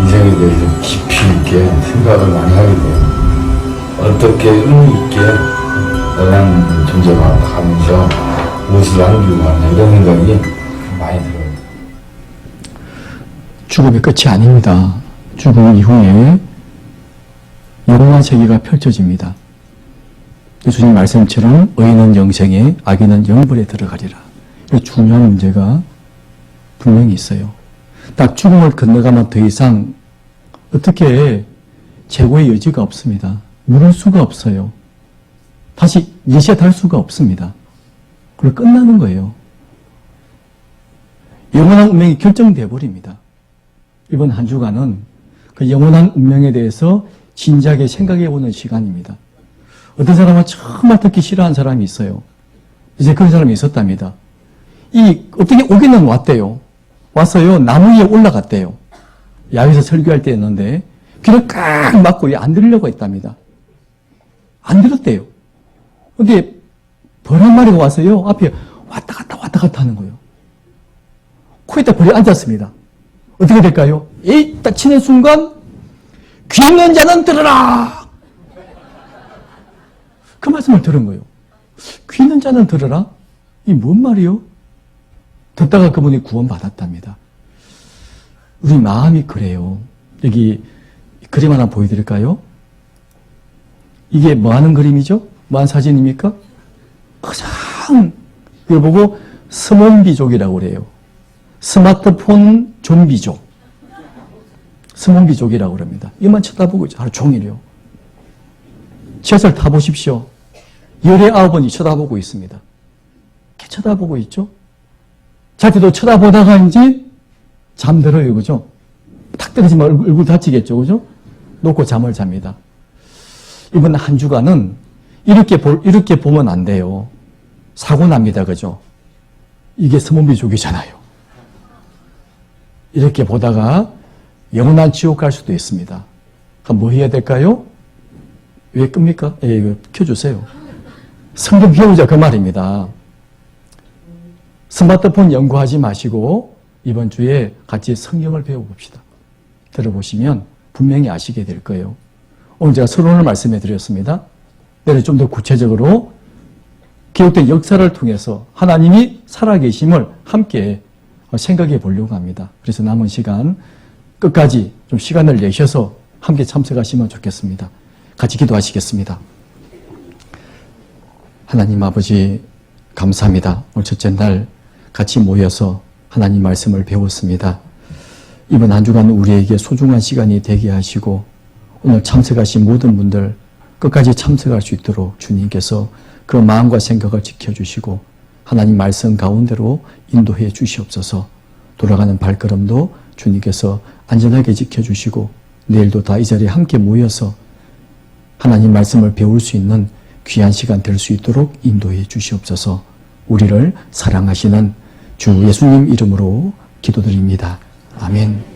인생에 대해서 깊이 있게 생각을 많이 하게 돼요. 어떻게 의미 있게 너란 존재가 가면서 무엇을 남기고 가냐 이런 생각이 많이 들어요. 죽음의 끝이 아닙니다. 죽음 이후에 영원한 세계가 펼쳐집니다. 예수님 말씀처럼 의인은 영생에 악인은 영벌에 들어가리라. 이 중요한 문제가 분명히 있어요. 딱 죽음을 건너가면 더 이상 어떻게 재고의 여지가 없습니다. 물을 수가 없어요. 다시 리셋할 수가 없습니다. 그리고 끝나는 거예요. 영원한 운명이 결정돼 버립니다. 이번 한 주간은 그 영원한 운명에 대해서 진지하게 생각해 보는 시간입니다. 어떤 사람은 정말 듣기 싫어하는 사람이 있어요. 이제 그런 사람이 있었답니다. 어떻게 오기는 왔대요. 왔어요. 나무 위에 올라갔대요. 야외에서 설교할 때였는데 귀를 꽉 막고 안 들으려고 했답니다. 안 들었대요. 근데 벌 한 마리가 왔어요. 앞에 왔다 갔다 하는 거예요. 코에다 벌이 앉았습니다. 어떻게 될까요? 딱 치는 순간 귀 있는 자는 들으라. 그 말씀을 들은 거예요. 귀 있는 자는 들으라? 이 뭔 말이요? 듣다가 그분이 구원받았답니다. 우리 마음이 그래요. 여기 그림 하나 보여드릴까요? 이게 뭐 하는 그림이죠? 뭐 하는 사진입니까? 가장 이걸 보고 스몬비족이라고 그래요. 스마트폰 좀비족. 스몬비족이라고 그럽니다. 이만 쳐다보고 있죠. 하루 종일이요. 지하철 타보십시오. 19번이 쳐다보고 있습니다. 이렇게 쳐다보고 있죠? 잘 때도 쳐다보다가 이제 잠들어요. 그죠? 탁 떨어지면 얼굴 다치겠죠. 그죠? 놓고 잠을 잡니다. 이번 한 주간은 이렇게 보면 안 돼요. 사고 납니다. 그죠? 이게 스몬비족이잖아요. 이렇게 보다가 영원한 지옥 갈 수도 있습니다. 그럼 뭐 해야 될까요? 왜 끕니까? 이거 켜주세요. 성경 배우자 그 말입니다. 스마트폰 연구하지 마시고 이번 주에 같이 성경을 배워봅시다. 들어보시면 분명히 아시게 될 거예요. 오늘 제가 서론을 말씀해 드렸습니다. 내일 좀 더 구체적으로 기록된 역사를 통해서 하나님이 살아계심을 함께 생각해 보려고 합니다. 그래서 남은 시간 끝까지 좀 시간을 내셔서 함께 참석하시면 좋겠습니다. 같이 기도하시겠습니다. 하나님 아버지 감사합니다. 오늘 첫째 날 같이 모여서 하나님 말씀을 배웠습니다. 이번 한 주간 우리에게 소중한 시간이 되게 하시고 오늘 참석하신 모든 분들 끝까지 참석할 수 있도록 주님께서 그 마음과 생각을 지켜주시고 하나님 말씀 가운데로 인도해 주시옵소서. 돌아가는 발걸음도 주님께서 안전하게 지켜주시고 내일도 다 이 자리에 함께 모여서 하나님 말씀을 배울 수 있는 귀한 시간 될 수 있도록 인도해 주시옵소서. 우리를 사랑하시는 주 예수님 이름으로 기도드립니다. 아멘.